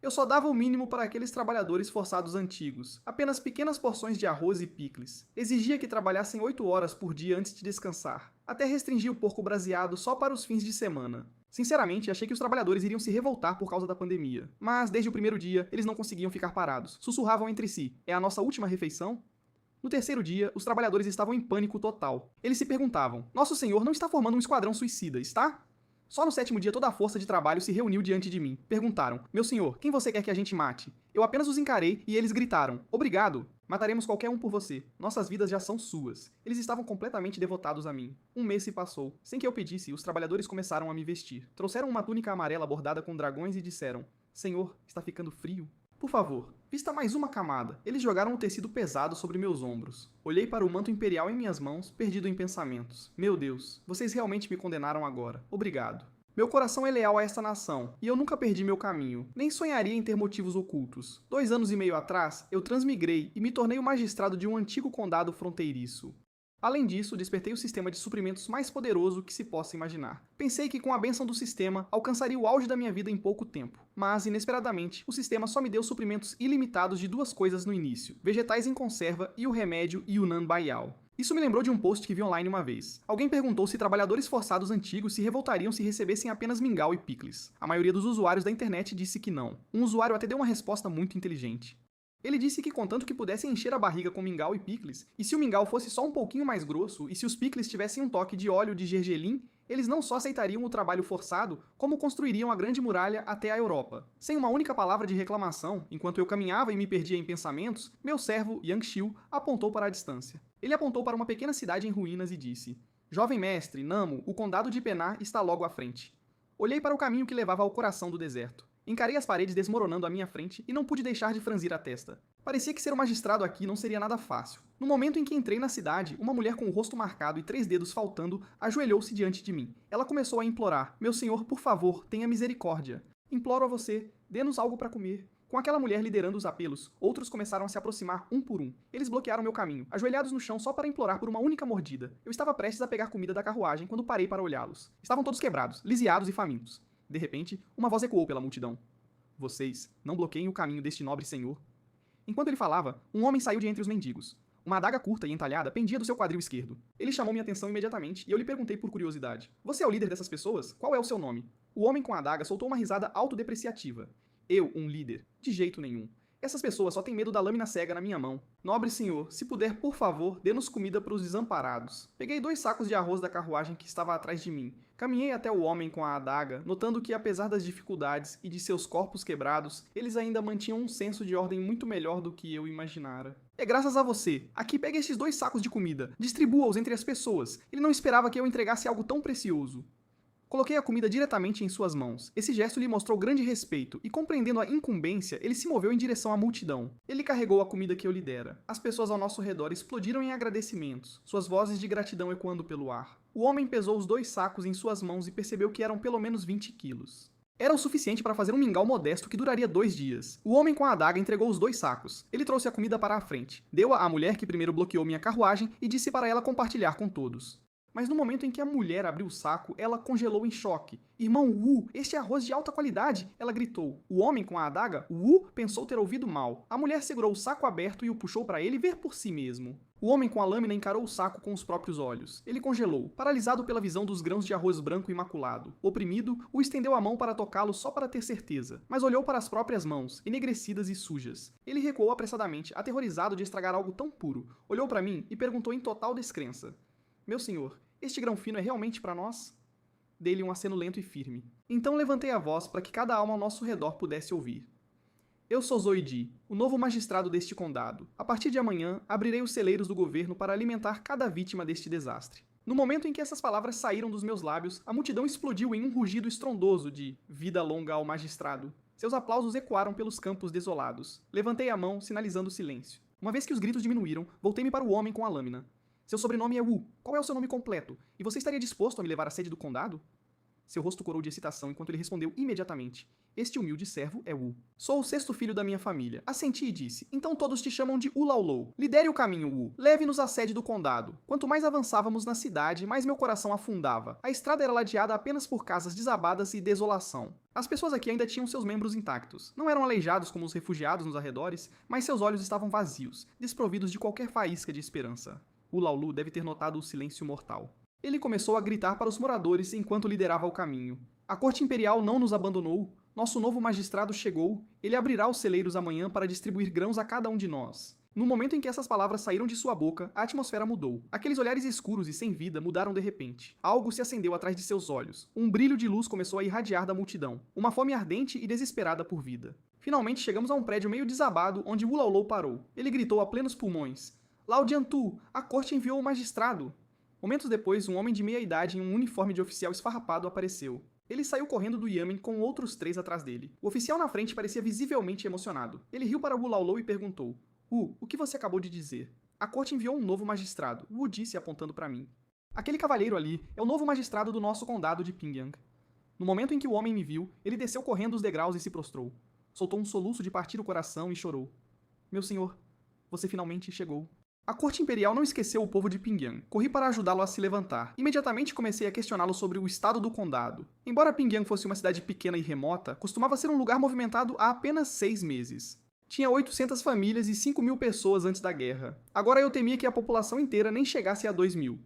Eu só dava o mínimo para aqueles trabalhadores forçados antigos, apenas pequenas porções de arroz e picles. Exigia que trabalhassem 8 horas por dia antes de descansar. Até restringia o porco braseado só para os fins de semana. Sinceramente, achei que os trabalhadores iriam se revoltar por causa da pandemia. Mas, desde o primeiro dia, eles não conseguiam ficar parados. Sussurravam entre si: é a nossa última refeição? No terceiro dia, os trabalhadores estavam em pânico total. Eles se perguntavam: Nosso Senhor não está formando um esquadrão suicida, está? Só no sétimo dia toda a força de trabalho se reuniu diante de mim. Perguntaram: Meu senhor, quem você quer que a gente mate? Eu apenas os encarei e eles gritaram: Obrigado! Mataremos qualquer um por você. Nossas vidas já são suas. Eles estavam completamente devotados a mim. Um mês se passou. Sem que eu pedisse, os trabalhadores começaram a me vestir. Trouxeram uma túnica amarela bordada com dragões e disseram: Senhor, está ficando frio? Por favor, vista mais uma camada. Eles jogaram o tecido pesado sobre meus ombros. Olhei para o manto imperial em minhas mãos, perdido em pensamentos. Meu Deus, vocês realmente me condenaram agora. Obrigado. Meu coração é leal a esta nação, e eu nunca perdi meu caminho. Nem sonharia em ter motivos ocultos. 2 anos e meio atrás, eu transmigrei e me tornei o magistrado de um antigo condado fronteiriço. Além disso, despertei o sistema de suprimentos mais poderoso que se possa imaginar. Pensei que com a bênção do sistema, alcançaria o auge da minha vida em pouco tempo. Mas, inesperadamente, o sistema só me deu suprimentos ilimitados de 2 coisas no início: vegetais em conserva e o remédio Yunnan Baiao. Isso me lembrou de um post que vi online uma vez. Alguém perguntou se trabalhadores forçados antigos se revoltariam se recebessem apenas mingau e picles. A maioria dos usuários da internet disse que não. Um usuário até deu uma resposta muito inteligente. Ele disse que contanto que pudessem encher a barriga com mingau e picles, e se o mingau fosse só um pouquinho mais grosso, e se os picles tivessem um toque de óleo de gergelim, eles não só aceitariam o trabalho forçado, como construiriam a Grande Muralha até a Europa. Sem uma única palavra de reclamação, enquanto eu caminhava e me perdia em pensamentos, meu servo, Yang Xiu, apontou para a distância. Ele apontou para uma pequena cidade em ruínas e disse: Jovem mestre, Namo, o condado de Penar está logo à frente. Olhei para o caminho que levava ao coração do deserto. Encarei as paredes desmoronando à minha frente e não pude deixar de franzir a testa. Parecia que ser um magistrado aqui não seria nada fácil. No momento em que entrei na cidade, uma mulher com o rosto marcado e 3 dedos faltando ajoelhou-se diante de mim. Ela começou a implorar: Meu senhor, por favor, tenha misericórdia. Imploro a você, dê-nos algo para comer. Com aquela mulher liderando os apelos, outros começaram a se aproximar um por um. Eles bloquearam meu caminho, ajoelhados no chão só para implorar por uma única mordida. Eu estava prestes a pegar comida da carruagem quando parei para olhá-los. Estavam todos quebrados, lisiados e famintos. De repente, uma voz ecoou pela multidão: Vocês não bloqueiem o caminho deste nobre senhor. Enquanto ele falava, um homem saiu de entre os mendigos. Uma adaga curta e entalhada pendia do seu quadril esquerdo. Ele chamou minha atenção imediatamente e eu lhe perguntei por curiosidade: Você é o líder dessas pessoas? Qual é o seu nome? O homem com a adaga soltou uma risada autodepreciativa. Eu, um líder? De jeito nenhum. Essas pessoas só têm medo da lâmina cega na minha mão. Nobre senhor, se puder, por favor, dê-nos comida para os desamparados. Peguei 2 sacos de arroz da carruagem que estava atrás de mim. Caminhei até o homem com a adaga, notando que, apesar das dificuldades e de seus corpos quebrados, eles ainda mantinham um senso de ordem muito melhor do que eu imaginara. É graças a você. Aqui, pegue esses 2 sacos de comida. Distribua-os entre as pessoas. Ele não esperava que eu entregasse algo tão precioso. Coloquei a comida diretamente em suas mãos. Esse gesto lhe mostrou grande respeito, e compreendendo a incumbência, ele se moveu em direção à multidão. Ele carregou a comida que eu lhe dera. As pessoas ao nosso redor explodiram em agradecimentos, suas vozes de gratidão ecoando pelo ar. O homem pesou os 2 sacos em suas mãos e percebeu que eram pelo menos 20 quilos. Era o suficiente para fazer um mingau modesto que duraria 2 dias. O homem com a adaga entregou os 2 sacos. Ele trouxe a comida para a frente. Deu-a à mulher que primeiro bloqueou minha carruagem e disse para ela compartilhar com todos. Mas no momento em que a mulher abriu o saco, ela congelou em choque. Irmão Wu, este é arroz de alta qualidade, ela gritou. O homem com a adaga, Wu, pensou ter ouvido mal. A mulher segurou o saco aberto e o puxou para ele ver por si mesmo. O homem com a lâmina encarou o saco com os próprios olhos. Ele congelou, paralisado pela visão dos grãos de arroz branco imaculado. Oprimido, Wu estendeu a mão para tocá-lo só para ter certeza, mas olhou para as próprias mãos, enegrecidas e sujas. Ele recuou apressadamente, aterrorizado de estragar algo tão puro. Olhou para mim e perguntou em total descrença: Meu senhor, este grão fino é realmente para nós? Dei-lhe um aceno lento e firme. Então levantei a voz para que cada alma ao nosso redor pudesse ouvir. Eu sou Zoidi, o novo magistrado deste condado. A partir de amanhã, abrirei os celeiros do governo para alimentar cada vítima deste desastre. No momento em que essas palavras saíram dos meus lábios, a multidão explodiu em um rugido estrondoso de vida longa ao magistrado. Seus aplausos ecoaram pelos campos desolados. Levantei a mão, sinalizando silêncio. Uma vez que os gritos diminuíram, voltei-me para o homem com a lâmina. Seu sobrenome é Wu. Qual é o seu nome completo? E você estaria disposto a me levar à sede do condado? Seu rosto corou de excitação enquanto ele respondeu imediatamente. Este humilde servo é Wu. Sou o sexto filho da minha família. Assenti e disse. Então todos te chamam de Ulaulou. Lidere o caminho, Wu. Leve-nos à sede do condado. Quanto mais avançávamos na cidade, mais meu coração afundava. A estrada era ladeada apenas por casas desabadas e desolação. As pessoas aqui ainda tinham seus membros intactos. Não eram aleijados como os refugiados nos arredores, mas seus olhos estavam vazios, desprovidos de qualquer faísca de esperança. Ulaulu deve ter notado o silêncio mortal. Ele começou a gritar para os moradores enquanto liderava o caminho. A corte imperial não nos abandonou. Nosso novo magistrado chegou. Ele abrirá os celeiros amanhã para distribuir grãos a cada um de nós. No momento em que essas palavras saíram de sua boca, a atmosfera mudou. Aqueles olhares escuros e sem vida mudaram de repente. Algo se acendeu atrás de seus olhos. Um brilho de luz começou a irradiar da multidão. Uma fome ardente e desesperada por vida. Finalmente chegamos a um prédio meio desabado onde Ulaulou parou. Ele gritou a plenos pulmões. Lao Jiantu, a corte enviou o magistrado. Momentos depois, um homem de meia idade em um uniforme de oficial esfarrapado apareceu. Ele saiu correndo do Yamen com outros 3 atrás dele. O oficial na frente parecia visivelmente emocionado. Ele riu para Wu Laolou e perguntou: Wu, o que você acabou de dizer? A corte enviou um novo magistrado, Wu disse apontando para mim. Aquele cavalheiro ali é o novo magistrado do nosso condado de Pingyang. No momento em que o homem me viu, ele desceu correndo os degraus e se prostrou. Soltou um soluço de partir o coração e chorou. Meu senhor, você finalmente chegou. A corte imperial não esqueceu o povo de Pingyang. Corri para ajudá-lo a se levantar. Imediatamente comecei a questioná-lo sobre o estado do condado. Embora Pingyang fosse uma cidade pequena e remota, costumava ser um lugar movimentado há apenas 6 meses. Tinha 800 famílias e 5.000 pessoas antes da guerra. Agora eu temia que a população inteira nem chegasse a 2.000.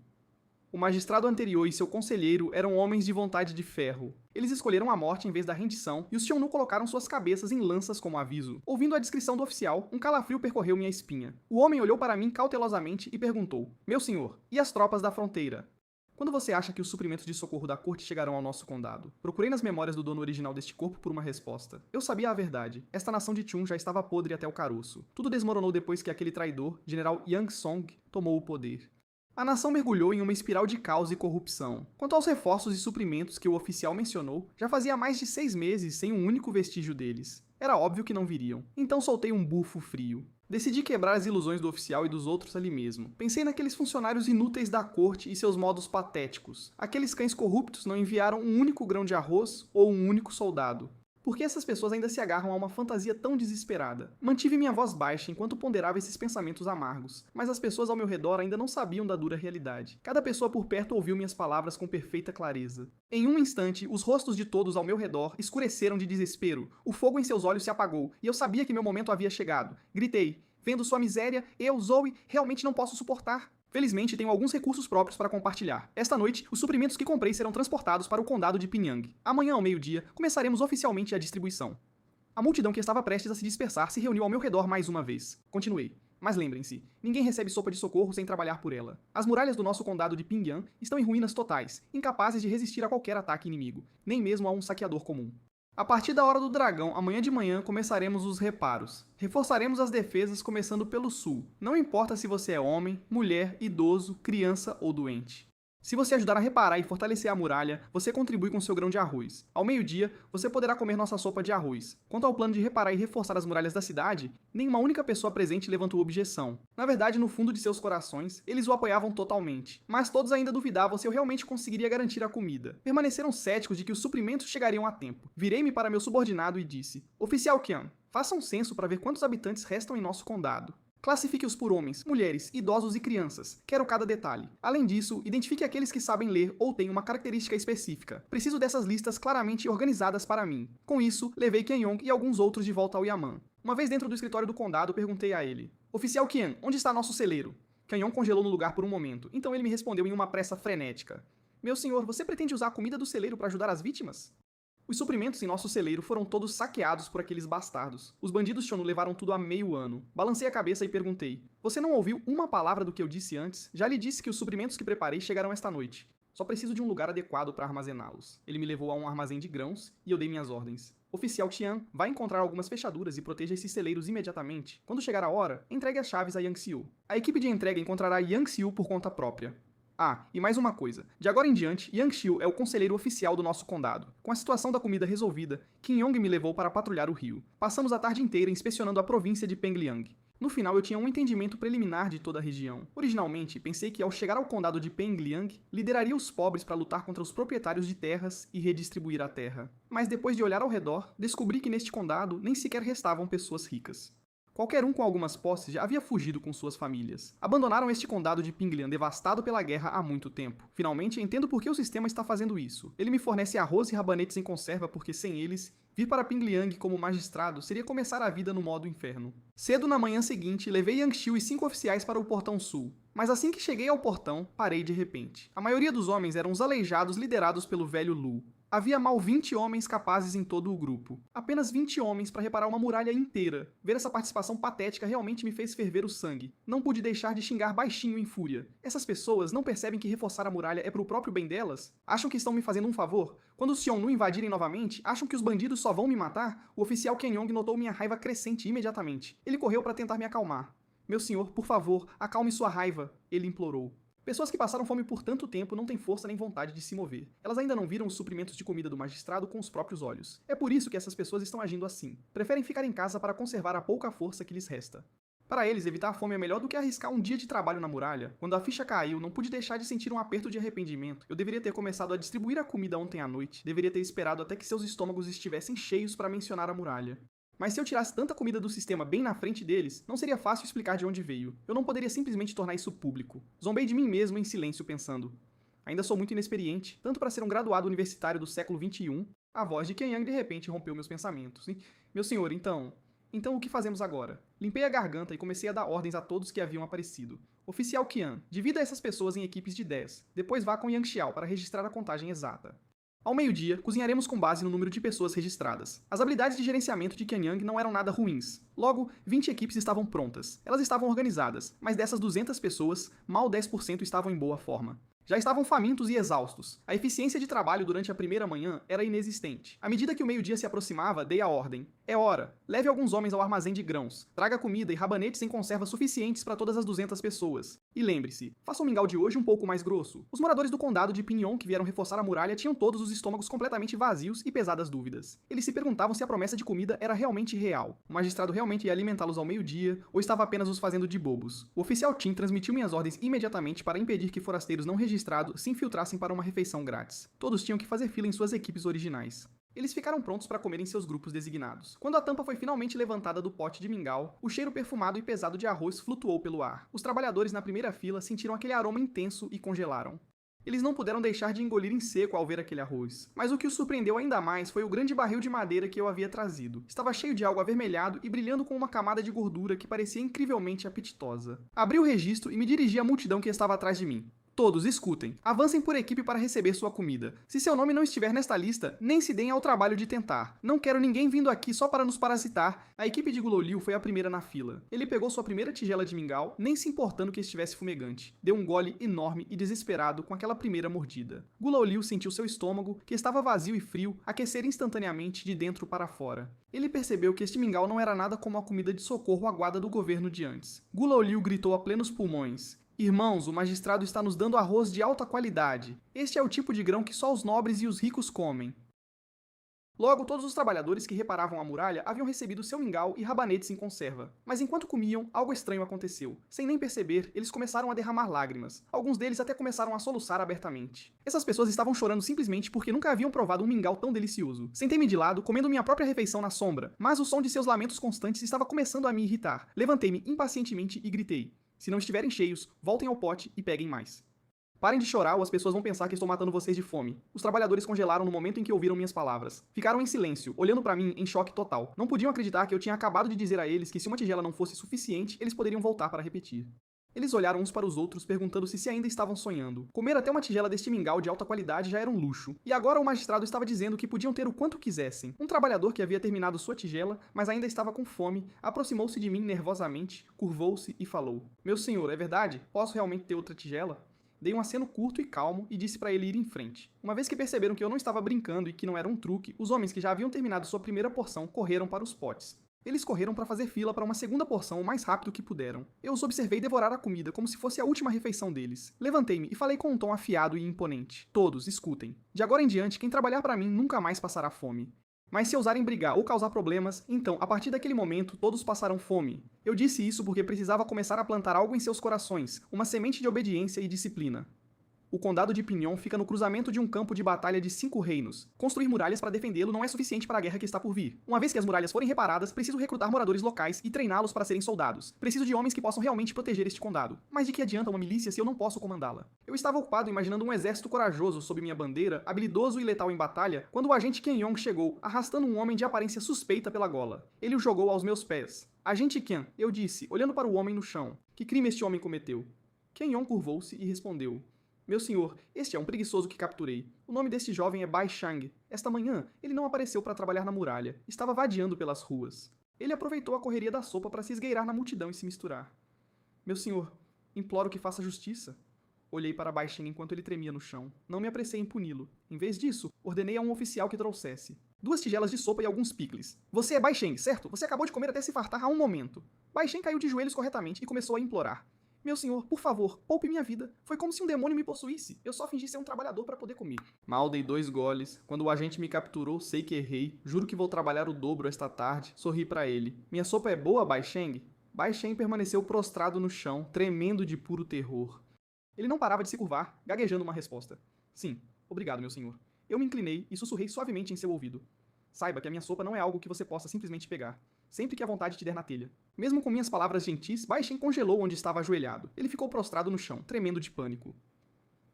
O magistrado anterior e seu conselheiro eram homens de vontade de ferro. Eles escolheram a morte em vez da rendição, e os Xiongnu colocaram suas cabeças em lanças como aviso. Ouvindo a descrição do oficial, um calafrio percorreu minha espinha. O homem olhou para mim cautelosamente e perguntou: Meu senhor, e as tropas da fronteira? Quando você acha que os suprimentos de socorro da corte chegarão ao nosso condado? Procurei nas memórias do dono original deste corpo por uma resposta. Eu sabia a verdade. Esta nação de Chun já estava podre até o caroço. Tudo desmoronou depois que aquele traidor, General Yang Song, tomou o poder. A nação mergulhou em uma espiral de caos e corrupção. Quanto aos reforços e suprimentos que o oficial mencionou, já fazia mais de 6 meses sem um único vestígio deles. Era óbvio que não viriam. Então soltei um bufo frio. Decidi quebrar as ilusões do oficial e dos outros ali mesmo. Pensei naqueles funcionários inúteis da corte e seus modos patéticos. Aqueles cães corruptos não enviaram um único grão de arroz ou um único soldado. Por que essas pessoas ainda se agarram a uma fantasia tão desesperada? Mantive minha voz baixa enquanto ponderava esses pensamentos amargos, mas as pessoas ao meu redor ainda não sabiam da dura realidade. Cada pessoa por perto ouviu minhas palavras com perfeita clareza. Em um instante, os rostos de todos ao meu redor escureceram de desespero. O fogo em seus olhos se apagou, e eu sabia que meu momento havia chegado. Gritei: vendo sua miséria, eu, Zoe, realmente não posso suportar. Felizmente, tenho alguns recursos próprios para compartilhar. Esta noite, os suprimentos que comprei serão transportados para o condado de Pingyang. Amanhã, ao meio-dia, começaremos oficialmente a distribuição. A multidão que estava prestes a se dispersar se reuniu ao meu redor mais uma vez. Continuei. Mas lembrem-se, ninguém recebe sopa de socorro sem trabalhar por ela. As muralhas do nosso condado de Pingyang estão em ruínas totais, incapazes de resistir a qualquer ataque inimigo, nem mesmo a um saqueador comum. A partir da hora do dragão, amanhã de manhã, começaremos os reparos. Reforçaremos as defesas começando pelo sul. Não importa se você é homem, mulher, idoso, criança ou doente. Se você ajudar a reparar e fortalecer a muralha, você contribui com seu grão de arroz. Ao meio-dia, você poderá comer nossa sopa de arroz. Quanto ao plano de reparar e reforçar as muralhas da cidade, nenhuma única pessoa presente levantou objeção. Na verdade, no fundo de seus corações, eles o apoiavam totalmente. Mas todos ainda duvidavam se eu realmente conseguiria garantir a comida. Permaneceram céticos de que os suprimentos chegariam a tempo. Virei-me para meu subordinado e disse: Oficial Qian, faça um censo para ver quantos habitantes restam em nosso condado. Classifique-os por homens, mulheres, idosos e crianças. Quero cada detalhe. Além disso, identifique aqueles que sabem ler ou têm uma característica específica. Preciso dessas listas claramente organizadas para mim. Com isso, levei Qianyong e alguns outros de volta ao Yaman. Uma vez dentro do escritório do condado, perguntei a ele: Oficial Qian, onde está nosso celeiro? Qianyong congelou no lugar por um momento, então ele me respondeu em uma pressa frenética: Meu senhor, você pretende usar a comida do celeiro para ajudar as vítimas? Os suprimentos em nosso celeiro foram todos saqueados por aqueles bastardos. Os bandidos Xiongnu levaram tudo há meio ano. Balancei a cabeça e perguntei: Você não ouviu uma palavra do que eu disse antes? Já lhe disse que os suprimentos que preparei chegarão esta noite. Só preciso de um lugar adequado para armazená-los. Ele me levou a um armazém de grãos e eu dei minhas ordens. Oficial Tian, vai encontrar algumas fechaduras e proteja esses celeiros imediatamente. Quando chegar a hora, entregue as chaves a Yang Xiu. A equipe de entrega encontrará Yang Xiu por conta própria. Ah, e mais uma coisa. De agora em diante, Yang Xiu é o conselheiro oficial do nosso condado. Com a situação da comida resolvida, Qianyong me levou para patrulhar o rio. Passamos a tarde inteira inspecionando a província de Pengliang. No final, eu tinha um entendimento preliminar de toda a região. Originalmente, pensei que ao chegar ao condado de Pengliang, lideraria os pobres para lutar contra os proprietários de terras e redistribuir a terra. Mas depois de olhar ao redor, descobri que neste condado nem sequer restavam pessoas ricas. Qualquer um com algumas posses já havia fugido com suas famílias. Abandonaram este condado de Penglian devastado pela guerra há muito tempo. Finalmente, entendo por que o sistema está fazendo isso. Ele me fornece arroz e rabanetes em conserva porque, sem eles, vir para Pengliang como magistrado seria começar a vida no modo inferno. Cedo na manhã seguinte, levei Yang Xiu e 5 oficiais para o portão sul. Mas assim que cheguei ao portão, parei de repente. A maioria dos homens eram os aleijados liderados pelo velho Lu. Havia mal 20 homens capazes em todo o grupo. Apenas 20 homens para reparar uma muralha inteira. Ver essa participação patética realmente me fez ferver o sangue. Não pude deixar de xingar baixinho em fúria. Essas pessoas não percebem que reforçar a muralha é pro próprio bem delas? Acham que estão me fazendo um favor? Quando os Xiongnu invadirem novamente, acham que os bandidos só vão me matar? O oficial Kenyong notou minha raiva crescente imediatamente. Ele correu para tentar me acalmar. Meu senhor, por favor, acalme sua raiva, ele implorou. Pessoas que passaram fome por tanto tempo não têm força nem vontade de se mover. Elas ainda não viram os suprimentos de comida do magistrado com os próprios olhos. É por isso que essas pessoas estão agindo assim. Preferem ficar em casa para conservar a pouca força que lhes resta. Para eles, evitar a fome é melhor do que arriscar um dia de trabalho na muralha. Quando a ficha caiu, não pude deixar de sentir um aperto de arrependimento. Eu deveria ter começado a distribuir a comida ontem à noite. Deveria ter esperado até que seus estômagos estivessem cheios para mencionar a muralha. Mas se eu tirasse tanta comida do sistema bem na frente deles, não seria fácil explicar de onde veio. Eu não poderia simplesmente tornar isso público. Zombei de mim mesmo em silêncio pensando. Ainda sou muito inexperiente, tanto para ser um graduado universitário do século XXI. A voz de Kenyang de repente rompeu meus pensamentos. Meu senhor, então o que fazemos agora? Limpei a garganta e comecei a dar ordens a todos que haviam aparecido. Oficial Qian, divida essas pessoas em equipes de 10. Depois vá com Yang Xiao para registrar a contagem exata. Ao meio-dia, cozinharemos com base no número de pessoas registradas. As habilidades de gerenciamento de Kenyang não eram nada ruins. Logo, 20 equipes estavam prontas. Elas estavam organizadas, mas dessas 200 pessoas, mal 10% estavam em boa forma. Já estavam famintos e exaustos. A eficiência de trabalho durante a primeira manhã era inexistente. À medida que o meio-dia se aproximava, dei a ordem. É hora. Leve alguns homens ao armazém de grãos. Traga comida e rabanetes em conserva suficientes para todas as 200 pessoas. E lembre-se, faça o mingau de hoje um pouco mais grosso. Os moradores do condado de Pinyon que vieram reforçar a muralha tinham todos os estômagos completamente vazios e pesadas dúvidas. Eles se perguntavam se a promessa de comida era realmente real. O magistrado realmente ia alimentá-los ao meio-dia ou estava apenas os fazendo de bobos. O oficial Tim transmitiu minhas ordens imediatamente para impedir que forasteiros não registrados se infiltrassem para uma refeição grátis. Todos tinham que fazer fila em suas equipes originais. Eles ficaram prontos para comer em seus grupos designados. Quando a tampa foi finalmente levantada do pote de mingau, o cheiro perfumado e pesado de arroz flutuou pelo ar. Os trabalhadores na primeira fila sentiram aquele aroma intenso e congelaram. Eles não puderam deixar de engolir em seco ao ver aquele arroz. Mas o que os surpreendeu ainda mais foi o grande barril de madeira que eu havia trazido. Estava cheio de algo avermelhado e brilhando com uma camada de gordura que parecia incrivelmente apetitosa. Abri o registro e me dirigi à multidão que estava atrás de mim. Todos, escutem. Avancem por equipe para receber sua comida. Se seu nome não estiver nesta lista, nem se deem ao trabalho de tentar. Não quero ninguém vindo aqui só para nos parasitar. A equipe de Gulou Liu foi a primeira na fila. Ele pegou sua primeira tigela de mingau, nem se importando que estivesse fumegante. Deu um gole enorme e desesperado com aquela primeira mordida. Gulou Liu sentiu seu estômago, que estava vazio e frio, aquecer instantaneamente de dentro para fora. Ele percebeu que este mingau não era nada como a comida de socorro aguada do governo de antes. Gulou Liu gritou a plenos pulmões. Irmãos, o magistrado está nos dando arroz de alta qualidade. Este é o tipo de grão que só os nobres e os ricos comem. Logo, todos os trabalhadores que reparavam a muralha haviam recebido seu mingau e rabanetes em conserva. Mas enquanto comiam, algo estranho aconteceu. Sem nem perceber, eles começaram a derramar lágrimas. Alguns deles até começaram a soluçar abertamente. Essas pessoas estavam chorando simplesmente porque nunca haviam provado um mingau tão delicioso. Sentei-me de lado, comendo minha própria refeição na sombra, mas o som de seus lamentos constantes estava começando a me irritar. Levantei-me impacientemente e gritei. Se não estiverem cheios, voltem ao pote e peguem mais. Parem de chorar ou as pessoas vão pensar que estou matando vocês de fome. Os trabalhadores congelaram no momento em que ouviram minhas palavras. Ficaram em silêncio, olhando para mim em choque total. Não podiam acreditar que eu tinha acabado de dizer a eles que se uma tigela não fosse suficiente, eles poderiam voltar para repetir. Eles olharam uns para os outros, perguntando se ainda estavam sonhando. Comer até uma tigela deste mingau de alta qualidade já era um luxo. E agora o magistrado estava dizendo que podiam ter o quanto quisessem. Um trabalhador que havia terminado sua tigela, mas ainda estava com fome, aproximou-se de mim nervosamente, curvou-se e falou. Meu senhor, é verdade? Posso realmente ter outra tigela? Dei um aceno curto e calmo e disse para ele ir em frente. Uma vez que perceberam que eu não estava brincando e que não era um truque, os homens que já haviam terminado sua primeira porção correram para os potes. Eles correram para fazer fila para uma segunda porção o mais rápido que puderam. Eu os observei devorar a comida como se fosse a última refeição deles. Levantei-me e falei com um tom afiado e imponente. Todos, escutem. De agora em diante, quem trabalhar para mim nunca mais passará fome. Mas se ousarem brigar ou causar problemas, então, a partir daquele momento, todos passarão fome. Eu disse isso porque precisava começar a plantar algo em seus corações, uma semente de obediência e disciplina. O condado de Pignon fica no cruzamento de um campo de batalha de 5 reinos. Construir muralhas para defendê-lo não é suficiente para a guerra que está por vir. Uma vez que as muralhas forem reparadas, preciso recrutar moradores locais e treiná-los para serem soldados. Preciso de homens que possam realmente proteger este condado. Mas de que adianta uma milícia se eu não posso comandá-la? Eu estava ocupado imaginando um exército corajoso sob minha bandeira, habilidoso e letal em batalha, quando o agente Qian Yong chegou, arrastando um homem de aparência suspeita pela gola. Ele o jogou aos meus pés. Agente Qian, eu disse, olhando para o homem no chão. Que crime este homem cometeu? Qian Yong curvou-se e respondeu. Meu senhor, este é um preguiçoso que capturei. O nome deste jovem é Bai Shang. Esta manhã, ele não apareceu para trabalhar na muralha. Estava vadiando pelas ruas. Ele aproveitou a correria da sopa para se esgueirar na multidão e se misturar. Meu senhor, imploro que faça justiça. Olhei para Bai Shang enquanto ele tremia no chão. Não me apressei em puni-lo. Em vez disso, ordenei a um oficial que trouxesse 2 tigelas de sopa e alguns picles. Você é Bai Shang, certo? Você acabou de comer até se fartar há um momento. Bai Shang caiu de joelhos corretamente e começou a implorar. Meu senhor, por favor, poupe minha vida. Foi como se um demônio me possuísse. Eu só fingi ser um trabalhador para poder comer. Mal dei 2 goles. Quando o agente me capturou, sei que errei. Juro que vou trabalhar o dobro esta tarde. Sorri para ele. Minha sopa é boa, Bai Shang? Bai Shang permaneceu prostrado no chão, tremendo de puro terror. Ele não parava de se curvar, gaguejando uma resposta. Sim, obrigado, meu senhor. Eu me inclinei e sussurrei suavemente em seu ouvido. Saiba que a minha sopa não é algo que você possa simplesmente pegar. Sempre que a vontade te der na telha. Mesmo com minhas palavras gentis, Bai Shang congelou onde estava ajoelhado. Ele ficou prostrado no chão, tremendo de pânico.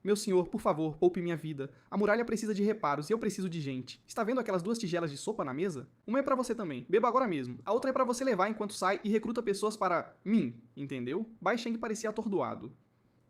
Meu senhor, por favor, poupe minha vida. A muralha precisa de reparos e eu preciso de gente. Está vendo aquelas 2 tigelas de sopa na mesa? Uma é para você também. Beba agora mesmo. A outra é para você levar enquanto sai e recruta pessoas para mim, entendeu? Bai Shang parecia atordoado.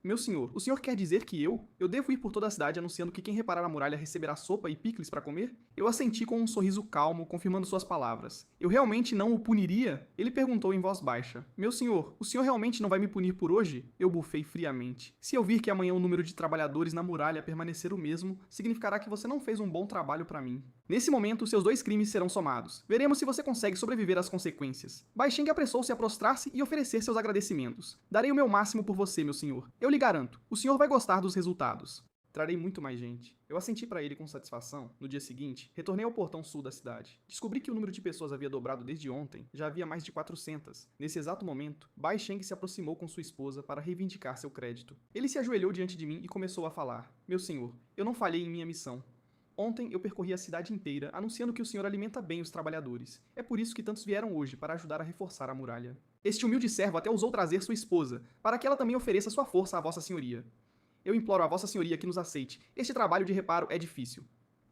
Meu senhor, o senhor quer dizer que eu devo ir por toda a cidade anunciando que quem reparar a muralha receberá sopa e picles para comer? Eu assenti com um sorriso calmo, confirmando suas palavras. Eu realmente não o puniria? Ele perguntou em voz baixa. Meu senhor, o senhor realmente não vai me punir por hoje? Eu bufei friamente. Se eu vir que amanhã o número de trabalhadores na muralha permanecer o mesmo, significará que você não fez um bom trabalho para mim. Nesse momento, seus 2 crimes serão somados. Veremos se você consegue sobreviver às consequências. Bai Shang apressou-se a prostrar-se e oferecer seus agradecimentos. Darei o meu máximo por você, meu senhor. Eu lhe garanto, o senhor vai gostar dos resultados. Trarei muito mais gente. Eu assenti para ele com satisfação. No dia seguinte, retornei ao portão sul da cidade. Descobri que o número de pessoas havia dobrado desde ontem. Já havia mais de 400. Nesse exato momento, Bai Shang se aproximou com sua esposa para reivindicar seu crédito. Ele se ajoelhou diante de mim e começou a falar. Meu senhor, eu não falhei em minha missão. Ontem eu percorri a cidade inteira, anunciando que o senhor alimenta bem os trabalhadores. É por isso que tantos vieram hoje, para ajudar a reforçar a muralha. Este humilde servo até ousou trazer sua esposa, para que ela também ofereça sua força à vossa senhoria. Eu imploro a vossa senhoria que nos aceite. Este trabalho de reparo é difícil.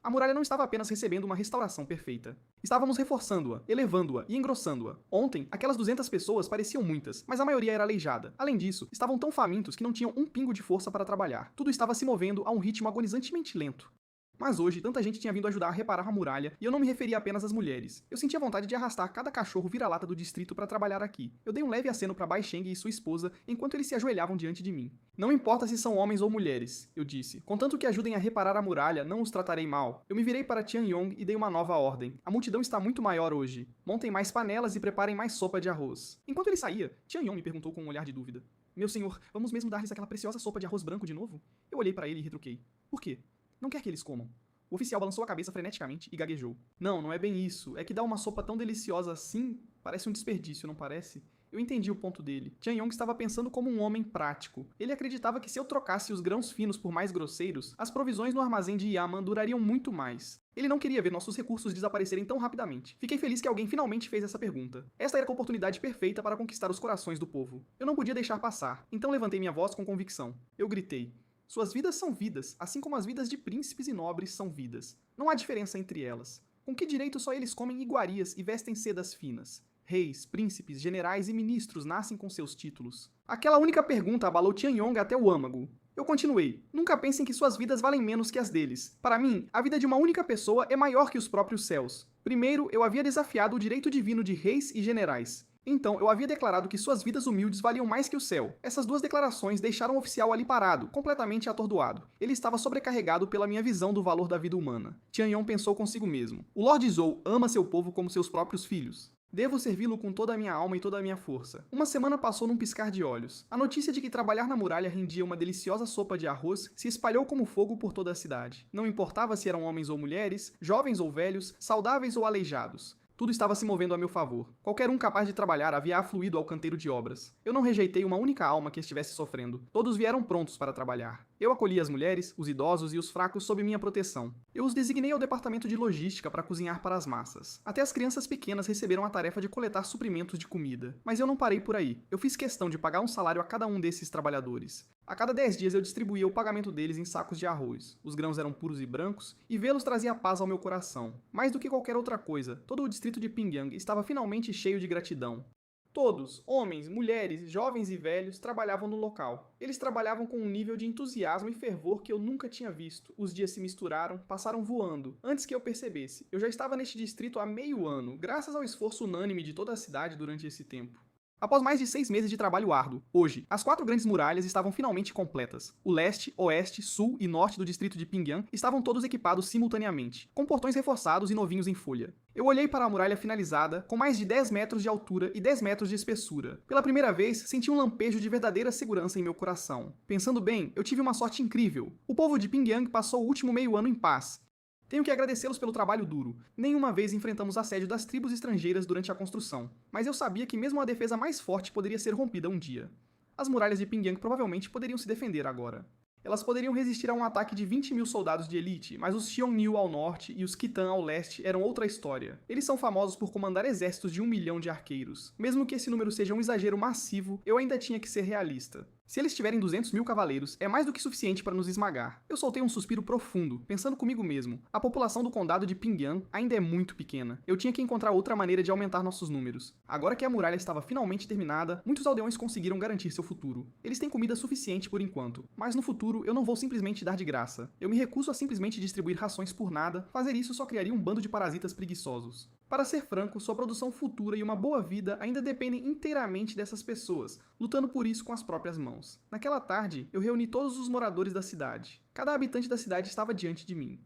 A muralha não estava apenas recebendo uma restauração perfeita. Estávamos reforçando-a, elevando-a e engrossando-a. Ontem, aquelas 200 pessoas pareciam muitas, mas a maioria era aleijada. Além disso, estavam tão famintos que não tinham um pingo de força para trabalhar. Tudo estava se movendo a um ritmo agonizantemente lento. Mas hoje, tanta gente tinha vindo ajudar a reparar a muralha, e eu não me referia apenas às mulheres. Eu sentia vontade de arrastar cada cachorro vira-lata do distrito para trabalhar aqui. Eu dei um leve aceno para Bai Shang e sua esposa, enquanto eles se ajoelhavam diante de mim. Não importa se são homens ou mulheres, eu disse. Contanto que ajudem a reparar a muralha, não os tratarei mal. Eu me virei para Qian Yong e dei uma nova ordem. A multidão está muito maior hoje. Montem mais panelas e preparem mais sopa de arroz. Enquanto ele saía, Qian Yong me perguntou com um olhar de dúvida. Meu senhor, vamos mesmo dar-lhes aquela preciosa sopa de arroz branco de novo? Eu olhei para ele e retruquei. Por quê? Não quer que eles comam. O oficial balançou a cabeça freneticamente e gaguejou. Não, não é bem isso. É que dar uma sopa tão deliciosa assim parece um desperdício, não parece? Eu entendi o ponto dele. Qian Yong estava pensando como um homem prático. Ele acreditava que se eu trocasse os grãos finos por mais grosseiros, as provisões no armazém de Yaman durariam muito mais. Ele não queria ver nossos recursos desaparecerem tão rapidamente. Fiquei feliz que alguém finalmente fez essa pergunta. Esta era a oportunidade perfeita para conquistar os corações do povo. Eu não podia deixar passar, então levantei minha voz com convicção. Eu gritei. Suas vidas são vidas, assim como as vidas de príncipes e nobres são vidas. Não há diferença entre elas. Com que direito só eles comem iguarias e vestem sedas finas? Reis, príncipes, generais e ministros nascem com seus títulos. Aquela única pergunta abalou Qian Yong até o âmago. Eu continuei. Nunca pensem que suas vidas valem menos que as deles. Para mim, a vida de uma única pessoa é maior que os próprios céus. Primeiro, eu havia desafiado o direito divino de reis e generais. Então, eu havia declarado que suas vidas humildes valiam mais que o céu. Essas 2 declarações deixaram o oficial ali parado, completamente atordoado. Ele estava sobrecarregado pela minha visão do valor da vida humana. Qian Yong pensou consigo mesmo. O Lord Zhou ama seu povo como seus próprios filhos. Devo servi-lo com toda a minha alma e toda a minha força. Uma semana passou num piscar de olhos. A notícia de que trabalhar na muralha rendia uma deliciosa sopa de arroz se espalhou como fogo por toda a cidade. Não importava se eram homens ou mulheres, jovens ou velhos, saudáveis ou aleijados. Tudo estava se movendo a meu favor. Qualquer um capaz de trabalhar havia afluído ao canteiro de obras. Eu não rejeitei uma única alma que estivesse sofrendo. Todos vieram prontos para trabalhar. Eu acolhi as mulheres, os idosos e os fracos sob minha proteção. Eu os designei ao departamento de logística para cozinhar para as massas. Até as crianças pequenas receberam a tarefa de coletar suprimentos de comida. Mas eu não parei por aí. Eu fiz questão de pagar um salário a cada um desses trabalhadores. A cada 10 dias eu distribuía o pagamento deles em sacos de arroz. Os grãos eram puros e brancos, e vê-los trazia paz ao meu coração. Mais do que qualquer outra coisa, todo o distrito de Pingyang estava finalmente cheio de gratidão. Todos, homens, mulheres, jovens e velhos, trabalhavam no local. Eles trabalhavam com um nível de entusiasmo e fervor que eu nunca tinha visto. Os dias se misturaram, passaram voando. Antes que eu percebesse, eu já estava neste distrito há meio ano, graças ao esforço unânime de toda a cidade durante esse tempo. Após mais de 6 meses de trabalho árduo, hoje, as 4 grandes muralhas estavam finalmente completas. O leste, oeste, sul e norte do distrito de Pingyang estavam todos equipados simultaneamente, com portões reforçados e novinhos em folha. Eu olhei para a muralha finalizada, com mais de 10 metros de altura e 10 metros de espessura. Pela primeira vez, senti um lampejo de verdadeira segurança em meu coração. Pensando bem, eu tive uma sorte incrível. O povo de Pingyang passou o último meio ano em paz. Tenho que agradecê-los pelo trabalho duro. Nenhuma vez enfrentamos assédio das tribos estrangeiras durante a construção, mas eu sabia que mesmo a defesa mais forte poderia ser rompida um dia. As muralhas de Pingyang provavelmente poderiam se defender agora. Elas poderiam resistir a um ataque de 20.000 soldados de elite, mas os Xiongnu ao norte e os Khitan ao leste eram outra história. Eles são famosos por comandar exércitos de 1 milhão de arqueiros. Mesmo que esse número seja um exagero massivo, eu ainda tinha que ser realista. Se eles tiverem 200.000 cavaleiros, é mais do que suficiente para nos esmagar. Eu soltei um suspiro profundo, pensando comigo mesmo. A população do condado de Pingyang ainda é muito pequena. Eu tinha que encontrar outra maneira de aumentar nossos números. Agora que a muralha estava finalmente terminada, muitos aldeões conseguiram garantir seu futuro. Eles têm comida suficiente por enquanto, mas no futuro eu não vou simplesmente dar de graça. Eu me recuso a simplesmente distribuir rações por nada, fazer isso só criaria um bando de parasitas preguiçosos. Para ser franco, sua produção futura e uma boa vida ainda dependem inteiramente dessas pessoas, lutando por isso com as próprias mãos. Naquela tarde, eu reuni todos os moradores da cidade. Cada habitante da cidade estava diante de mim.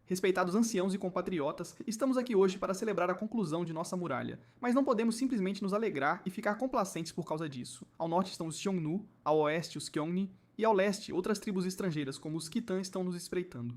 Respeitados anciãos e compatriotas, estamos aqui hoje para celebrar a conclusão de nossa muralha, mas não podemos simplesmente nos alegrar e ficar complacentes por causa disso. Ao norte estão os Xiongnu, ao oeste os Qiongni, e ao leste outras tribos estrangeiras como os Khitan estão nos espreitando.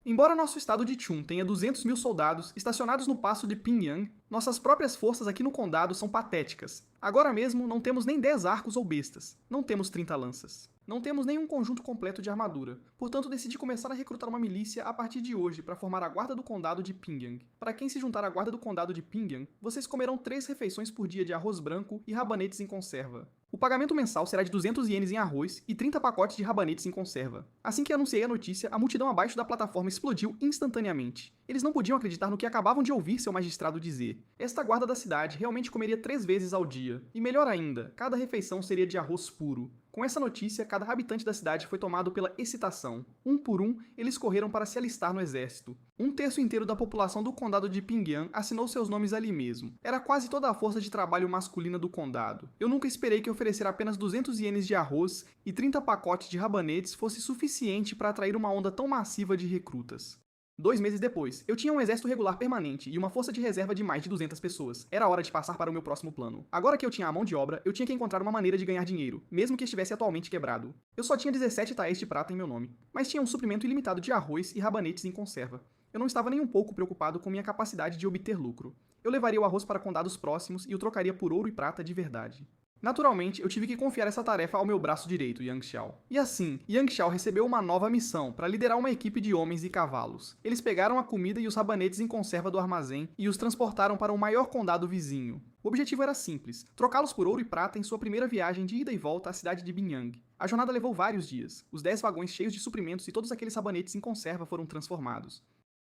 Embora nosso estado de Chun tenha 200.000 soldados estacionados no passo de Pingyang, nossas próprias forças aqui no condado são patéticas. Agora mesmo não temos nem 10 arcos ou bestas, não temos 30 lanças. Não temos nenhum conjunto completo de armadura, portanto decidi começar a recrutar uma milícia a partir de hoje para formar a guarda do condado de Pingyang. Para quem se juntar à guarda do condado de Pingyang, vocês comerão 3 refeições por dia de arroz branco e rabanetes em conserva. O pagamento mensal será de 200 ienes em arroz e 30 pacotes de rabanetes em conserva. Assim que anunciei a notícia, a multidão abaixo da plataforma explodiu instantaneamente. Eles não podiam acreditar no que acabavam de ouvir seu magistrado dizer. Esta guarda da cidade realmente comeria 3 vezes ao dia. E melhor ainda, cada refeição seria de arroz puro. Com essa notícia, cada habitante da cidade foi tomado pela excitação. Um por um, eles correram para se alistar no exército. 1/3 inteiro da população do condado de Pingyang assinou seus nomes ali mesmo. Era quase toda a força de trabalho masculina do condado. Eu nunca esperei que oferecer apenas 200 ienes de arroz e 30 pacotes de rabanetes fosse suficiente para atrair uma onda tão massiva de recrutas. 2 meses depois, eu tinha um exército regular permanente e uma força de reserva de mais de 200 pessoas. Era hora de passar para o meu próximo plano. Agora que eu tinha a mão de obra, eu tinha que encontrar uma maneira de ganhar dinheiro, mesmo que estivesse atualmente quebrado. Eu só tinha 17 taéis de prata em meu nome, mas tinha um suprimento ilimitado de arroz e rabanetes em conserva. Eu não estava nem um pouco preocupado com minha capacidade de obter lucro. Eu levaria o arroz para condados próximos e o trocaria por ouro e prata de verdade. Naturalmente, eu tive que confiar essa tarefa ao meu braço direito, Yang Xiao. E assim, Yang Xiao recebeu uma nova missão para liderar uma equipe de homens e cavalos. Eles pegaram a comida e os rabanetes em conserva do armazém e os transportaram para o maior condado vizinho. O objetivo era simples, trocá-los por ouro e prata em sua primeira viagem de ida e volta à cidade de Binyang. A jornada levou vários dias. Os 10 vagões cheios de suprimentos e todos aqueles rabanetes em conserva foram transformados.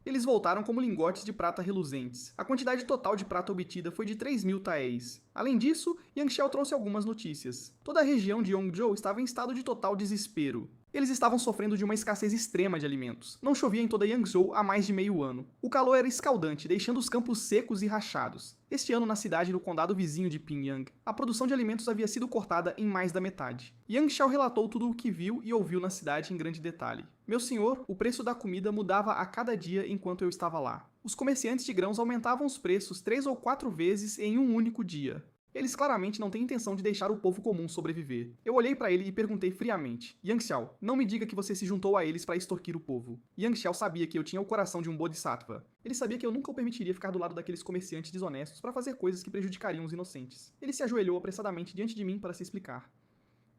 Eles voltaram como lingotes de prata reluzentes. A quantidade total de prata obtida foi de 3.000 taéis. Além disso, Yang Xiao trouxe algumas notícias. Toda a região de Yongzhou estava em estado de total desespero. Eles estavam sofrendo de uma escassez extrema de alimentos. Não chovia em toda Yangzhou há mais de meio ano. O calor era escaldante, deixando os campos secos e rachados. Este ano, na cidade do condado vizinho de Pingyang, a produção de alimentos havia sido cortada em mais da metade. Yang Xiao relatou tudo o que viu e ouviu na cidade em grande detalhe. Meu senhor, o preço da comida mudava a cada dia enquanto eu estava lá. Os comerciantes de grãos aumentavam os preços 3 ou 4 vezes em um único dia. Eles claramente não têm intenção de deixar o povo comum sobreviver. Eu olhei para ele e perguntei friamente: Yang Xiao, não me diga que você se juntou a eles para extorquir o povo. Yang Xiao sabia que eu tinha o coração de um bodhisattva. Ele sabia que eu nunca o permitiria ficar do lado daqueles comerciantes desonestos para fazer coisas que prejudicariam os inocentes. Ele se ajoelhou apressadamente diante de mim para se explicar.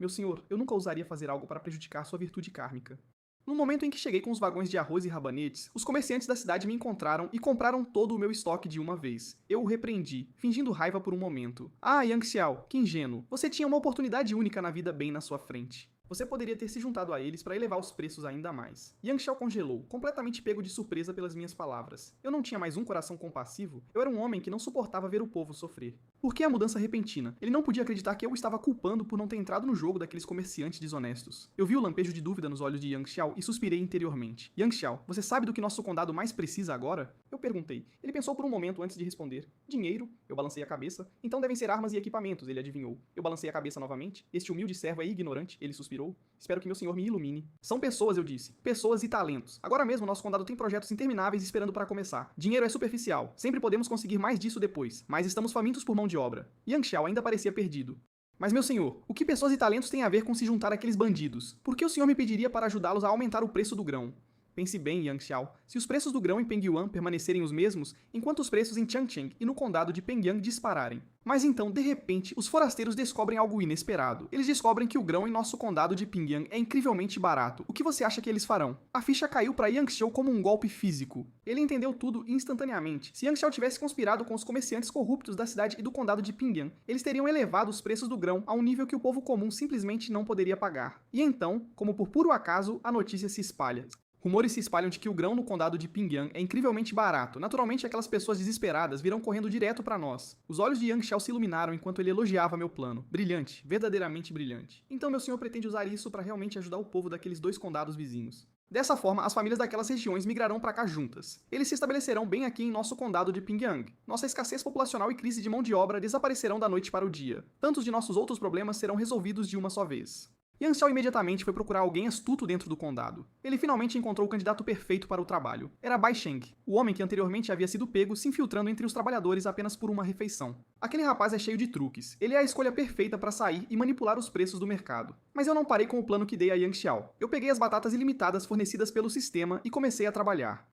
Meu senhor, eu nunca ousaria fazer algo para prejudicar sua virtude kármica. No momento em que cheguei com os vagões de arroz e rabanetes, os comerciantes da cidade me encontraram e compraram todo o meu estoque de uma vez. Eu o repreendi, fingindo raiva por um momento. Ah, Yang Xiao, que ingênuo. Você tinha uma oportunidade única na vida bem na sua frente. Você poderia ter se juntado a eles para elevar os preços ainda mais. Yang Xiao congelou, completamente pego de surpresa pelas minhas palavras. Eu não tinha mais um coração compassivo, eu era um homem que não suportava ver o povo sofrer. Por que a mudança repentina? Ele não podia acreditar que eu o estava culpando por não ter entrado no jogo daqueles comerciantes desonestos. Eu vi o lampejo de dúvida nos olhos de Yang Xiao e suspirei interiormente. Yang Xiao, você sabe do que nosso condado mais precisa agora? Eu perguntei. Ele pensou por um momento antes de responder. Dinheiro? Eu balancei a cabeça. Então devem ser armas e equipamentos, ele adivinhou. Eu balancei a cabeça novamente. Este humilde servo é ignorante, ele suspirou. Espero que meu senhor me ilumine. São pessoas, eu disse. Pessoas e talentos. Agora mesmo nosso condado tem projetos intermináveis esperando para começar. Dinheiro é superficial. Sempre podemos conseguir mais disso depois. Mas estamos famintos por mão de obra. Yang Xiao ainda parecia perdido. Mas meu senhor, o que pessoas e talentos têm a ver com se juntar àqueles bandidos? Por que o senhor me pediria para ajudá-los a aumentar o preço do grão? Pense bem, Yang Xiao. Se os preços do grão em Pengyuan permanecerem os mesmos, enquanto os preços em Changcheng e no condado de Pengyang dispararem. Mas então, de repente, os forasteiros descobrem algo inesperado. Eles descobrem que o grão em nosso condado de Pengyang é incrivelmente barato. O que você acha que eles farão? A ficha caiu para Yang Xiao como um golpe físico. Ele entendeu tudo instantaneamente. Se Yang Xiao tivesse conspirado com os comerciantes corruptos da cidade e do condado de Pengyang, eles teriam elevado os preços do grão a um nível que o povo comum simplesmente não poderia pagar. E então, como por puro acaso, a notícia se espalha. Rumores se espalham de que o grão no condado de Pengyang é incrivelmente barato. Naturalmente, aquelas pessoas desesperadas virão correndo direto para nós. Os olhos de Yang Xiao se iluminaram enquanto ele elogiava meu plano. Brilhante, verdadeiramente brilhante. Então meu senhor pretende usar isso para realmente ajudar o povo daqueles dois condados vizinhos. Dessa forma, as famílias daquelas regiões migrarão para cá juntas. Eles se estabelecerão bem aqui em nosso condado de Pengyang. Nossa escassez populacional e crise de mão de obra desaparecerão da noite para o dia. Tantos de nossos outros problemas serão resolvidos de uma só vez. Yang Xiao imediatamente foi procurar alguém astuto dentro do condado. Ele finalmente encontrou o candidato perfeito para o trabalho. Era Bai Sheng, o homem que anteriormente havia sido pego se infiltrando entre os trabalhadores apenas por uma refeição. Aquele rapaz é cheio de truques. Ele é a escolha perfeita para sair e manipular os preços do mercado. Mas eu não parei com o plano que dei a Yang Xiao. Eu peguei as batatas ilimitadas fornecidas pelo sistema e comecei a trabalhar.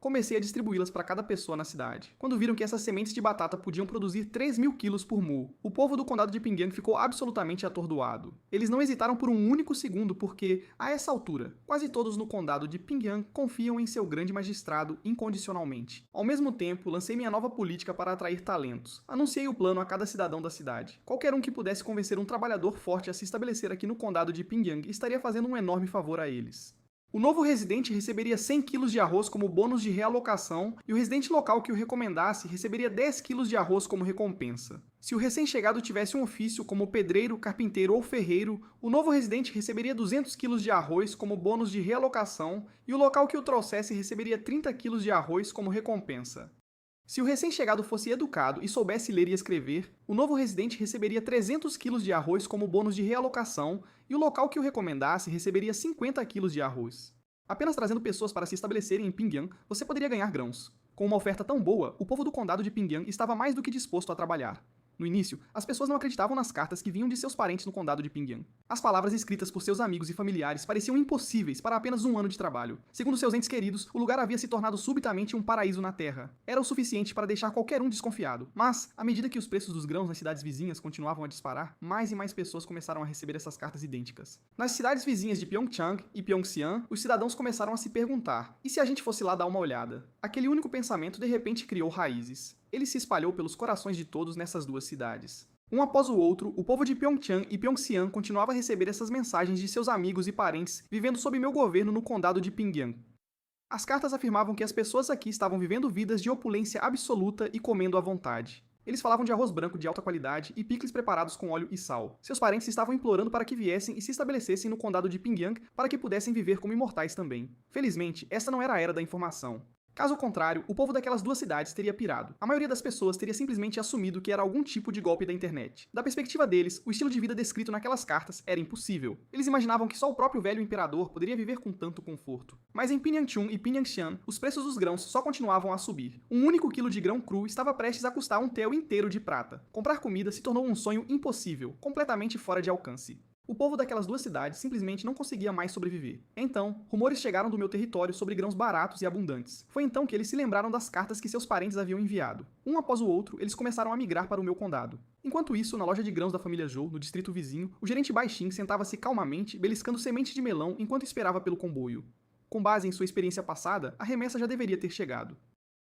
Comecei a distribuí-las para cada pessoa na cidade. Quando viram que essas sementes de batata podiam produzir 3.000 quilos por mu, o povo do condado de Pengyang ficou absolutamente atordoado. Eles não hesitaram por um único segundo porque, a essa altura, quase todos no condado de Pengyang confiam em seu grande magistrado incondicionalmente. Ao mesmo tempo, lancei minha nova política para atrair talentos. Anunciei o plano a cada cidadão da cidade. Qualquer um que pudesse convencer um trabalhador forte a se estabelecer aqui no condado de Pengyang estaria fazendo um enorme favor a eles. O novo residente receberia 100 quilos de arroz como bônus de realocação e o residente local que o recomendasse receberia 10 quilos de arroz como recompensa. Se o recém-chegado tivesse um ofício como pedreiro, carpinteiro ou ferreiro, o novo residente receberia 200 quilos de arroz como bônus de realocação e o local que o trouxesse receberia 30 quilos de arroz como recompensa. Se o recém-chegado fosse educado e soubesse ler e escrever, o novo residente receberia 300 quilos de arroz como bônus de realocação e o local que o recomendasse receberia 50 quilos de arroz. Apenas trazendo pessoas para se estabelecerem em Pengyang, você poderia ganhar grãos. Com uma oferta tão boa, o povo do condado de Pengyang estava mais do que disposto a trabalhar. No início, as pessoas não acreditavam nas cartas que vinham de seus parentes no condado de Pengyang. As palavras escritas por seus amigos e familiares pareciam impossíveis para apenas um ano de trabalho. Segundo seus entes queridos, o lugar havia se tornado subitamente um paraíso na Terra. Era o suficiente para deixar qualquer um desconfiado. Mas, à medida que os preços dos grãos nas cidades vizinhas continuavam a disparar, mais e mais pessoas começaram a receber essas cartas idênticas. Nas cidades vizinhas de Pyeongchang e Pyeongsian, os cidadãos começaram a se perguntar: e se a gente fosse lá dar uma olhada? Aquele único pensamento de repente criou raízes. Ele se espalhou pelos corações de todos nessas duas cidades. Um após o outro, o povo de Pyeongchang e Pyeongsian continuava a receber essas mensagens de seus amigos e parentes vivendo sob meu governo no condado de Pengyang. As cartas afirmavam que as pessoas aqui estavam vivendo vidas de opulência absoluta e comendo à vontade. Eles falavam de arroz branco de alta qualidade e picles preparados com óleo e sal. Seus parentes estavam implorando para que viessem e se estabelecessem no condado de Pengyang para que pudessem viver como imortais também. Felizmente, esta não era a era da informação. Caso contrário, o povo daquelas duas cidades teria pirado. A maioria das pessoas teria simplesmente assumido que era algum tipo de golpe da internet. Da perspectiva deles, o estilo de vida descrito naquelas cartas era impossível. Eles imaginavam que só o próprio velho imperador poderia viver com tanto conforto. Mas em Pinyanchun e Pinyangshan, os preços dos grãos só continuavam a subir. Um único quilo de grão cru estava prestes a custar um tel inteiro de prata. Comprar comida se tornou um sonho impossível, completamente fora de alcance. O povo daquelas duas cidades simplesmente não conseguia mais sobreviver. Então, rumores chegaram do meu território sobre grãos baratos e abundantes. Foi então que eles se lembraram das cartas que seus parentes haviam enviado. Um após o outro, eles começaram a migrar para o meu condado. Enquanto isso, na loja de grãos da família Zhou, no distrito vizinho, o gerente Baixin sentava-se calmamente, beliscando semente de melão enquanto esperava pelo comboio. Com base em sua experiência passada, a remessa já deveria ter chegado.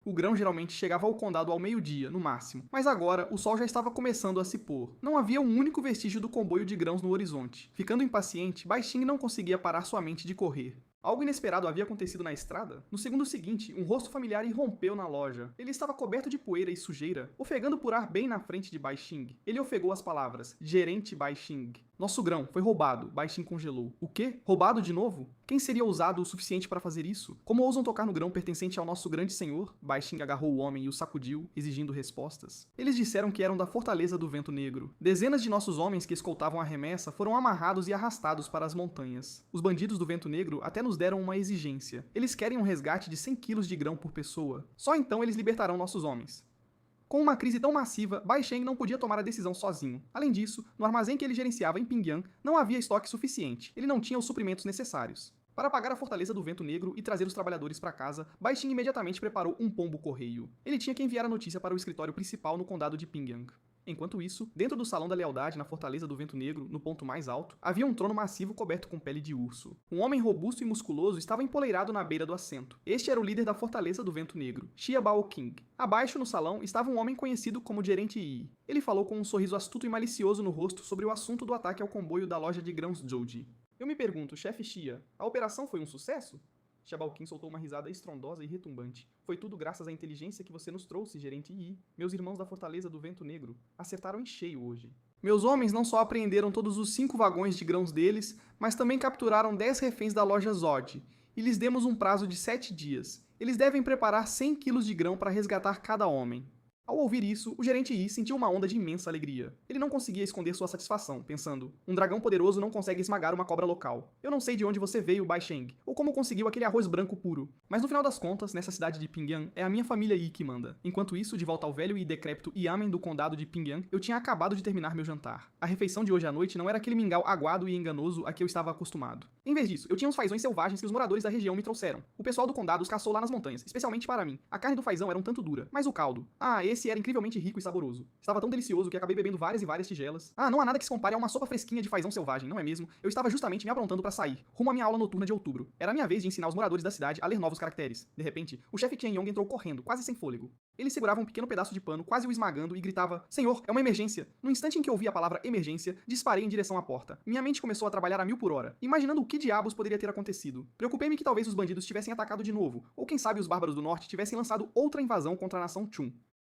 O grão geralmente chegava ao condado ao meio-dia, no máximo, mas agora o sol já estava começando a se pôr. Não havia um único vestígio do comboio de grãos no horizonte. Ficando impaciente, Baixing não conseguia parar sua mente de correr. Algo inesperado havia acontecido na estrada? No segundo seguinte, um rosto familiar irrompeu na loja. Ele estava coberto de poeira e sujeira, ofegando por ar bem na frente de Baixing. Ele ofegou as palavras, Gerente Baixing. Nosso grão foi roubado, Baixing congelou. O quê? Roubado de novo? Quem seria ousado o suficiente para fazer isso? Como ousam tocar no grão pertencente ao nosso grande senhor? Baixing agarrou o homem e o sacudiu, exigindo respostas. Eles disseram que eram da Fortaleza do Vento Negro. Dezenas de nossos homens que escoltavam a remessa foram amarrados e arrastados para as montanhas. Os bandidos do Vento Negro até nos deram uma exigência. Eles querem um resgate de 100 quilos de grão por pessoa. Só então eles libertarão nossos homens. Com uma crise tão massiva, Baixeng não podia tomar a decisão sozinho. Além disso, no armazém que ele gerenciava em Pingyang, não havia estoque suficiente. Ele não tinha os suprimentos necessários. Para pagar a Fortaleza do Vento Negro e trazer os trabalhadores para casa, Baixing imediatamente preparou um pombo-correio. Ele tinha que enviar a notícia para o escritório principal no condado de Pingyang. Enquanto isso, dentro do Salão da Lealdade, na Fortaleza do Vento Negro, no ponto mais alto, havia um trono massivo coberto com pele de urso. Um homem robusto e musculoso estava empoleirado na beira do assento. Este era o líder da Fortaleza do Vento Negro, Xia Bao King. Abaixo, no salão, estava um homem conhecido como Gerente Yi. Ele falou com um sorriso astuto e malicioso no rosto sobre o assunto do ataque ao comboio da loja de grãos Zhouji. Eu me pergunto, chefe Xia, a operação foi um sucesso? Xiaoqing soltou uma risada estrondosa e retumbante. Foi tudo graças à inteligência que você nos trouxe, gerente Yi. Meus irmãos da Fortaleza do Vento Negro acertaram em cheio hoje. Meus homens não só apreenderam todos os 5 vagões de grãos deles, mas também capturaram 10 reféns da loja Zod. E lhes demos um prazo de 7 dias. Eles devem preparar 100 quilos de grão para resgatar cada homem. Ao ouvir isso, o gerente Yi sentiu uma onda de imensa alegria. Ele não conseguia esconder sua satisfação, pensando, um dragão poderoso não consegue esmagar uma cobra local. Eu não sei de onde você veio, Baixeng, ou como conseguiu aquele arroz branco puro. Mas no final das contas, nessa cidade de Pingyang, é a minha família Yi que manda. Enquanto isso, de volta ao velho e decrépito Yamen do condado de Pingyang, eu tinha acabado de terminar meu jantar. A refeição de hoje à noite não era aquele mingau aguado e enganoso a que eu estava acostumado. Em vez disso, eu tinha uns fazões selvagens que os moradores da região me trouxeram. O pessoal do condado os caçou lá nas montanhas, especialmente para mim. A carne do fazão era um tanto dura, mas o caldo... esse era incrivelmente rico e saboroso. Estava tão delicioso que acabei bebendo várias e várias tigelas. Não há nada que se compare a uma sopa fresquinha de fazão selvagem, não é mesmo? Eu estava justamente me aprontando para sair, rumo à minha aula noturna de outubro. Era a minha vez de ensinar os moradores da cidade a ler novos caracteres. De repente, o chefe Qianyong entrou correndo, quase sem fôlego. Ele segurava um pequeno pedaço de pano, quase o esmagando, e gritava, Senhor, é uma emergência. No instante em que ouvi a palavra emergência, disparei em direção à porta. Minha mente começou a trabalhar a 1000 por hora, imaginando o que diabos poderia ter acontecido. Preocupei-me que talvez os bandidos tivessem atacado de novo, ou quem sabe os bárbaros do norte tivessem lançado outra invasão contra a nação Chun.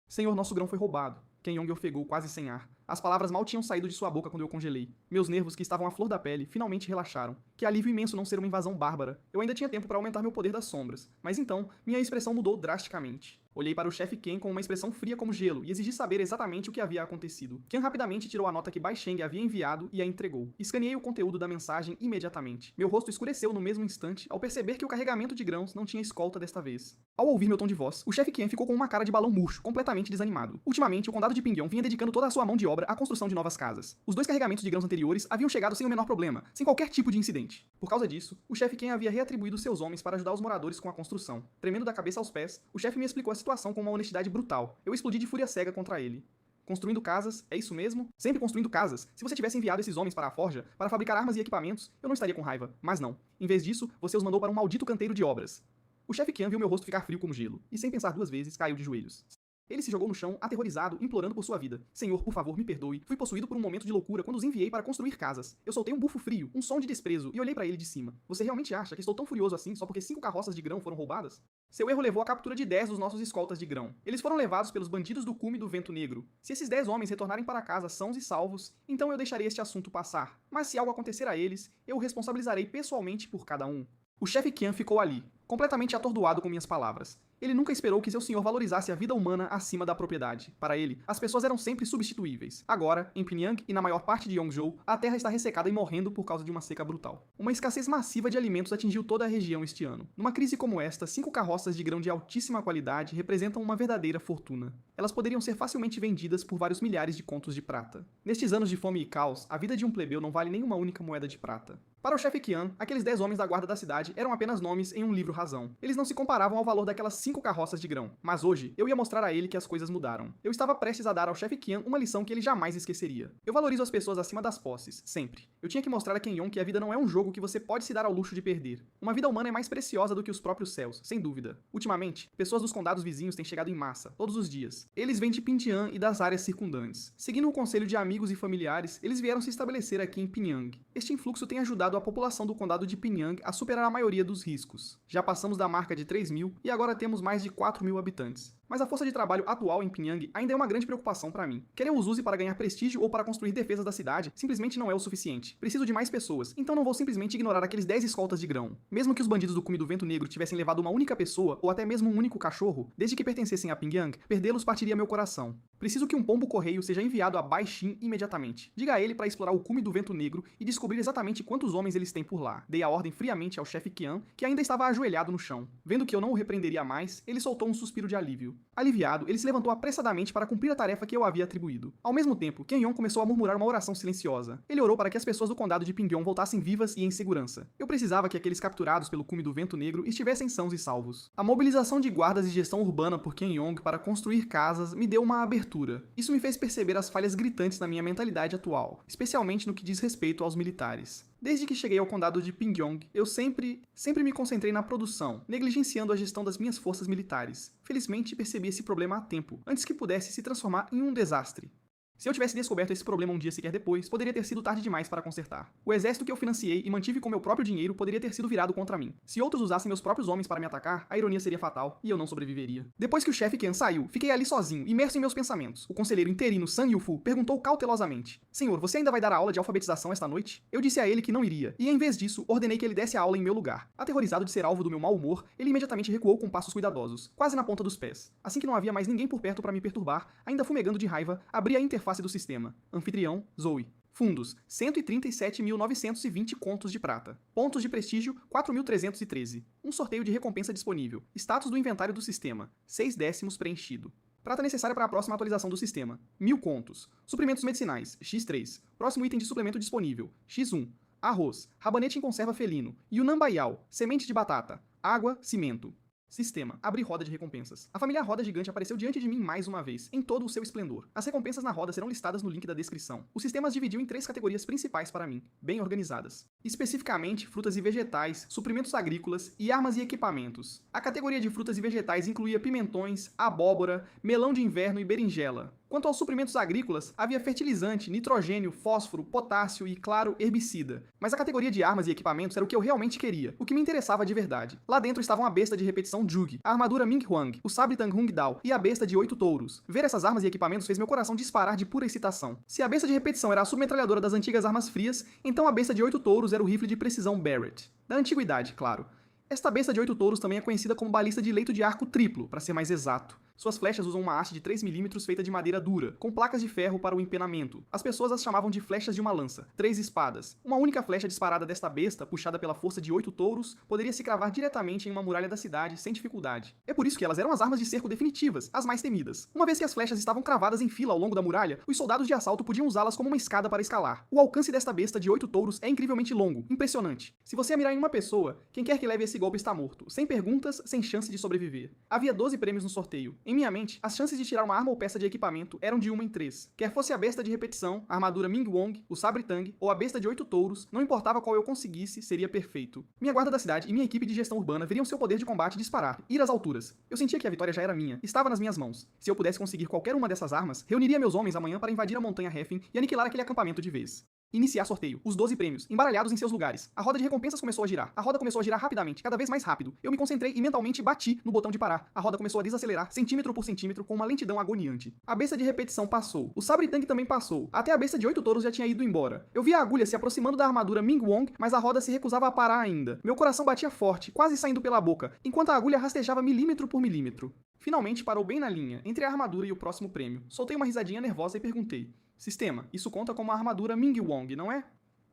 Senhor, nosso grão foi roubado. Qianyong ofegou quase sem ar. As palavras mal tinham saído de sua boca quando eu congelei. Meus nervos, que estavam à flor da pele, finalmente relaxaram. Que alívio imenso não ser uma invasão bárbara. Eu ainda tinha tempo para aumentar meu poder das sombras. Mas então, minha expressão mudou drasticamente. Olhei para o chefe Qian com uma expressão fria como gelo e exigi saber exatamente o que havia acontecido. Qian rapidamente tirou a nota que Baixeng havia enviado e a entregou. Escaneei o conteúdo da mensagem imediatamente. Meu rosto escureceu no mesmo instante ao perceber que o carregamento de grãos não tinha escolta desta vez. Ao ouvir meu tom de voz, o chefe Qian ficou com uma cara de balão murcho, completamente desanimado. Ultimamente, o condado de Pingyong vinha dedicando toda a sua mão de obra à construção de novas casas. Os 2 carregamentos de grãos anteriores haviam chegado sem o menor problema, sem qualquer tipo de incidente. Por causa disso, o chefe Qian havia reatribuído seus homens para ajudar os moradores com a construção. Tremendo da cabeça aos pés, o chefe me explicou a situação com uma honestidade brutal. Eu explodi de fúria cega contra ele. Construindo casas, é isso mesmo? Sempre construindo casas. Se você tivesse enviado esses homens para a forja, para fabricar armas e equipamentos, eu não estaria com raiva. Mas não. Em vez disso, você os mandou para um maldito canteiro de obras. O chefe Qian viu meu rosto ficar frio como gelo, e sem pensar 2 vezes, caiu de joelhos. Ele se jogou no chão, aterrorizado, implorando por sua vida. Senhor, por favor, me perdoe. Fui possuído por um momento de loucura quando os enviei para construir casas. Eu soltei um bufo frio, um som de desprezo, e olhei para ele de cima. Você realmente acha que estou tão furioso assim só porque 5 carroças de grão foram roubadas? Seu erro levou à captura de 10 dos nossos escoltas de grão. Eles foram levados pelos bandidos do cume do Vento Negro. Se esses 10 homens retornarem para casa sãos e salvos, então eu deixarei este assunto passar. Mas se algo acontecer a eles, eu o responsabilizarei pessoalmente por cada um. O chefe Qian ficou ali, completamente atordoado com minhas palavras. Ele nunca esperou que seu senhor valorizasse a vida humana acima da propriedade. Para ele, as pessoas eram sempre substituíveis. Agora, em Pyongyang e na maior parte de Yongzhou, a terra está ressecada e morrendo por causa de uma seca brutal. Uma escassez massiva de alimentos atingiu toda a região este ano. Numa crise como esta, 5 carroças de grão de altíssima qualidade representam uma verdadeira fortuna. Elas poderiam ser facilmente vendidas por vários milhares de contos de prata. Nestes anos de fome e caos, a vida de um plebeu não vale nem uma única moeda de prata. Para o chefe Qian, aqueles 10 homens da guarda da cidade eram apenas nomes em um livro razão. Eles não se comparavam ao valor daquelas 5 carroças de grão. Mas hoje, eu ia mostrar a ele que as coisas mudaram. Eu estava prestes a dar ao chefe Qian uma lição que ele jamais esqueceria. Eu valorizo as pessoas acima das posses, sempre. Eu tinha que mostrar a Ken Yong que a vida não é um jogo que você pode se dar ao luxo de perder. Uma vida humana é mais preciosa do que os próprios céus, sem dúvida. Ultimamente, pessoas dos condados vizinhos têm chegado em massa, todos os dias. Eles vêm de Pintian e das áreas circundantes. Seguindo o conselho de amigos e familiares, eles vieram se estabelecer aqui em Pyongyang. Este influxo tem ajudado a população do condado de Pyongyang a superar a maioria dos riscos. Já passamos da marca de 3.000 e agora temos mais de 4.000 habitantes. Mas a força de trabalho atual em Pyongyang ainda é uma grande preocupação para mim. Quer eu os use para ganhar prestígio ou para construir defesas da cidade, simplesmente não é o suficiente. Preciso de mais pessoas, então não vou simplesmente ignorar aqueles 10 escoltas de grão. Mesmo que os bandidos do cume do vento negro tivessem levado uma única pessoa, ou até mesmo um único cachorro, desde que pertencessem a Pyongyang, perdê-los partiria meu coração. Preciso que um pombo-correio seja enviado a Bai Shin imediatamente. Diga a ele para explorar o cume do vento negro e descobrir exatamente quantos homens eles têm por lá. Dei a ordem friamente ao chefe Qian, que ainda estava ajoelhado no chão. Vendo que eu não o repreenderia mais, ele soltou um suspiro de alívio. Aliviado, ele se levantou apressadamente para cumprir a tarefa que eu havia atribuído. Ao mesmo tempo, Ken Yong começou a murmurar uma oração silenciosa. Ele orou para que as pessoas do condado de Pyongyang voltassem vivas e em segurança. Eu precisava que aqueles capturados pelo cume do vento negro estivessem sãos e salvos. A mobilização de guardas e gestão urbana por Ken Yong para construir casas me deu uma abertura. Isso me fez perceber as falhas gritantes na minha mentalidade atual, especialmente no que diz respeito aos militares. Desde que cheguei ao condado de Pyongyang, eu sempre me concentrei na produção, negligenciando a gestão das minhas forças militares. Felizmente, percebi esse problema a tempo, antes que pudesse se transformar em um desastre. Se eu tivesse descoberto esse problema um dia sequer depois, poderia ter sido tarde demais para consertar. O exército que eu financiei e mantive com meu próprio dinheiro poderia ter sido virado contra mim. Se outros usassem meus próprios homens para me atacar, a ironia seria fatal e eu não sobreviveria. Depois que o chefe Qian saiu, fiquei ali sozinho, imerso em meus pensamentos. O conselheiro interino Sang Yufu perguntou cautelosamente: Senhor, você ainda vai dar a aula de alfabetização esta noite? Eu disse a ele que não iria, e em vez disso, ordenei que ele desse a aula em meu lugar. Aterrorizado de ser alvo do meu mau humor, ele imediatamente recuou com passos cuidadosos, quase na ponta dos pés. Assim que não havia mais ninguém por perto para me perturbar, ainda fumegando de raiva, abri a interface do sistema. Anfitrião, Zoe. Fundos, 137.920 contos de prata. Pontos de prestígio, 4.313. Um sorteio de recompensa disponível. Status do inventário do sistema, 6 décimos preenchido. Prata necessária para a próxima atualização do sistema, 1.000 contos. Suprimentos medicinais, X3. Próximo item de suplemento disponível, X1. Arroz, rabanete em conserva felino. Yunnan-baiao, semente de batata. Água, cimento. Sistema. Abrir roda de recompensas. A família Roda Gigante apareceu diante de mim mais uma vez, em todo o seu esplendor. As recompensas na roda serão listadas no link da descrição. O sistema as dividiu em 3 categorias principais para mim, bem organizadas. Especificamente, frutas e vegetais, suprimentos agrícolas e armas e equipamentos. A categoria de frutas e vegetais incluía pimentões, abóbora, melão de inverno e berinjela. Quanto aos suprimentos agrícolas, havia fertilizante, nitrogênio, fósforo, potássio e, claro, herbicida. Mas a categoria de armas e equipamentos era o que eu realmente queria, o que me interessava de verdade. Lá dentro estavam a besta de repetição Jugi, a armadura Ming Huang, o sabre Tang Hung Dao e a besta de 8 touros. Ver essas armas e equipamentos fez meu coração disparar de pura excitação. Se a besta de repetição era a submetralhadora das antigas armas frias, então a besta de 8 touros era o rifle de precisão Barrett. Da antiguidade, claro. Esta besta de 8 touros também é conhecida como balista de leito de arco triplo, para ser mais exato. Suas flechas usam uma haste de 3mm feita de madeira dura, com placas de ferro para o empenamento. As pessoas as chamavam de flechas de uma lança, 3 espadas. Uma única flecha disparada desta besta, puxada pela força de 8 touros, poderia se cravar diretamente em uma muralha da cidade, sem dificuldade. É por isso que elas eram as armas de cerco definitivas, as mais temidas. Uma vez que as flechas estavam cravadas em fila ao longo da muralha, os soldados de assalto podiam usá-las como uma escada para escalar. O alcance desta besta de 8 touros é incrivelmente longo, impressionante. Se você mirar em uma pessoa, quem quer que leve esse golpe está morto, sem perguntas, sem chance de sobreviver. Havia 12 prêmios no sorteio. Em minha mente, as chances de tirar uma arma ou peça de equipamento eram de 1 em 3. Quer fosse a besta de repetição, a armadura Ming Wong, o sabre Tang ou a besta de 8 touros, não importava qual eu conseguisse, seria perfeito. Minha guarda da cidade e minha equipe de gestão urbana veriam seu poder de combate disparar, ir às alturas. Eu sentia que a vitória já era minha, estava nas minhas mãos. Se eu pudesse conseguir qualquer uma dessas armas, reuniria meus homens amanhã para invadir a montanha Hefin e aniquilar aquele acampamento de vez. Iniciar sorteio. Os 12 prêmios, embaralhados em seus lugares. A roda de recompensas começou a girar. A roda começou a girar rapidamente, cada vez mais rápido. Eu me concentrei e mentalmente bati no botão de parar. A roda começou a desacelerar, centímetro por centímetro, com uma lentidão agoniante. A besta de repetição passou. O sabre tanque também passou. Até a besta de 8 touros já tinha ido embora. Eu vi a agulha se aproximando da armadura Ming Wong, mas a roda se recusava a parar ainda. Meu coração batia forte, quase saindo pela boca, enquanto a agulha rastejava milímetro por milímetro. Finalmente parou bem na linha, entre a armadura e o próximo prêmio. Soltei uma risadinha nervosa e perguntei: Sistema, isso conta como a armadura Ming Wong, não é?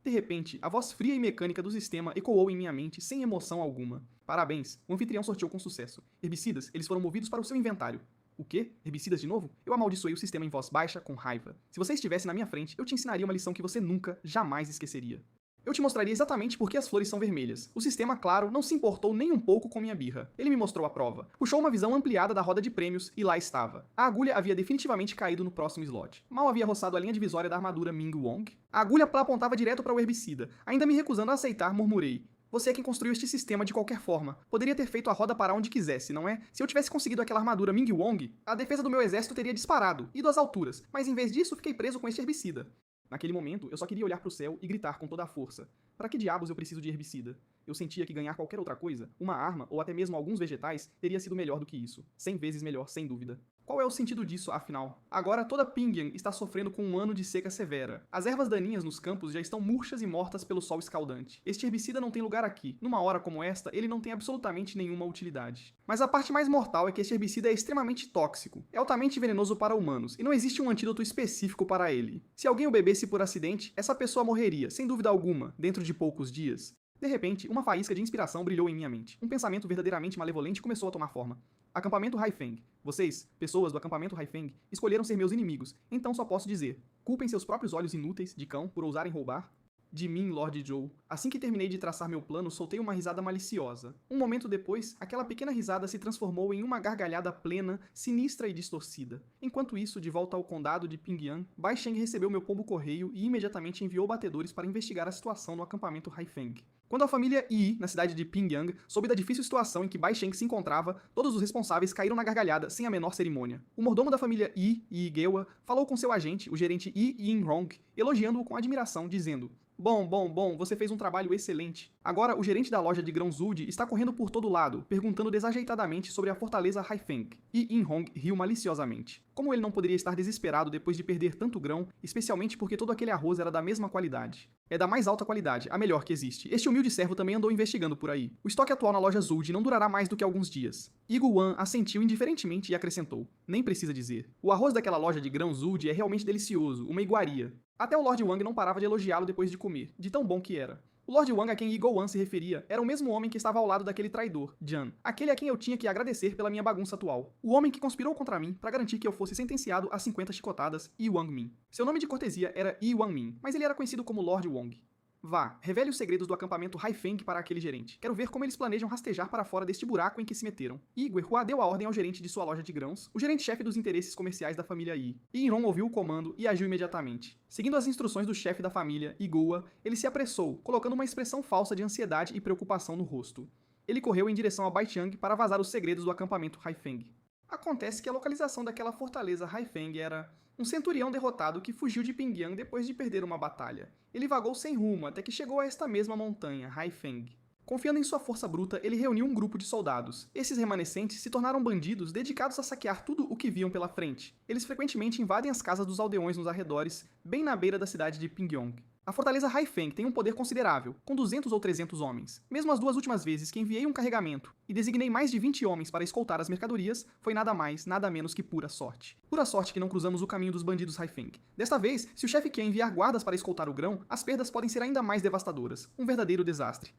De repente, a voz fria e mecânica do sistema ecoou em minha mente sem emoção alguma. Parabéns, o anfitrião sorteou com sucesso. Herbicidas, eles foram movidos para o seu inventário. O quê? Herbicidas de novo? Eu amaldiçoei o sistema em voz baixa, com raiva. Se você estivesse na minha frente, eu te ensinaria uma lição que você nunca, jamais esqueceria. Eu te mostraria exatamente por que as flores são vermelhas. O sistema, claro, não se importou nem um pouco com minha birra. Ele me mostrou a prova. Puxou uma visão ampliada da roda de prêmios e lá estava. A agulha havia definitivamente caído no próximo slot. Mal havia roçado a linha divisória da armadura Ming Wong. A agulha apontava direto para o herbicida. Ainda me recusando a aceitar, murmurei: Você é quem construiu este sistema de qualquer forma. Poderia ter feito a roda parar onde quisesse, não é? Se eu tivesse conseguido aquela armadura Ming Wong, a defesa do meu exército teria disparado, ido às alturas, mas em vez disso fiquei preso com este herbicida. Naquele momento, eu só queria olhar para o céu e gritar com toda a força: Para que diabos eu preciso de herbicida? Eu sentia que ganhar qualquer outra coisa, uma arma ou até mesmo alguns vegetais, teria sido melhor do que isso. 100 vezes melhor, sem dúvida. Qual é o sentido disso, afinal? Agora toda Pyongyang está sofrendo com um ano de seca severa. As ervas daninhas nos campos já estão murchas e mortas pelo sol escaldante. Este herbicida não tem lugar aqui. Numa hora como esta, ele não tem absolutamente nenhuma utilidade. Mas a parte mais mortal é que este herbicida é extremamente tóxico. É altamente venenoso para humanos, e não existe um antídoto específico para ele. Se alguém o bebesse por acidente, essa pessoa morreria, sem dúvida alguma, dentro de poucos dias. De repente, uma faísca de inspiração brilhou em minha mente. Um pensamento verdadeiramente malevolente começou a tomar forma. Acampamento Haifeng. Vocês, pessoas do acampamento Haifeng, escolheram ser meus inimigos, então só posso dizer: culpem seus próprios olhos inúteis, de cão, por ousarem roubar. De mim, Lord Joe. Assim que terminei de traçar meu plano, soltei uma risada maliciosa. Um momento depois, aquela pequena risada se transformou em uma gargalhada plena, sinistra e distorcida. Enquanto isso, de volta ao condado de Pyongyang, Bai Sheng recebeu meu pombo-correio e imediatamente enviou batedores para investigar a situação no acampamento Haifeng. Quando a família Yi, na cidade de Pyongyang, soube da difícil situação em que Bai Sheng se encontrava, todos os responsáveis caíram na gargalhada sem a menor cerimônia. O mordomo da família Yi, Yi Gewa, falou com seu agente, o gerente Yi Yin-hong, elogiando-o com admiração, dizendo: Bom, você fez um trabalho excelente. Agora, o gerente da loja de grãos Zudi está correndo por todo lado, perguntando desajeitadamente sobre a fortaleza Haifeng. Yi In-hong riu maliciosamente. Como ele não poderia estar desesperado depois de perder tanto grão, especialmente porque todo aquele arroz era da mesma qualidade. É da mais alta qualidade, a melhor que existe. Este humilde servo também andou investigando por aí. O estoque atual na loja Zudi não durará mais do que alguns dias. Igu Wan assentiu indiferentemente e acrescentou: Nem precisa dizer. O arroz daquela loja de grãos Zudi é realmente delicioso, uma iguaria. Até o Lord Wang não parava de elogiá-lo depois de comer, de tão bom que era. O Lord Wang a quem Igo Wan se referia era o mesmo homem que estava ao lado daquele traidor, Jian, aquele a quem eu tinha que agradecer pela minha bagunça atual. O homem que conspirou contra mim para garantir que eu fosse sentenciado a 50 chicotadas, Yi Wang-min. Seu nome de cortesia era Yi Wang-min, mas ele era conhecido como Lord Wang. Vá, revele os segredos do acampamento Haifeng para aquele gerente. Quero ver como eles planejam rastejar para fora deste buraco em que se meteram. Yi Guehua deu a ordem ao gerente de sua loja de grãos, o gerente-chefe dos interesses comerciais da família Yi. Yi Inron ouviu o comando e agiu imediatamente. Seguindo as instruções do chefe da família, Yi Guehua, ele se apressou, colocando uma expressão falsa de ansiedade e preocupação no rosto. Ele correu em direção a Baijiang para vazar os segredos do acampamento Haifeng. Acontece que a localização daquela fortaleza Haifeng era um centurião derrotado que fugiu de Pyongyang depois de perder uma batalha. Ele vagou sem rumo até que chegou a esta mesma montanha, Haifeng. Confiando em sua força bruta, ele reuniu um grupo de soldados. Esses remanescentes se tornaram bandidos dedicados a saquear tudo o que viam pela frente. Eles frequentemente invadem as casas dos aldeões nos arredores, bem na beira da cidade de Pyongyang. A fortaleza Haifeng tem um poder considerável, com 200 ou 300 homens. Mesmo as duas últimas vezes que enviei um carregamento e designei mais de 20 homens para escoltar as mercadorias, foi nada mais, nada menos que pura sorte. Pura sorte que não cruzamos o caminho dos bandidos Haifeng. Desta vez, se o chefe quer enviar guardas para escoltar o grão, as perdas podem ser ainda mais devastadoras. Um verdadeiro desastre.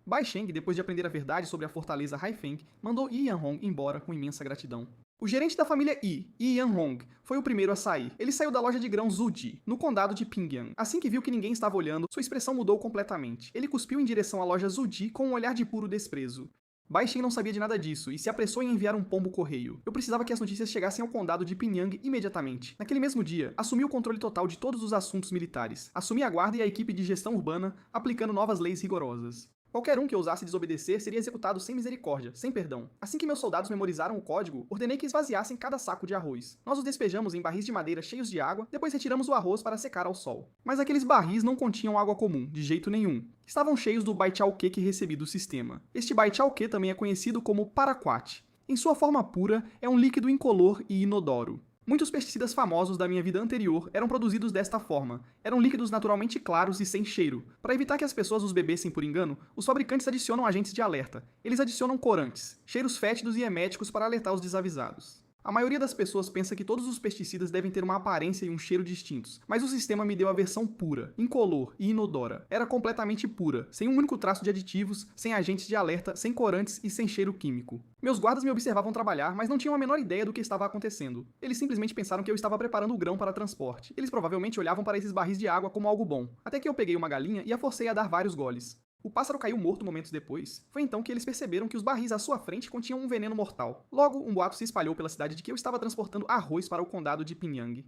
Bai Sheng, depois de aprender a verdade sobre a fortaleza Haifeng, mandou Yi Yan-hong embora com imensa gratidão. O gerente da família Yi Yan-hong, foi o primeiro a sair. Ele saiu da loja de grãos Zudi, no condado de Pyongyang. Assim que viu que ninguém estava olhando, sua expressão mudou completamente. Ele cuspiu em direção à loja Zudi com um olhar de puro desprezo. Bai Sheng não sabia de nada disso e se apressou em enviar um pombo-correio. Eu precisava que as notícias chegassem ao condado de Pyongyang imediatamente. Naquele mesmo dia, assumi o controle total de todos os assuntos militares. Assumi a guarda e a equipe de gestão urbana, aplicando novas leis rigorosas. Qualquer um que ousasse desobedecer seria executado sem misericórdia, sem perdão. Assim que meus soldados memorizaram o código, ordenei que esvaziassem cada saco de arroz. Nós os despejamos em barris de madeira cheios de água, depois retiramos o arroz para secar ao sol. Mas aqueles barris não continham água comum, de jeito nenhum. Estavam cheios do baichauque que recebi do sistema. Este baichauque também é conhecido como paraquat. Em sua forma pura, é um líquido incolor e inodoro. Muitos pesticidas famosos da minha vida anterior eram produzidos desta forma. Eram líquidos naturalmente claros e sem cheiro. Para evitar que as pessoas os bebessem por engano, os fabricantes adicionam agentes de alerta. Eles adicionam corantes, cheiros fétidos e eméticos para alertar os desavisados. A maioria das pessoas pensa que todos os pesticidas devem ter uma aparência e um cheiro distintos, mas o sistema me deu a versão pura, incolor e inodora. Era completamente pura, sem um único traço de aditivos, sem agentes de alerta, sem corantes e sem cheiro químico. Meus guardas me observavam trabalhar, mas não tinham a menor ideia do que estava acontecendo. Eles simplesmente pensaram que eu estava preparando o grão para transporte. Eles provavelmente olhavam para esses barris de água como algo bom, até que eu peguei uma galinha e a forcei a dar vários goles. O pássaro caiu morto momentos depois. Foi então que eles perceberam que os barris à sua frente continham um veneno mortal. Logo, um boato se espalhou pela cidade de que eu estava transportando arroz para o condado de Pingyang.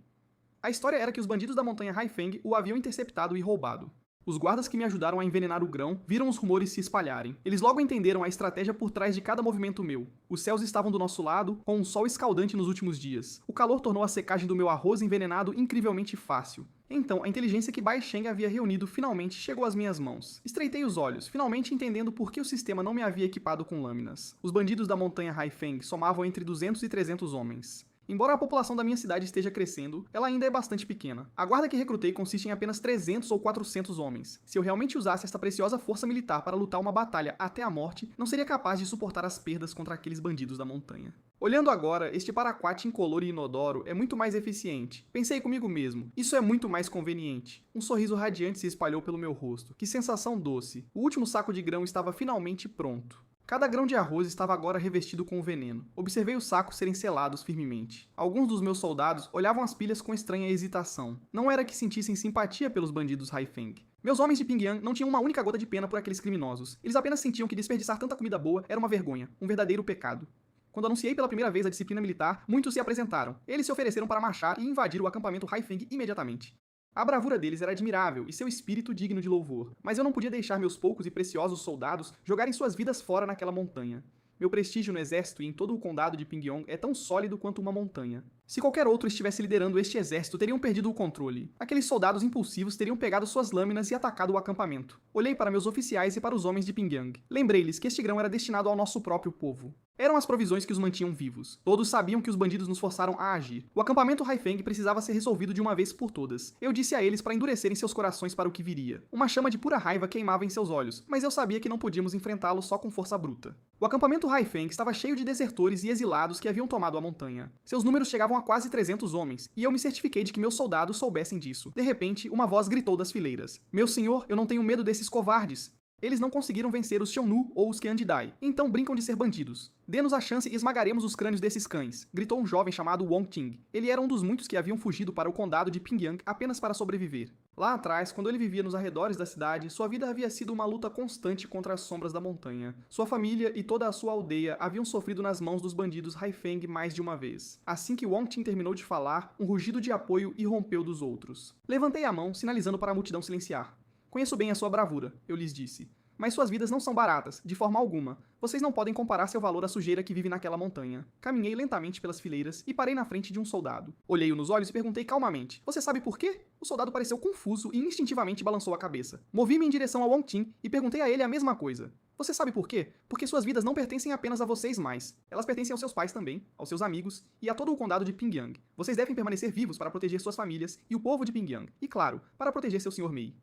A história era que os bandidos da montanha Haifeng o haviam interceptado e roubado. Os guardas que me ajudaram a envenenar o grão viram os rumores se espalharem. Eles logo entenderam a estratégia por trás de cada movimento meu. Os céus estavam do nosso lado, com um sol escaldante nos últimos dias. O calor tornou a secagem do meu arroz envenenado incrivelmente fácil. Então, a inteligência que Bai Sheng havia reunido finalmente chegou às minhas mãos. Estreitei os olhos, finalmente entendendo por que o sistema não me havia equipado com lâminas. Os bandidos da montanha Haifeng somavam entre 200 e 300 homens. Embora a população da minha cidade esteja crescendo, ela ainda é bastante pequena. A guarda que recrutei consiste em apenas 300 ou 400 homens. Se eu realmente usasse esta preciosa força militar para lutar uma batalha até a morte, não seria capaz de suportar as perdas contra aqueles bandidos da montanha. Olhando agora, este paraquat incolor e inodoro é muito mais eficiente. Pensei comigo mesmo, isso é muito mais conveniente. Um sorriso radiante se espalhou pelo meu rosto. Que sensação doce. O último saco de grão estava finalmente pronto. Cada grão de arroz estava agora revestido com o veneno. Observei os sacos serem selados firmemente. Alguns dos meus soldados olhavam as pilhas com estranha hesitação. Não era que sentissem simpatia pelos bandidos Haifeng. Meus homens de Pingyang não tinham uma única gota de pena por aqueles criminosos. Eles apenas sentiam que desperdiçar tanta comida boa era uma vergonha, um verdadeiro pecado. Quando anunciei pela primeira vez a disciplina militar, muitos se apresentaram. Eles se ofereceram para marchar e invadir o acampamento Haifeng imediatamente. A bravura deles era admirável e seu espírito digno de louvor, mas eu não podia deixar meus poucos e preciosos soldados jogarem suas vidas fora naquela montanha. Meu prestígio no exército e em todo o condado de Pingyong é tão sólido quanto uma montanha. Se qualquer outro estivesse liderando este exército, teriam perdido o controle. Aqueles soldados impulsivos teriam pegado suas lâminas e atacado o acampamento. Olhei para meus oficiais e para os homens de Pingyang. Lembrei-lhes que este grão era destinado ao nosso próprio povo. Eram as provisões que os mantinham vivos. Todos sabiam que os bandidos nos forçaram a agir. O acampamento Haifeng precisava ser resolvido de uma vez por todas. Eu disse a eles para endurecerem seus corações para o que viria. Uma chama de pura raiva queimava em seus olhos, mas eu sabia que não podíamos enfrentá-lo só com força bruta. O acampamento Haifeng estava cheio de desertores e exilados que haviam tomado a montanha. Seus números chegavam a quase 300 homens, e eu me certifiquei de que meus soldados soubessem disso. De repente, uma voz gritou das fileiras: "Meu senhor, eu não tenho medo desses covardes. Eles não conseguiram vencer os Xiongnu ou os Qiandidai, então brincam de ser bandidos. Dê-nos a chance e esmagaremos os crânios desses cães", gritou um jovem chamado Wong Ting. Ele era um dos muitos que haviam fugido para o condado de Pingyang apenas para sobreviver. Lá atrás, quando ele vivia nos arredores da cidade, sua vida havia sido uma luta constante contra as sombras da montanha. Sua família e toda a sua aldeia haviam sofrido nas mãos dos bandidos Haifeng mais de uma vez. Assim que Wong Ting terminou de falar, um rugido de apoio irrompeu dos outros. Levantei a mão, sinalizando para a multidão silenciar. "Conheço bem a sua bravura", eu lhes disse. "Mas suas vidas não são baratas, de forma alguma. Vocês não podem comparar seu valor à sujeira que vive naquela montanha." Caminhei lentamente pelas fileiras e parei na frente de um soldado. Olhei-o nos olhos e perguntei calmamente: "Você sabe por quê?" O soldado pareceu confuso e instintivamente balançou a cabeça. Movi-me em direção a Wong Ting e perguntei a ele a mesma coisa. "Você sabe por quê? Porque suas vidas não pertencem apenas a vocês mais. Elas pertencem aos seus pais também, aos seus amigos e a todo o condado de Pingyang. Vocês devem permanecer vivos para proteger suas famílias e o povo de Pingyang. E claro, para proteger seu Sr. Mei."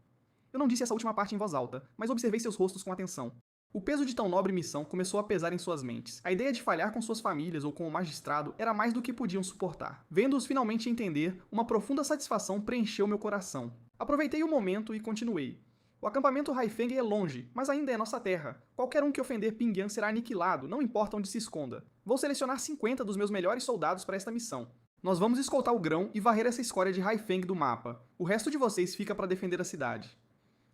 Eu não disse essa última parte em voz alta, mas observei seus rostos com atenção. O peso de tão nobre missão começou a pesar em suas mentes. A ideia de falhar com suas famílias ou com o magistrado era mais do que podiam suportar. Vendo-os finalmente entender, uma profunda satisfação preencheu meu coração. Aproveitei o momento e continuei. "O acampamento Haifeng é longe, mas ainda é nossa terra. Qualquer um que ofender Pingyang será aniquilado, não importa onde se esconda. Vou selecionar 50 dos meus melhores soldados para esta missão. Nós vamos escoltar o grão e varrer essa escória de Haifeng do mapa. O resto de vocês fica para defender a cidade."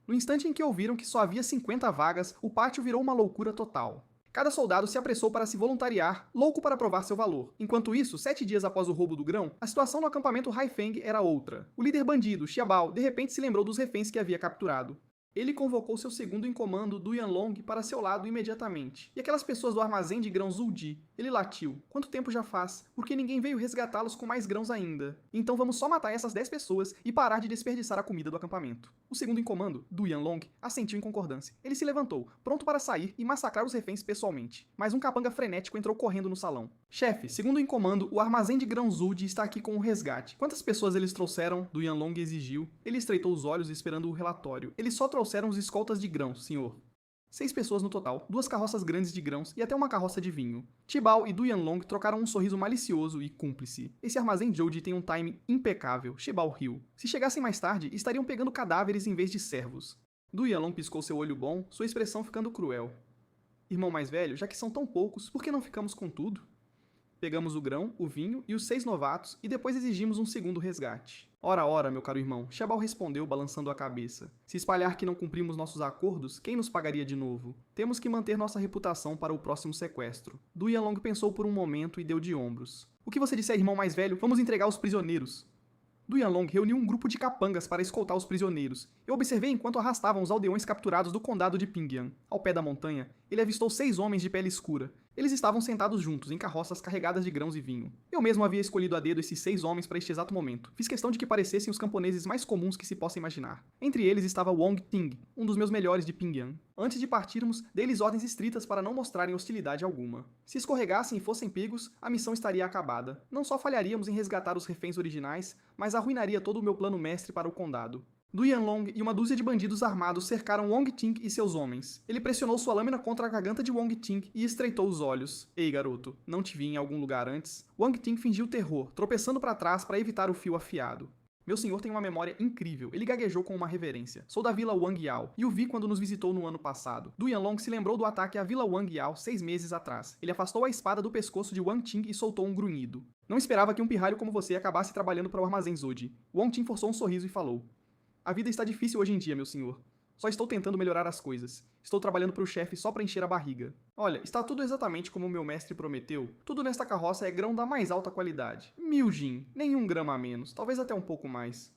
No instante em que ouviram que só havia 50 vagas, o pátio virou uma loucura total. Cada soldado se apressou para se voluntariar, louco para provar seu valor. Enquanto isso, 7 dias após o roubo do grão, a situação no acampamento Haifeng era outra. O líder bandido, Xiaobao, de repente se lembrou dos reféns que havia capturado. Ele convocou seu segundo em comando, Du Yanlong, para seu lado imediatamente. E aquelas pessoas do armazém de grãos Zuldi? Ele latiu. Quanto tempo já faz? Porque ninguém veio resgatá-los com mais grãos ainda. Então vamos só matar essas 10 pessoas e parar de desperdiçar a comida do acampamento. O segundo em comando, Du Yanlong, assentiu em concordância. Ele se levantou, pronto para sair e massacrar os reféns pessoalmente. Mas um capanga frenético entrou correndo no salão. Chefe, segundo em comando, o armazém de grãos Zuldi está aqui com o resgate. Quantas pessoas eles trouxeram? Du Yanlong exigiu. Ele estreitou os olhos esperando o relatório. Eles só trouxeram os escoltas de grãos, senhor. 6 pessoas no total, 2 carroças grandes de grãos e até uma carroça de vinho. Tibau e Du Yanlong trocaram um sorriso malicioso e cúmplice. Esse armazém Joudi tem um time impecável, Tibau riu. Se chegassem mais tarde, estariam pegando cadáveres em vez de servos. Du Yanlong piscou seu olho bom, sua expressão ficando cruel. Irmão mais velho, já que são tão poucos, por que não ficamos com tudo? Pegamos o grão, o vinho e os 6 novatos e depois exigimos um segundo resgate. Ora, ora, meu caro irmão, Tibau respondeu balançando a cabeça. Se espalhar que não cumprimos nossos acordos, quem nos pagaria de novo? Temos que manter nossa reputação para o próximo sequestro. Du Yanlong pensou por um momento e deu de ombros. O que você disser, irmão mais velho? Vamos entregar os prisioneiros. Du Yanlong reuniu um grupo de capangas para escoltar os prisioneiros. Eu observei enquanto arrastavam os aldeões capturados do condado de Pingyang. Ao pé da montanha, ele avistou 6 homens de pele escura. Eles estavam sentados juntos, em carroças carregadas de grãos e vinho. Eu mesmo havia escolhido a dedo esses 6 homens para este exato momento. Fiz questão de que parecessem os camponeses mais comuns que se possa imaginar. Entre eles estava Wong Ting, um dos meus melhores de Pingyang. Antes de partirmos, dei-lhes ordens estritas para não mostrarem hostilidade alguma. Se escorregassem e fossem pegos, a missão estaria acabada. Não só falharíamos em resgatar os reféns originais, mas arruinaria todo o meu plano mestre para o condado. Du Yanlong e uma dúzia de bandidos armados cercaram Wong Ting e seus homens. Ele pressionou sua lâmina contra a garganta de Wong Ting e estreitou os olhos. Ei, garoto, não te vi em algum lugar antes? Wong Ting fingiu terror, tropeçando para trás para evitar o fio afiado. Meu senhor tem uma memória incrível. Ele gaguejou com uma reverência. Sou da Vila Wang Yao e o vi quando nos visitou no ano passado. Du Yanlong se lembrou do ataque à Vila Wang Yao 6 meses atrás. Ele afastou a espada do pescoço de Wang Ting e soltou um grunhido. Não esperava que um pirralho como você acabasse trabalhando para o armazém Zodi. Wang Ting forçou um sorriso e falou. A vida está difícil hoje em dia, meu senhor. Só estou tentando melhorar as coisas. Estou trabalhando para o chefe só para encher a barriga. Olha, está tudo exatamente como o meu mestre prometeu. Tudo nesta carroça é grão da mais alta qualidade. 1000 jin, nenhum grama a menos, talvez até um pouco mais.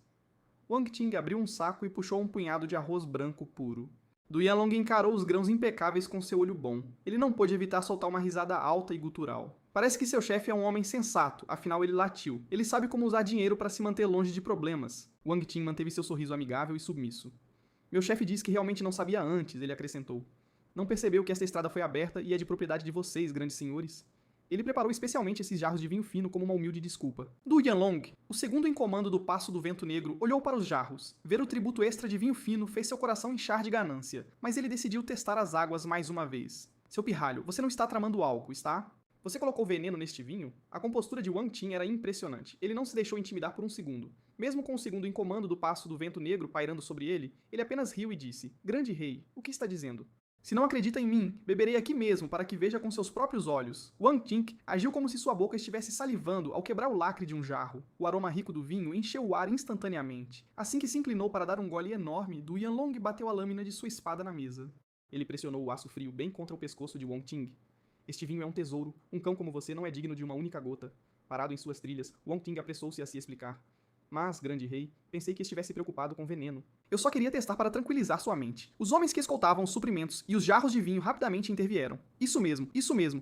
Wang Ting abriu um saco e puxou um punhado de arroz branco puro. Du Yanlong encarou os grãos impecáveis com seu olho bom. Ele não pôde evitar soltar uma risada alta e gutural. Parece que seu chefe é um homem sensato, afinal ele latiu. Ele sabe como usar dinheiro para se manter longe de problemas. Wang Ting manteve seu sorriso amigável e submisso. Meu chefe disse que realmente não sabia antes, ele acrescentou. Não percebeu que esta estrada foi aberta e é de propriedade de vocês, grandes senhores? Ele preparou especialmente esses jarros de vinho fino como uma humilde desculpa. Du Yanlong, o segundo em comando do Passo do Vento Negro, olhou para os jarros. Ver o tributo extra de vinho fino fez seu coração inchar de ganância, mas ele decidiu testar as águas mais uma vez. Seu pirralho, você não está tramando algo, está? Você colocou veneno neste vinho? A compostura de Wang Ting era impressionante. Ele não se deixou intimidar por um segundo. Mesmo com o segundo em comando do Passo do Vento Negro pairando sobre ele, ele apenas riu e disse, Grande Rei, o que está dizendo? Se não acredita em mim, beberei aqui mesmo para que veja com seus próprios olhos. Wang Ting agiu como se sua boca estivesse salivando ao quebrar o lacre de um jarro. O aroma rico do vinho encheu o ar instantaneamente. Assim que se inclinou para dar um gole enorme, Du Yanlong bateu a lâmina de sua espada na mesa. Ele pressionou o aço frio bem contra o pescoço de Wang Ting. Este vinho é um tesouro. Um cão como você não é digno de uma única gota. Parado em suas trilhas, Wang Ting apressou-se a se explicar. Mas, grande rei, pensei que estivesse preocupado com veneno. Eu só queria testar para tranquilizar sua mente. Os homens que escoltavam os suprimentos e os jarros de vinho rapidamente intervieram. Isso mesmo.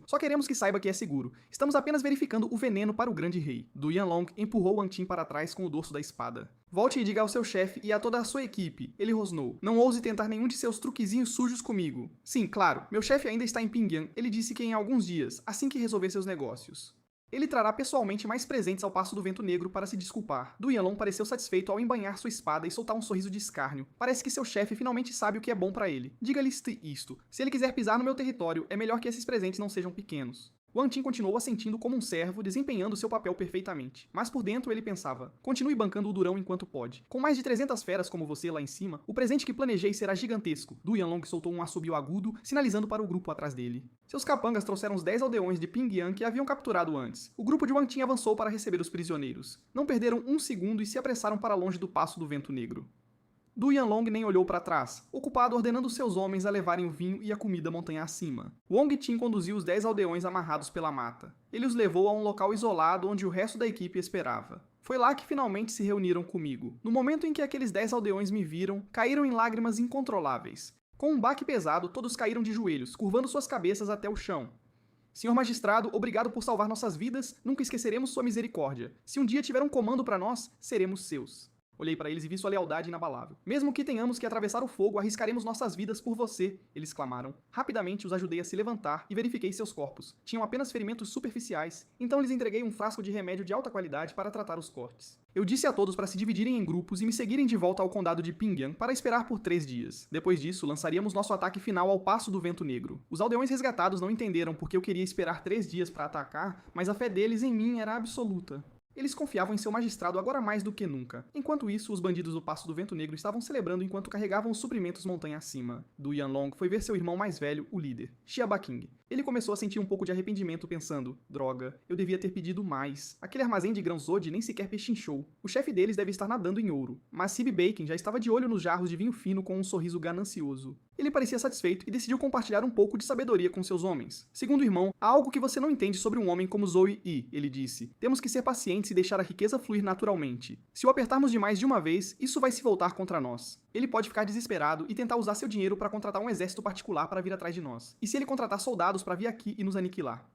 Só queremos que saiba que é seguro. Estamos apenas verificando o veneno para o grande rei. Du Yanlong empurrou Wang Ting para trás com o dorso da espada. Volte e diga ao seu chefe e a toda a sua equipe. Ele rosnou. Não ouse tentar nenhum de seus truquezinhos sujos comigo. Sim, claro. Meu chefe ainda está em Pingyang. Ele disse que em alguns dias, assim que resolver seus negócios. Ele trará pessoalmente mais presentes ao Passo do Vento Negro para se desculpar. Du Yanlong pareceu satisfeito ao embainhar sua espada e soltar um sorriso de escárnio. Parece que seu chefe finalmente sabe o que é bom para ele. Diga-lhe isto. Se ele quiser pisar no meu território, é melhor que esses presentes não sejam pequenos. Wang Ting continuou assentindo como um servo, desempenhando seu papel perfeitamente. Mas por dentro ele pensava, continue bancando o durão enquanto pode. Com mais de 300 feras como você lá em cima, o presente que planejei será gigantesco. Du Yanlong soltou um assobio agudo, sinalizando para o grupo atrás dele. Seus capangas trouxeram os 10 aldeões de Pingyang que haviam capturado antes. O grupo de Wang Ting avançou para receber os prisioneiros. Não perderam um segundo e se apressaram para longe do Passo do Vento Negro. Du Yanlong nem olhou para trás, ocupado ordenando seus homens a levarem o vinho e a comida montanha acima. Wong Tin conduziu os 10 aldeões amarrados pela mata. Ele os levou a um local isolado onde o resto da equipe esperava. Foi lá que finalmente se reuniram comigo. No momento em que aqueles 10 aldeões me viram, caíram em lágrimas incontroláveis. Com um baque pesado, todos caíram de joelhos, curvando suas cabeças até o chão. Senhor Magistrado, obrigado por salvar nossas vidas, nunca esqueceremos sua misericórdia. Se um dia tiver um comando para nós, seremos seus. Olhei para eles e vi sua lealdade inabalável. Mesmo que tenhamos que atravessar o fogo, arriscaremos nossas vidas por você, eles clamaram. Rapidamente os ajudei a se levantar e verifiquei seus corpos. Tinham apenas ferimentos superficiais, então lhes entreguei um frasco de remédio de alta qualidade para tratar os cortes. Eu disse a todos para se dividirem em grupos e me seguirem de volta ao condado de Pingyang para esperar por 3 dias. Depois disso, lançaríamos nosso ataque final ao Passo do Vento Negro. Os aldeões resgatados não entenderam porque eu queria esperar 3 dias para atacar, mas a fé deles em mim era absoluta. Eles confiavam em seu magistrado agora mais do que nunca. Enquanto isso, os bandidos do Passo do Vento Negro estavam celebrando enquanto carregavam os suprimentos montanha acima. Du Yanlong foi ver seu irmão mais velho, o líder, Xia Baking. Ele começou a sentir um pouco de arrependimento pensando, droga, eu devia ter pedido mais. Aquele armazém de grãos Zodi nem sequer pechinchou. O chefe deles deve estar nadando em ouro. Mas Sib Bacon já estava de olho nos jarros de vinho fino com um sorriso ganancioso. Ele parecia satisfeito e decidiu compartilhar um pouco de sabedoria com seus homens. Segundo o irmão, há algo que você não entende sobre um homem como Zoe Yi, ele disse. Temos que ser pacientes e deixar a riqueza fluir naturalmente. Se o apertarmos demais de uma vez, isso vai se voltar contra nós. Ele pode ficar desesperado e tentar usar seu dinheiro para contratar um exército particular para vir atrás de nós. E se ele contratar soldados para vir aqui e nos aniquilar?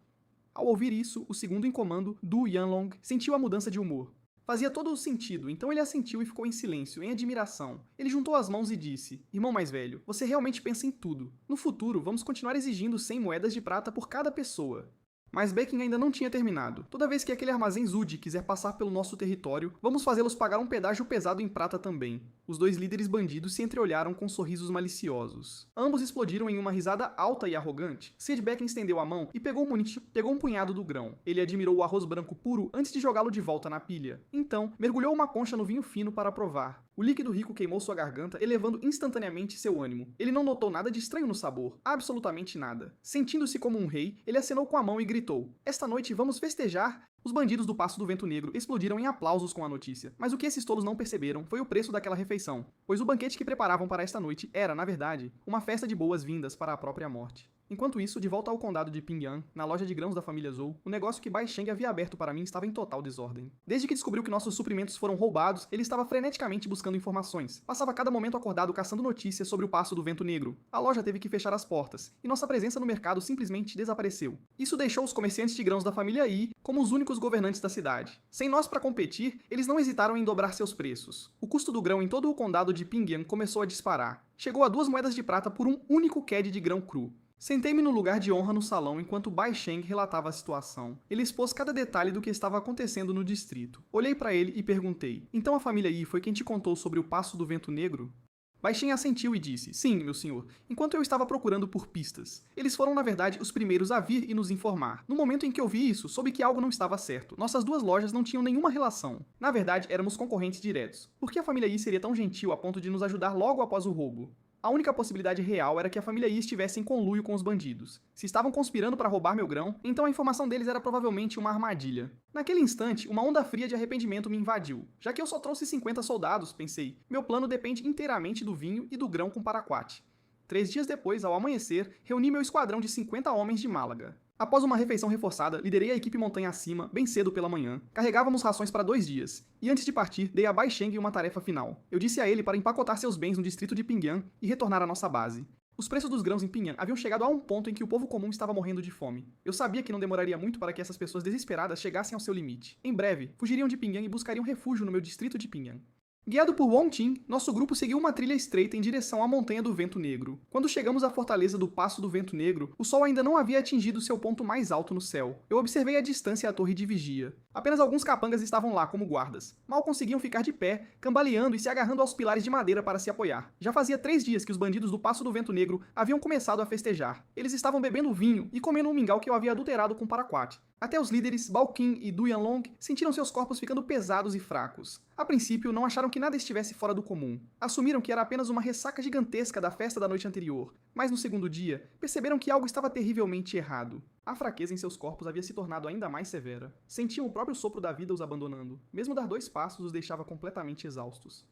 Ao ouvir isso, o segundo em comando, Du Yanlong, sentiu a mudança de humor. Fazia todo o sentido, então ele assentiu e ficou em silêncio, em admiração. Ele juntou as mãos e disse, irmão mais velho, você realmente pensa em tudo. No futuro, vamos continuar exigindo 100 moedas de prata por cada pessoa. Mas Bacon ainda não tinha terminado. Toda vez que aquele armazém Zudi quiser passar pelo nosso território, vamos fazê-los pagar um pedágio pesado em prata também. Os dois líderes bandidos se entreolharam com sorrisos maliciosos. Ambos explodiram em uma risada alta e arrogante. Sid Bacon estendeu a mão e pegou um punhado do grão. Ele admirou o arroz branco puro antes de jogá-lo de volta na pilha. Então, mergulhou uma concha no vinho fino para provar. O líquido rico queimou sua garganta, elevando instantaneamente seu ânimo. Ele não notou nada de estranho no sabor, absolutamente nada. Sentindo-se como um rei, ele acenou com a mão e gritou, esta noite vamos festejar. Os bandidos do Passo do Vento Negro explodiram em aplausos com a notícia, mas o que esses tolos não perceberam foi o preço daquela refeição, pois o banquete que preparavam para esta noite era, na verdade, uma festa de boas-vindas para a própria morte. Enquanto isso, de volta ao condado de Pingyang, na loja de grãos da família Zhou, o negócio que Bai Sheng havia aberto para mim estava em total desordem. Desde que descobriu que nossos suprimentos foram roubados, ele estava freneticamente buscando informações. Passava cada momento acordado caçando notícias sobre o Passo do Vento Negro. A loja teve que fechar as portas, e nossa presença no mercado simplesmente desapareceu. Isso deixou os comerciantes de grãos da família Yi como os únicos governantes da cidade. Sem nós para competir, eles não hesitaram em dobrar seus preços. O custo do grão em todo o condado de Pingyang começou a disparar. Chegou a 2 moedas de prata por um único qued de grão cru. Sentei-me no lugar de honra no salão enquanto Bai Sheng relatava a situação. Ele expôs cada detalhe do que estava acontecendo no distrito. Olhei para ele e perguntei, então a família Yi foi quem te contou sobre o Passo do Vento Negro? Bai Sheng assentiu e disse, sim, meu senhor, enquanto eu estava procurando por pistas. Eles foram, na verdade, os primeiros a vir e nos informar. No momento em que eu vi isso, soube que algo não estava certo. Nossas duas lojas não tinham nenhuma relação. Na verdade, éramos concorrentes diretos. Por que a família Yi seria tão gentil a ponto de nos ajudar logo após o roubo? A única possibilidade real era que a família Yi estivesse em conluio com os bandidos. Se estavam conspirando para roubar meu grão, então a informação deles era provavelmente uma armadilha. Naquele instante, uma onda fria de arrependimento me invadiu. Já que eu só trouxe 50 soldados, pensei, meu plano depende inteiramente do vinho e do grão com paraquat. 3 dias depois, ao amanhecer, reuni meu esquadrão de 50 homens de Málaga. Após uma refeição reforçada, liderei a equipe montanha acima, bem cedo pela manhã. Carregávamos rações para 2 dias. E antes de partir, dei a Bai Sheng uma tarefa final. Eu disse a ele para empacotar seus bens no distrito de Pingyang e retornar à nossa base. Os preços dos grãos em Pingyang haviam chegado a um ponto em que o povo comum estava morrendo de fome. Eu sabia que não demoraria muito para que essas pessoas desesperadas chegassem ao seu limite. Em breve, fugiriam de Pingyang e buscariam refúgio no meu distrito de Pingyang. Guiado por Wong Tin, nosso grupo seguiu uma trilha estreita em direção à Montanha do Vento Negro. Quando chegamos à fortaleza do Passo do Vento Negro, o sol ainda não havia atingido seu ponto mais alto no céu. Eu observei à distância a torre de vigia. Apenas alguns capangas estavam lá como guardas. Mal conseguiam ficar de pé, cambaleando e se agarrando aos pilares de madeira para se apoiar. Já fazia 3 dias que os bandidos do Passo do Vento Negro haviam começado a festejar. Eles estavam bebendo vinho e comendo um mingau que eu havia adulterado com paraquat. Até os líderes, Baoqin e Du Yanlong, sentiram seus corpos ficando pesados e fracos. A princípio, não acharam que nada estivesse fora do comum. Assumiram que era apenas uma ressaca gigantesca da festa da noite anterior. Mas no segundo dia, perceberam que algo estava terrivelmente errado. A fraqueza em seus corpos havia se tornado ainda mais severa. Sentiam o próprio sopro da vida os abandonando. Mesmo dar 2 passos os deixava completamente exaustos.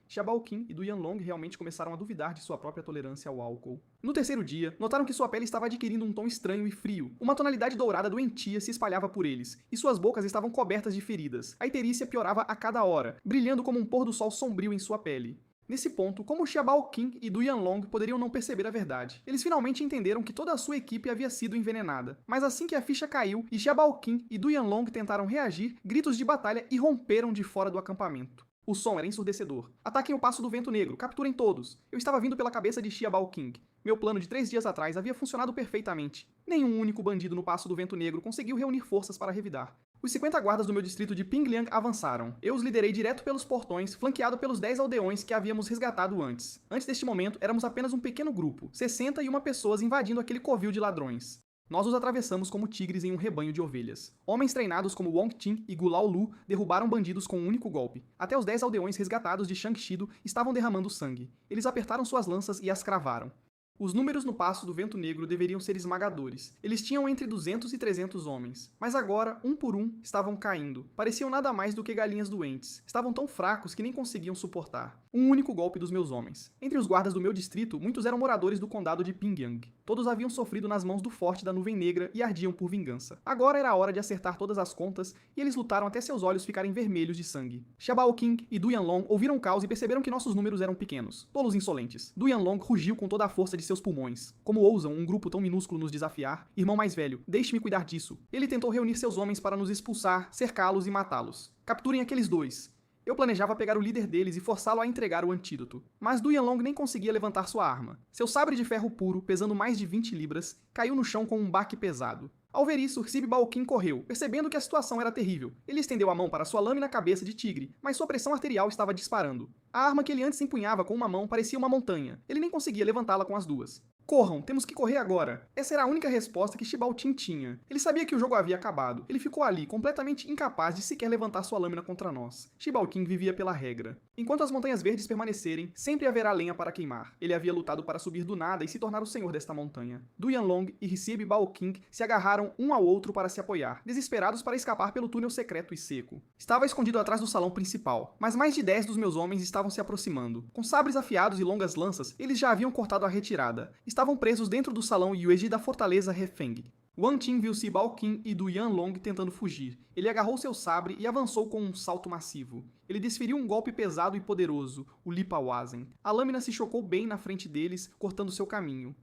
Xiaobao Qin e Du Yanlong realmente começaram a duvidar de sua própria tolerância ao álcool. No terceiro dia, notaram que sua pele estava adquirindo um tom estranho e frio. Uma tonalidade dourada doentia se espalhava por eles, e suas bocas estavam cobertas de feridas. A icterícia piorava a cada hora, brilhando como um pôr do sol sombrio em sua pele. Nesse ponto, como Xiaobao Qin e Du Yanlong poderiam não perceber a verdade? Eles finalmente entenderam que toda a sua equipe havia sido envenenada. Mas assim que a ficha caiu e Xiaobao Qin e Du Yanlong tentaram reagir, gritos de batalha irromperam de fora do acampamento. O som era ensurdecedor. Ataquem o Passo do Vento Negro, capturem todos. Eu estava vindo pela cabeça de Xiaobao Qin. Meu plano de 3 dias atrás havia funcionado perfeitamente. Nenhum único bandido no Passo do Vento Negro conseguiu reunir forças para revidar. Os 50 guardas do meu distrito de Pingliang avançaram. Eu os liderei direto pelos portões, flanqueado pelos 10 aldeões que havíamos resgatado antes. Antes deste momento, éramos apenas um pequeno grupo, 61 pessoas invadindo aquele covil de ladrões. Nós os atravessamos como tigres em um rebanho de ovelhas. Homens treinados como Wong Qin e Gulao Lu derrubaram bandidos com um único golpe. Até os 10 aldeões resgatados de Shang Shido estavam derramando sangue. Eles apertaram suas lanças e as cravaram. Os números no Passo do Vento Negro deveriam ser esmagadores. Eles tinham entre 200 e 300 homens. Mas agora, um por um, estavam caindo. Pareciam nada mais do que galinhas doentes. Estavam tão fracos que nem conseguiam suportar. Um único golpe dos meus homens. Entre os guardas do meu distrito, muitos eram moradores do condado de Pingyang. Todos haviam sofrido nas mãos do Forte da Nuvem Negra e ardiam por vingança. Agora era a hora de acertar todas as contas, e eles lutaram até seus olhos ficarem vermelhos de sangue. Xiaobao Qin e Du Yanlong ouviram o caos e perceberam que nossos números eram pequenos. Tolos insolentes. Du Yanlong rugiu com toda a força de seus pulmões. Como ousam um grupo tão minúsculo nos desafiar? Irmão mais velho, deixe-me cuidar disso. Ele tentou reunir seus homens para nos expulsar, cercá-los e matá-los. Capturem aqueles dois. Eu planejava pegar o líder deles e forçá-lo a entregar o antídoto. Mas Du Yanlong nem conseguia levantar sua arma. Seu sabre de ferro puro, pesando mais de 20 libras, caiu no chão com um baque pesado. Ao ver isso, Xiaobao Qin correu, percebendo que a situação era terrível. Ele estendeu a mão para sua lâmina cabeça de tigre, mas sua pressão arterial estava disparando. A arma que ele antes empunhava com uma mão parecia uma montanha. Ele nem conseguia levantá-la com as duas. Corram, temos que correr agora. Essa era a única resposta que Xiaobao Qin tinha. Ele sabia que o jogo havia acabado. Ele ficou ali, completamente incapaz de sequer levantar sua lâmina contra nós. Xiaobao Qin vivia pela regra. Enquanto as Montanhas Verdes permanecerem, sempre haverá lenha para queimar. Ele havia lutado para subir do nada e se tornar o senhor desta montanha. Du Yanlong e Xiaobao Qin se agarraram um ao outro para se apoiar, desesperados para escapar pelo túnel secreto e seco. Estava escondido atrás do salão principal, mas mais de 10 dos meus homens estavam se aproximando. Com sabres afiados e longas lanças, eles já haviam cortado a retirada. Estavam presos dentro do salão Yueji da fortaleza Hefeng. Wang Qin viu Xiaobao Qin e Du Yanlong tentando fugir. Ele agarrou seu sabre e avançou com um salto massivo. Ele desferiu um golpe pesado e poderoso, o Lipa Wazen. A lâmina se chocou bem na frente deles, cortando seu caminho.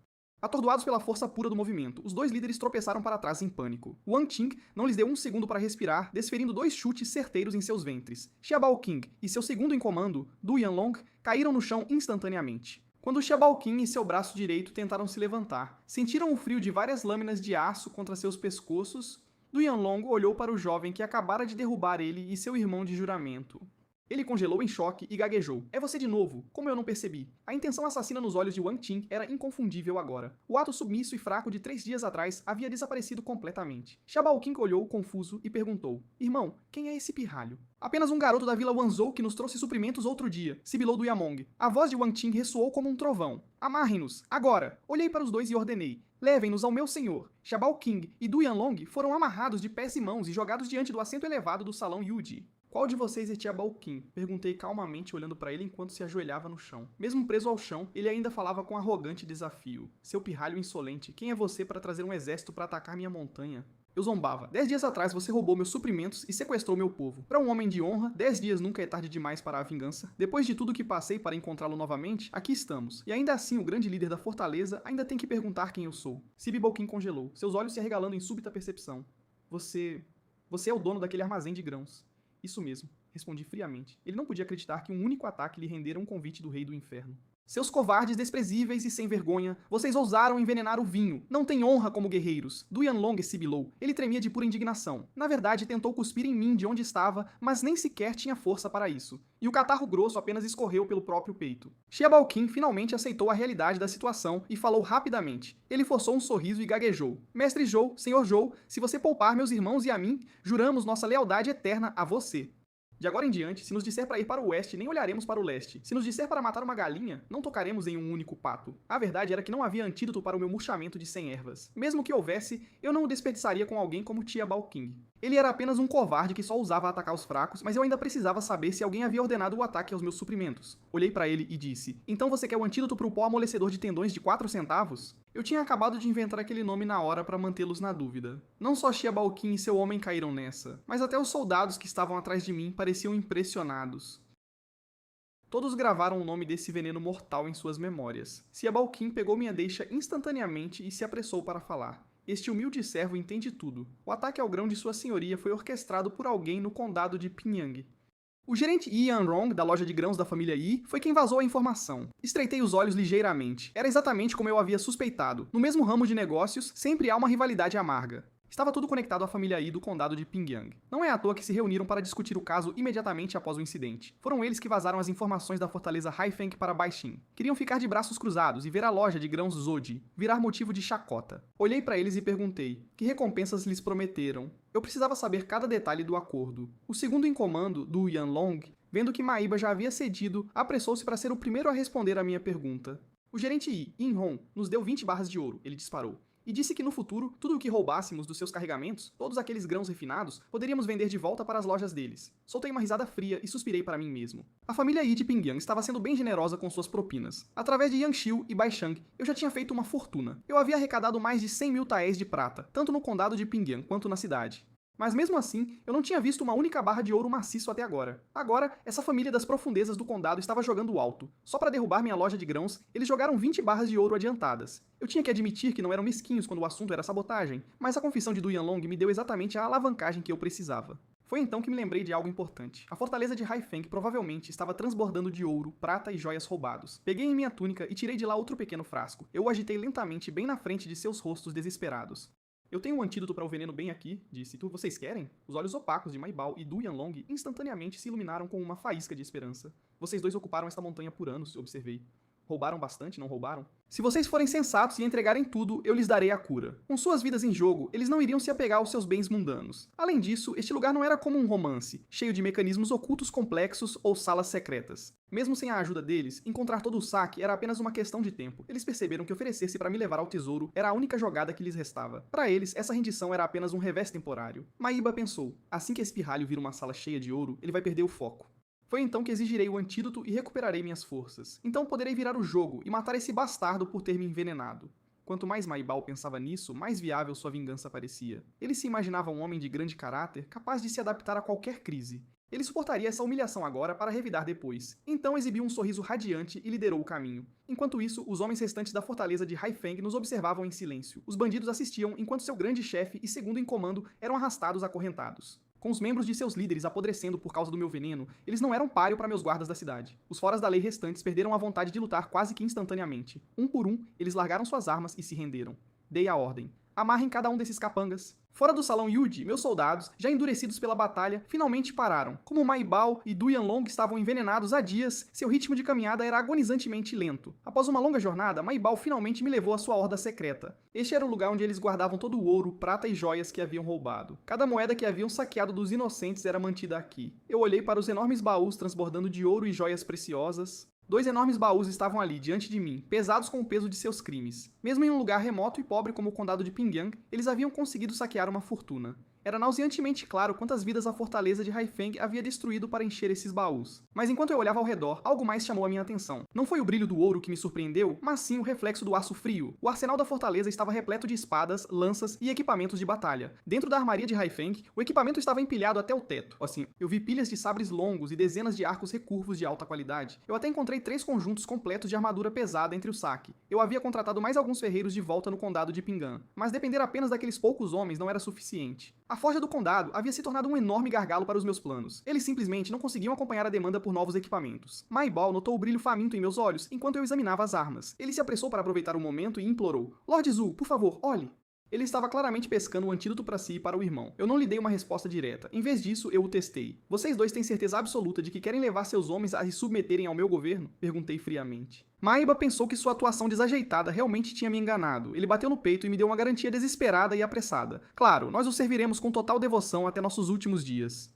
Atordoados pela força pura do movimento, os dois líderes tropeçaram para trás em pânico. Wang Qin não lhes deu um segundo para respirar, desferindo 2 chutes certeiros em seus ventres. Xiaobao Qin e seu segundo em comando, Du Yanlong, caíram no chão instantaneamente. Quando Xiaobao Qin e seu braço direito tentaram se levantar, sentiram o frio de várias lâminas de aço contra seus pescoços. Du Yanlong olhou para o jovem que acabara de derrubar ele e seu irmão de juramento. Ele congelou em choque e gaguejou. É você de novo, como eu não percebi. A intenção assassina nos olhos de Wang Qin era inconfundível agora. O ato submisso e fraco de 3 dias atrás havia desaparecido completamente. Xiaobao Qin olhou confuso e perguntou: Irmão, quem é esse pirralho? Apenas um garoto da vila Wanzhou que nos trouxe suprimentos outro dia, sibilou Du Yamong. A voz de Wang Qin ressoou como um trovão. Amarrem-nos, agora! Olhei para os dois e ordenei. Levem-nos ao meu senhor. Xiaobao Qin e Du Yanlong foram amarrados de pés e mãos e jogados diante do assento elevado do salão Yuji. Qual de vocês é Xiaobao Qin? Perguntei calmamente olhando para ele enquanto se ajoelhava no chão. Mesmo preso ao chão, ele ainda falava com arrogante desafio. Seu pirralho insolente, quem é você para trazer um exército para atacar minha montanha? Eu zombava. 10 dias atrás você roubou meus suprimentos e sequestrou meu povo. Para um homem de honra, 10 dias nunca é tarde demais para a vingança. Depois de tudo que passei para encontrá-lo novamente, aqui estamos. E ainda assim o grande líder da fortaleza ainda tem que perguntar quem eu sou. Xiaobao Qin congelou, seus olhos se arregalando em súbita percepção. Você é o dono daquele armazém de grãos. Isso mesmo, respondi friamente. Ele não podia acreditar que um único ataque lhe rendera um convite do rei do inferno. Seus covardes desprezíveis e sem vergonha, vocês ousaram envenenar o vinho. Não têm honra como guerreiros. Du Yanlong sibilou. Ele tremia de pura indignação. Na verdade, tentou cuspir em mim de onde estava, mas nem sequer tinha força para isso. E o catarro grosso apenas escorreu pelo próprio peito. Xiaobao Qin finalmente aceitou a realidade da situação e falou rapidamente. Ele forçou um sorriso e gaguejou. Mestre Zhou, Senhor Zhou, se você poupar meus irmãos e a mim, juramos nossa lealdade eterna a você. De agora em diante, se nos disser para ir para o oeste, nem olharemos para o leste. Se nos disser para matar uma galinha, não tocaremos em um único pato. A verdade era que não havia antídoto para o meu murchamento de 100 ervas. Mesmo que houvesse, eu não o desperdiçaria com alguém como Xiaobao Qin. Ele era apenas um covarde que só usava atacar os fracos, mas eu ainda precisava saber se alguém havia ordenado o ataque aos meus suprimentos. Olhei pra ele e disse: "Então você quer o antídoto pro pó amolecedor de tendões de 4 centavos?" Eu tinha acabado de inventar aquele nome na hora pra mantê-los na dúvida. Não só Xia Baoqin e seu homem caíram nessa, mas até os soldados que estavam atrás de mim pareciam impressionados. Todos gravaram o nome desse veneno mortal em suas memórias. Xia Baoqin pegou minha deixa instantaneamente e se apressou para falar. Este humilde servo entende tudo. O ataque ao grão de sua senhoria foi orquestrado por alguém no condado de Pingyang. O gerente Yi Yanrong, da loja de grãos da família Yi, foi quem vazou a informação. Estreitei os olhos ligeiramente. Era exatamente como eu havia suspeitado. No mesmo ramo de negócios, sempre há uma rivalidade amarga. Estava tudo conectado à família Yi do condado de Pingyang. Não é à toa que se reuniram para discutir o caso imediatamente após o incidente. Foram eles que vazaram as informações da fortaleza Haifeng para Baixin. Queriam ficar de braços cruzados e ver a loja de grãos Zodi virar motivo de chacota. Olhei para eles e perguntei: que recompensas lhes prometeram? Eu precisava saber cada detalhe do acordo. O segundo em comando, Du Yanlong, vendo que Maiba já havia cedido, apressou-se para ser o primeiro a responder à minha pergunta. O gerente Yi, Yin-hong, nos deu 20 barras de ouro, ele disparou. E disse que no futuro, tudo o que roubássemos dos seus carregamentos, todos aqueles grãos refinados, poderíamos vender de volta para as lojas deles. Soltei uma risada fria e suspirei para mim mesmo. A família Yi de Pingyang estava sendo bem generosa com suas propinas. Através de Yangshiu e Baishang, eu já tinha feito uma fortuna. Eu havia arrecadado mais de 100 mil taéis de prata, tanto no condado de Pingyang quanto na cidade. Mas mesmo assim, eu não tinha visto uma única barra de ouro maciço até agora. Agora, essa família das profundezas do condado estava jogando alto. Só para derrubar minha loja de grãos, eles jogaram 20 barras de ouro adiantadas. Eu tinha que admitir que não eram mesquinhos quando o assunto era sabotagem, mas a confissão de Du Yanlong me deu exatamente a alavancagem que eu precisava. Foi então que me lembrei de algo importante. A fortaleza de Haifeng provavelmente estava transbordando de ouro, prata e joias roubados. Peguei em minha túnica e tirei de lá outro pequeno frasco. Eu o agitei lentamente bem na frente de seus rostos desesperados. "Eu tenho um antídoto para o veneno bem aqui", disse. "Vocês querem?" Os olhos opacos de Maibao e Du Yanlong instantaneamente se iluminaram com uma faísca de esperança. "Vocês dois ocuparam esta montanha por anos", observei. "Roubaram bastante, não roubaram?" "Se vocês forem sensatos e entregarem tudo, eu lhes darei a cura." Com suas vidas em jogo, eles não iriam se apegar aos seus bens mundanos. Além disso, este lugar não era como um romance, cheio de mecanismos ocultos complexos ou salas secretas. Mesmo sem a ajuda deles, encontrar todo o saque era apenas uma questão de tempo. Eles perceberam que oferecer-se para me levar ao tesouro era a única jogada que lhes restava. Para eles, essa rendição era apenas um revés temporário. Maiba pensou: assim que esse pirralho vir uma sala cheia de ouro, ele vai perder o foco. Foi então que exigirei o antídoto e recuperarei minhas forças. Então poderei virar o jogo e matar esse bastardo por ter me envenenado. Quanto mais Maibao pensava nisso, mais viável sua vingança parecia. Ele se imaginava um homem de grande caráter, capaz de se adaptar a qualquer crise. Ele suportaria essa humilhação agora para revidar depois. Então exibiu um sorriso radiante e liderou o caminho. Enquanto isso, os homens restantes da fortaleza de Haifeng nos observavam em silêncio. Os bandidos assistiam enquanto seu grande chefe e segundo em comando eram arrastados acorrentados. Com os membros de seus líderes apodrecendo por causa do meu veneno, eles não eram páreo para meus guardas da cidade. Os foras da lei restantes perderam a vontade de lutar quase que instantaneamente. Um por um, eles largaram suas armas e se renderam. Dei a ordem: amarrem cada um desses capangas. Fora do salão Yuji, meus soldados, já endurecidos pela batalha, finalmente pararam. Como Maibao e Du Yanlong estavam envenenados há dias, seu ritmo de caminhada era agonizantemente lento. Após uma longa jornada, Maibao finalmente me levou à sua horda secreta. Este era o lugar onde eles guardavam todo o ouro, prata e joias que haviam roubado. Cada moeda que haviam saqueado dos inocentes era mantida aqui. Eu olhei para os enormes baús transbordando de ouro e joias preciosas. 2 enormes baús estavam ali, diante de mim, pesados com o peso de seus crimes. Mesmo em um lugar remoto e pobre como o condado de Pingyang, eles haviam conseguido saquear uma fortuna. Era nauseantemente claro quantas vidas a fortaleza de Haifeng havia destruído para encher esses baús. Mas enquanto eu olhava ao redor, algo mais chamou a minha atenção. Não foi o brilho do ouro que me surpreendeu, mas sim o reflexo do aço frio. O arsenal da fortaleza estava repleto de espadas, lanças e equipamentos de batalha. Dentro da armaria de Haifeng, o equipamento estava empilhado até o teto. Assim, eu vi pilhas de sabres longos e dezenas de arcos recurvos de alta qualidade. Eu até encontrei 3 conjuntos completos de armadura pesada entre o saque. Eu havia contratado mais alguns ferreiros de volta no condado de Pingan, mas depender apenas daqueles poucos homens não era suficiente. A forja do condado havia se tornado um enorme gargalo para os meus planos. Eles simplesmente não conseguiam acompanhar a demanda por novos equipamentos. Maibao notou o brilho faminto em meus olhos enquanto eu examinava as armas. Ele se apressou para aproveitar o momento e implorou: "Lord Zhu, por favor, olhe." Ele estava claramente pescando um antídoto para si e para o irmão. Eu não lhe dei uma resposta direta. Em vez disso, eu o testei. "Vocês dois têm certeza absoluta de que querem levar seus homens a se submeterem ao meu governo?" Perguntei friamente. Maiba pensou que sua atuação desajeitada realmente tinha me enganado. Ele bateu no peito e me deu uma garantia desesperada e apressada. "Claro, nós o serviremos com total devoção até nossos últimos dias."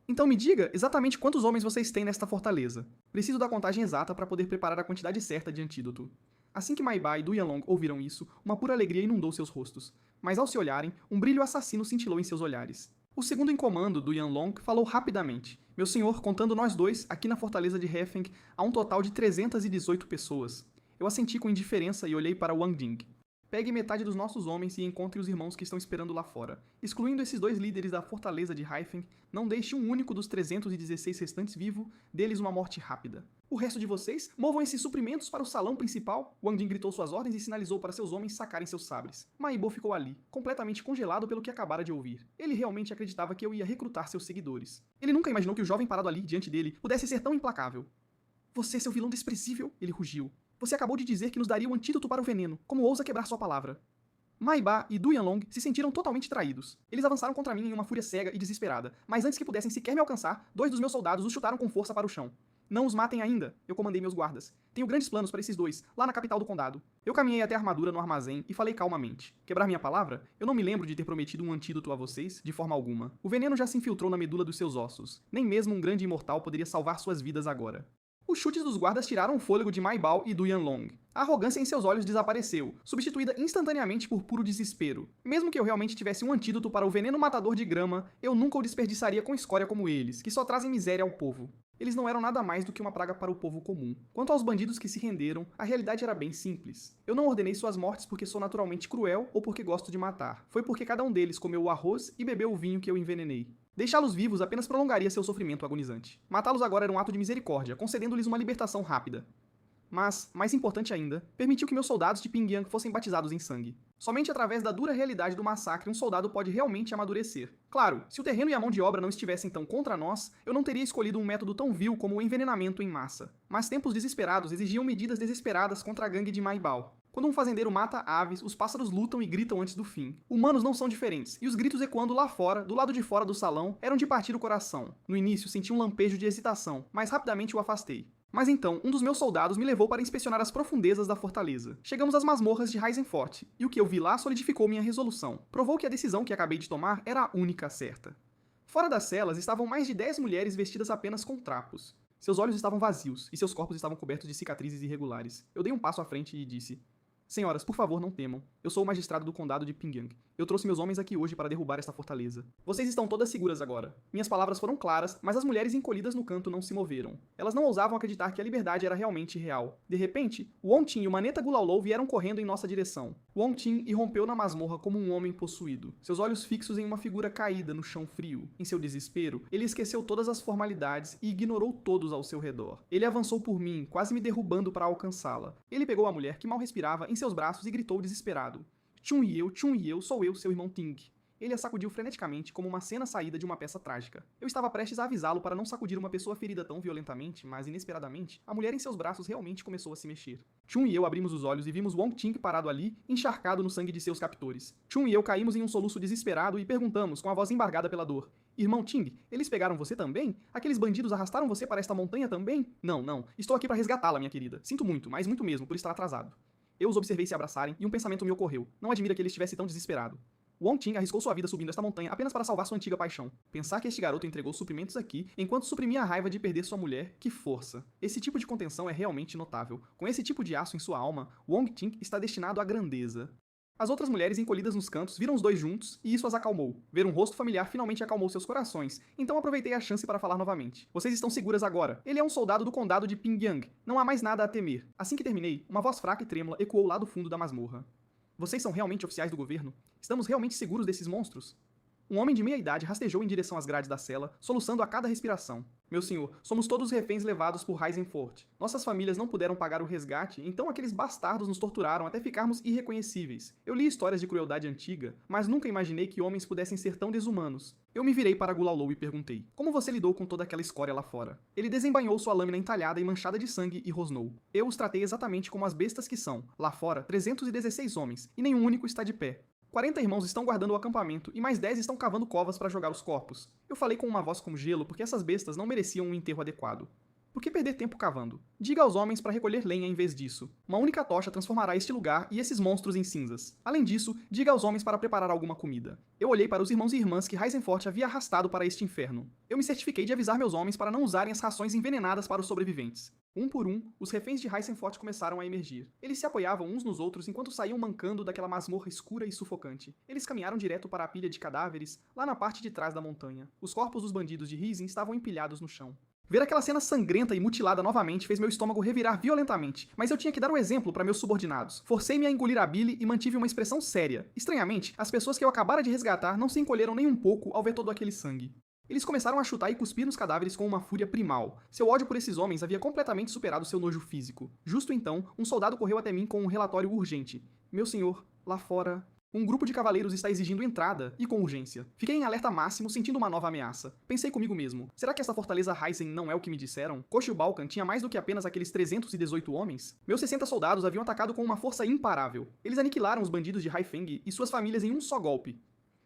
"Então me diga exatamente quantos homens vocês têm nesta fortaleza." "Preciso da contagem exata para poder preparar a quantidade certa de antídoto." Assim que Maiba e Du Yanlong ouviram isso, uma pura alegria inundou seus rostos. Mas ao se olharem, um brilho assassino cintilou em seus olhares. O segundo em comando, do Yanlong, falou rapidamente. Meu senhor, contando nós dois, aqui na fortaleza de Hefeng, há um total de 318 pessoas. Eu assenti com indiferença e olhei para Wang Jing. Pegue metade dos nossos homens e encontre os irmãos que estão esperando lá fora. Excluindo esses dois líderes da fortaleza de Hefeng, não deixe um único dos 316 restantes vivo, deles uma morte rápida. O resto de vocês, movam esses suprimentos para o salão principal. Wang Jing gritou suas ordens e sinalizou para seus homens sacarem seus sabres. Ma Yibo ficou ali, completamente congelado pelo que acabara de ouvir. Ele realmente acreditava que eu ia recrutar seus seguidores. Ele nunca imaginou que o jovem parado ali, diante dele, pudesse ser tão implacável. Você, seu vilão desprezível, ele rugiu. Você acabou de dizer que nos daria o antídoto para o veneno. Como ousa quebrar sua palavra? Ma Ba e Du Yanlong se sentiram totalmente traídos. Eles avançaram contra mim em uma fúria cega e desesperada, mas antes que pudessem sequer me alcançar, dois dos meus soldados os chutaram com força para o chão. Não os matem ainda, eu comandei meus guardas. Tenho grandes planos para esses dois, lá na capital do condado. Eu caminhei até a armadura no armazém e falei calmamente. Quebrar minha palavra? Eu não me lembro de ter prometido um antídoto a vocês, de forma alguma. O veneno já se infiltrou na medula dos seus ossos. Nem mesmo um grande imortal poderia salvar suas vidas agora. Os chutes dos guardas tiraram o fôlego de Ma Bao e do Yanlong. A arrogância em seus olhos desapareceu, substituída instantaneamente por puro desespero. Mesmo que eu realmente tivesse um antídoto para o veneno matador de grama, eu nunca o desperdiçaria com escória como eles, que só trazem miséria ao povo. Eles não eram nada mais do que uma praga para o povo comum. Quanto aos bandidos que se renderam, a realidade era bem simples. Eu não ordenei suas mortes porque sou naturalmente cruel ou porque gosto de matar. Foi porque cada um deles comeu o arroz e bebeu o vinho que eu envenenei. Deixá-los vivos apenas prolongaria seu sofrimento agonizante. Matá-los agora era um ato de misericórdia, concedendo-lhes uma libertação rápida. Mas, mais importante ainda, permitiu que meus soldados de Pingyang fossem batizados em sangue. Somente através da dura realidade do massacre um soldado pode realmente amadurecer. Claro, se o terreno e a mão de obra não estivessem tão contra nós, eu não teria escolhido um método tão vil como o envenenamento em massa. Mas tempos desesperados exigiam medidas desesperadas contra a gangue de Ma Bao. Quando um fazendeiro mata aves, os pássaros lutam e gritam antes do fim. Humanos não são diferentes, e os gritos ecoando lá fora, do lado de fora do salão, eram de partir o coração. No início senti um lampejo de excitação, mas rapidamente o afastei. Mas então, um dos meus soldados me levou para inspecionar as profundezas da fortaleza. Chegamos às masmorras de Heisenfort, e o que eu vi lá solidificou minha resolução. Provou que a decisão que acabei de tomar era a única certa. Fora das celas estavam mais de 10 mulheres vestidas apenas com trapos. Seus olhos estavam vazios, e seus corpos estavam cobertos de cicatrizes irregulares. Eu dei um passo à frente e disse: Senhoras, por favor, não temam. Eu sou o magistrado do condado de Pingyang. Eu trouxe meus homens aqui hoje para derrubar esta fortaleza. Vocês estão todas seguras agora. Minhas palavras foram claras, mas as mulheres encolhidas no canto não se moveram. Elas não ousavam acreditar que a liberdade era realmente real. De repente, Wong Tin e o Maneta Gulaulou vieram correndo em nossa direção. Wong Tin irrompeu na masmorra como um homem possuído, seus olhos fixos em uma figura caída no chão frio. Em seu desespero, ele esqueceu todas as formalidades e ignorou todos ao seu redor. Ele avançou por mim, quase me derrubando para alcançá-la. Ele pegou a mulher, que mal respirava, em seus braços e gritou desesperado: Chun Yeo, sou eu, seu irmão Ting. Ele a sacudiu freneticamente como uma cena saída de uma peça trágica. Eu estava prestes a avisá-lo para não sacudir uma pessoa ferida tão violentamente, mas inesperadamente, a mulher em seus braços realmente começou a se mexer. Chun e eu abrimos os olhos e vimos Wong Ting parado ali, encharcado no sangue de seus captores. Chun e eu caímos em um soluço desesperado e perguntamos, com a voz embargada pela dor: Irmão Ting, eles pegaram você também? Aqueles bandidos arrastaram você para esta montanha também? Não. Estou aqui para resgatá-la, minha querida. Sinto muito, mas muito mesmo, por estar atrasado. Eu os observei se abraçarem e um pensamento me ocorreu. Não admira que ele estivesse tão desesperado. Wong Ting arriscou sua vida subindo esta montanha apenas para salvar sua antiga paixão. Pensar que este garoto entregou suprimentos aqui enquanto suprimia a raiva de perder sua mulher, que força. Esse tipo de contenção é realmente notável. Com esse tipo de aço em sua alma, Wong Ting está destinado à grandeza. As outras mulheres encolhidas nos cantos viram os dois juntos e isso as acalmou. Ver um rosto familiar finalmente acalmou seus corações, então aproveitei a chance para falar novamente. Vocês estão seguras agora. Ele é um soldado do condado de Pingyang. Não há mais nada a temer. Assim que terminei, uma voz fraca e trêmula ecoou lá do fundo da masmorra. Vocês são realmente oficiais do governo? Estamos realmente seguros desses monstros? Um homem de meia idade rastejou em direção às grades da cela, soluçando a cada respiração. Meu senhor, somos todos reféns levados por Heisenfort. Nossas famílias não puderam pagar o resgate, então aqueles bastardos nos torturaram até ficarmos irreconhecíveis. Eu li histórias de crueldade antiga, mas nunca imaginei que homens pudessem ser tão desumanos. Eu me virei para Gulaulou e perguntei: como você lidou com toda aquela escória lá fora? Ele desembainhou sua lâmina entalhada e manchada de sangue e rosnou. Eu os tratei exatamente como as bestas que são. Lá fora, 316 homens, e nenhum único está de pé. 40 irmãos estão guardando o acampamento e mais 10 estão cavando covas para jogar os corpos. Eu falei com uma voz como gelo porque essas bestas não mereciam um enterro adequado. Por que perder tempo cavando? Diga aos homens para recolher lenha em vez disso. Uma única tocha transformará este lugar e esses monstros em cinzas. Além disso, diga aos homens para preparar alguma comida. Eu olhei para os irmãos e irmãs que Heisenfort havia arrastado para este inferno. Eu me certifiquei de avisar meus homens para não usarem as rações envenenadas para os sobreviventes. Um por um, os reféns de Heisenfort começaram a emergir. Eles se apoiavam uns nos outros enquanto saíam mancando daquela masmorra escura e sufocante. Eles caminharam direto para a pilha de cadáveres, lá na parte de trás da montanha. Os corpos dos bandidos de Rising estavam empilhados no chão. Ver aquela cena sangrenta e mutilada novamente fez meu estômago revirar violentamente, mas eu tinha que dar um exemplo para meus subordinados. Forcei-me a engolir a bile e mantive uma expressão séria. Estranhamente, as pessoas que eu acabara de resgatar não se encolheram nem um pouco ao ver todo aquele sangue. Eles começaram a chutar e cuspir nos cadáveres com uma fúria primal. Seu ódio por esses homens havia completamente superado seu nojo físico. Justo então, um soldado correu até mim com um relatório urgente. Meu senhor, lá fora... Um grupo de cavaleiros está exigindo entrada, e com urgência. Fiquei em alerta máximo, sentindo uma nova ameaça. Pensei comigo mesmo, será que essa fortaleza Heisen não é o que me disseram? Kosh e o Balkan tinha mais do que apenas aqueles 318 homens? Meus 60 soldados haviam atacado com uma força imparável. Eles aniquilaram os bandidos de Haifeng e suas famílias em um só golpe.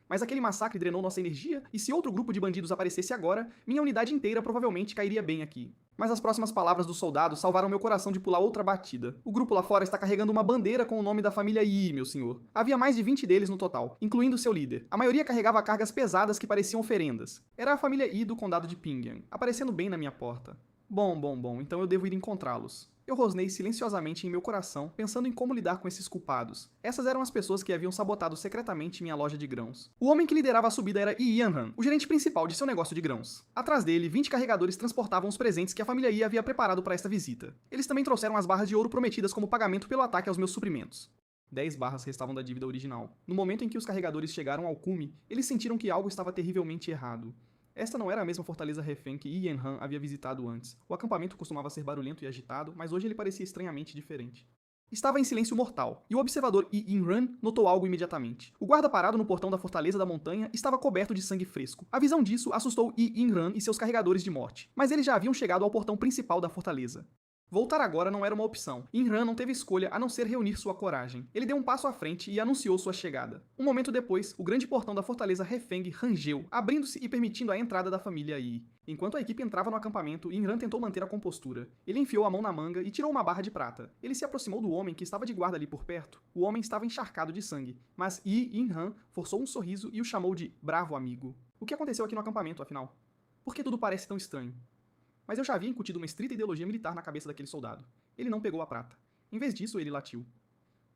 Mas aquele massacre drenou nossa energia, e se outro grupo de bandidos aparecesse agora, minha unidade inteira provavelmente cairia bem aqui. Mas as próximas palavras do soldado salvaram meu coração de pular outra batida. O grupo lá fora está carregando uma bandeira com o nome da família Yi, meu senhor. Havia mais de 20 deles no total, incluindo seu líder. A maioria carregava cargas pesadas que pareciam oferendas. Era a família Yi do condado de Pingyang, aparecendo bem na minha porta. Bom, então eu devo ir encontrá-los. Eu rosnei silenciosamente em meu coração, pensando em como lidar com esses culpados. Essas eram as pessoas que haviam sabotado secretamente minha loja de grãos. O homem que liderava a subida era Yi Yanhan, o gerente principal de seu negócio de grãos. Atrás dele, 20 carregadores transportavam os presentes que a família Yi havia preparado para esta visita. Eles também trouxeram as barras de ouro prometidas como pagamento pelo ataque aos meus suprimentos. 10 barras restavam da dívida original. No momento em que os carregadores chegaram ao cume, eles sentiram que algo estava terrivelmente errado. Esta não era a mesma fortaleza refém que Yi Yanhan havia visitado antes. O acampamento costumava ser barulhento e agitado, mas hoje ele parecia estranhamente diferente. Estava em silêncio mortal, e o observador Yi Yanhan notou algo imediatamente. O guarda parado no portão da fortaleza da montanha estava coberto de sangue fresco. A visão disso assustou Yi Yanhan e seus carregadores de morte, mas eles já haviam chegado ao portão principal da fortaleza. Voltar agora não era uma opção. Inran não teve escolha a não ser reunir sua coragem. Ele deu um passo à frente e anunciou sua chegada. Um momento depois, o grande portão da fortaleza Refeng rangeu, abrindo-se e permitindo a entrada da família Yi. Enquanto a equipe entrava no acampamento, Inran tentou manter a compostura. Ele enfiou a mão na manga e tirou uma barra de prata. Ele se aproximou do homem que estava de guarda ali por perto. O homem estava encharcado de sangue, mas Yi Inran forçou um sorriso e o chamou de bravo amigo. O que aconteceu aqui no acampamento, afinal? Por que tudo parece tão estranho? Mas eu já havia incutido uma estrita ideologia militar na cabeça daquele soldado. Ele não pegou a prata. Em vez disso, ele latiu.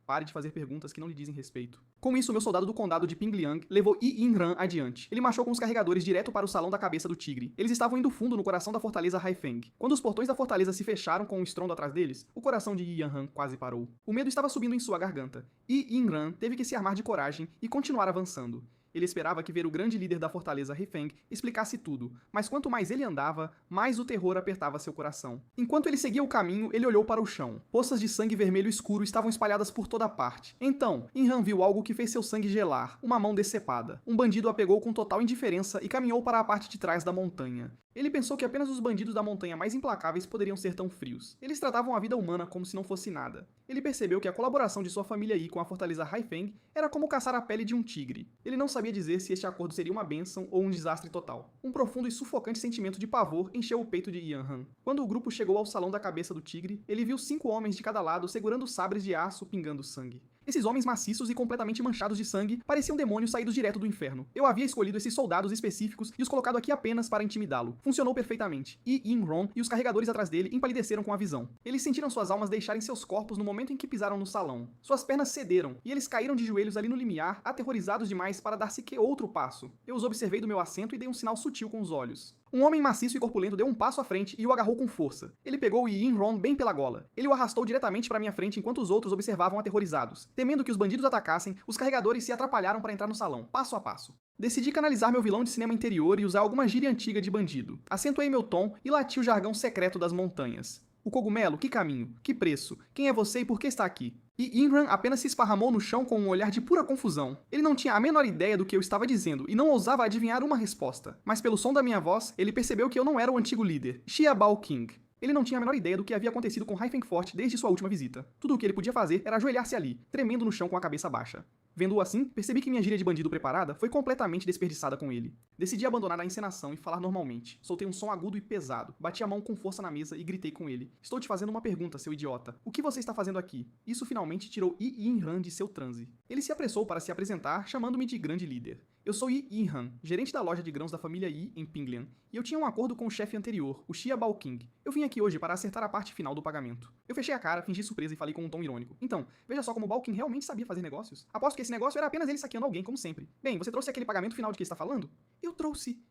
Pare de fazer perguntas que não lhe dizem respeito. Com isso, meu soldado do condado de Pingliang levou Yi Inran adiante. Ele marchou com os carregadores direto para o salão da cabeça do tigre. Eles estavam indo fundo no coração da fortaleza Haifeng. Quando os portões da fortaleza se fecharam com um estrondo atrás deles, o coração de Yi Yanhan quase parou. O medo estava subindo em sua garganta. Yi Inran teve que se armar de coragem e continuar avançando. Ele esperava que ver o grande líder da fortaleza Refeng explicasse tudo, mas quanto mais ele andava, mais o terror apertava seu coração. Enquanto ele seguia o caminho, ele olhou para o chão. Poças de sangue vermelho escuro estavam espalhadas por toda parte. Então, Inran viu algo que fez seu sangue gelar, uma mão decepada. Um bandido a pegou com total indiferença e caminhou para a parte de trás da montanha. Ele pensou que apenas os bandidos da montanha mais implacáveis poderiam ser tão frios. Eles tratavam a vida humana como se não fosse nada. Ele percebeu que a colaboração de sua família Yi com a fortaleza Haifeng era como caçar a pele de um tigre. Ele não sabia dizer se este acordo seria uma bênção ou um desastre total. Um profundo e sufocante sentimento de pavor encheu o peito de Yanhan. Quando o grupo chegou ao salão da cabeça do tigre, ele viu 5 homens de cada lado segurando sabres de aço pingando sangue. Esses homens maciços e completamente manchados de sangue pareciam demônios saídos direto do inferno. Eu havia escolhido esses soldados específicos e os colocado aqui apenas para intimidá-lo. Funcionou perfeitamente. Yi Inron e os carregadores atrás dele empalideceram com a visão. Eles sentiram suas almas deixarem seus corpos no momento em que pisaram no salão. Suas pernas cederam e eles caíram de joelhos ali no limiar, aterrorizados demais para dar sequer outro passo. Eu os observei do meu assento e dei um sinal sutil com os olhos. Um homem maciço e corpulento deu um passo à frente e o agarrou com força. Ele pegou Yi Inron bem pela gola. Ele o arrastou diretamente para minha frente enquanto os outros observavam aterrorizados. Temendo que os bandidos atacassem, os carregadores se atrapalharam para entrar no salão, passo a passo. Decidi canalizar meu vilão de cinema interior e usar alguma gíria antiga de bandido. Acentuei meu tom e lati o jargão secreto das montanhas. O cogumelo, que caminho? Que preço? Quem é você e por que está aqui? E Inran apenas se esparramou no chão com um olhar de pura confusão. Ele não tinha a menor ideia do que eu estava dizendo e não ousava adivinhar uma resposta. Mas pelo som da minha voz, ele percebeu que eu não era o antigo líder, Xia Bao King. Ele não tinha a menor ideia do que havia acontecido com Raifenfort desde sua última visita. Tudo o que ele podia fazer era ajoelhar-se ali, tremendo no chão com a cabeça baixa. Vendo-o assim, percebi que minha gíria de bandido preparada foi completamente desperdiçada com ele. Decidi abandonar a encenação e falar normalmente. Soltei um som agudo e pesado, bati a mão com força na mesa e gritei com ele. Estou te fazendo uma pergunta, seu idiota. O que você está fazendo aqui? Isso finalmente tirou Yi Yin-han de seu transe. Ele se apressou para se apresentar, chamando-me de grande líder. Eu sou Yi Yin-han, gerente da loja de grãos da família Yi em Pinglian, e eu tinha um acordo com o chefe anterior, o Xia Baoqing. Eu vim aqui hoje para acertar a parte final do pagamento. Eu fechei a cara, fingi surpresa e falei com um tom irônico. Então, veja só como o Baoqing realmente sabia fazer negócios. Aposto que esse negócio era apenas ele saqueando alguém, como sempre. Bem, você trouxe aquele pagamento final de que está falando? Eu trouxe.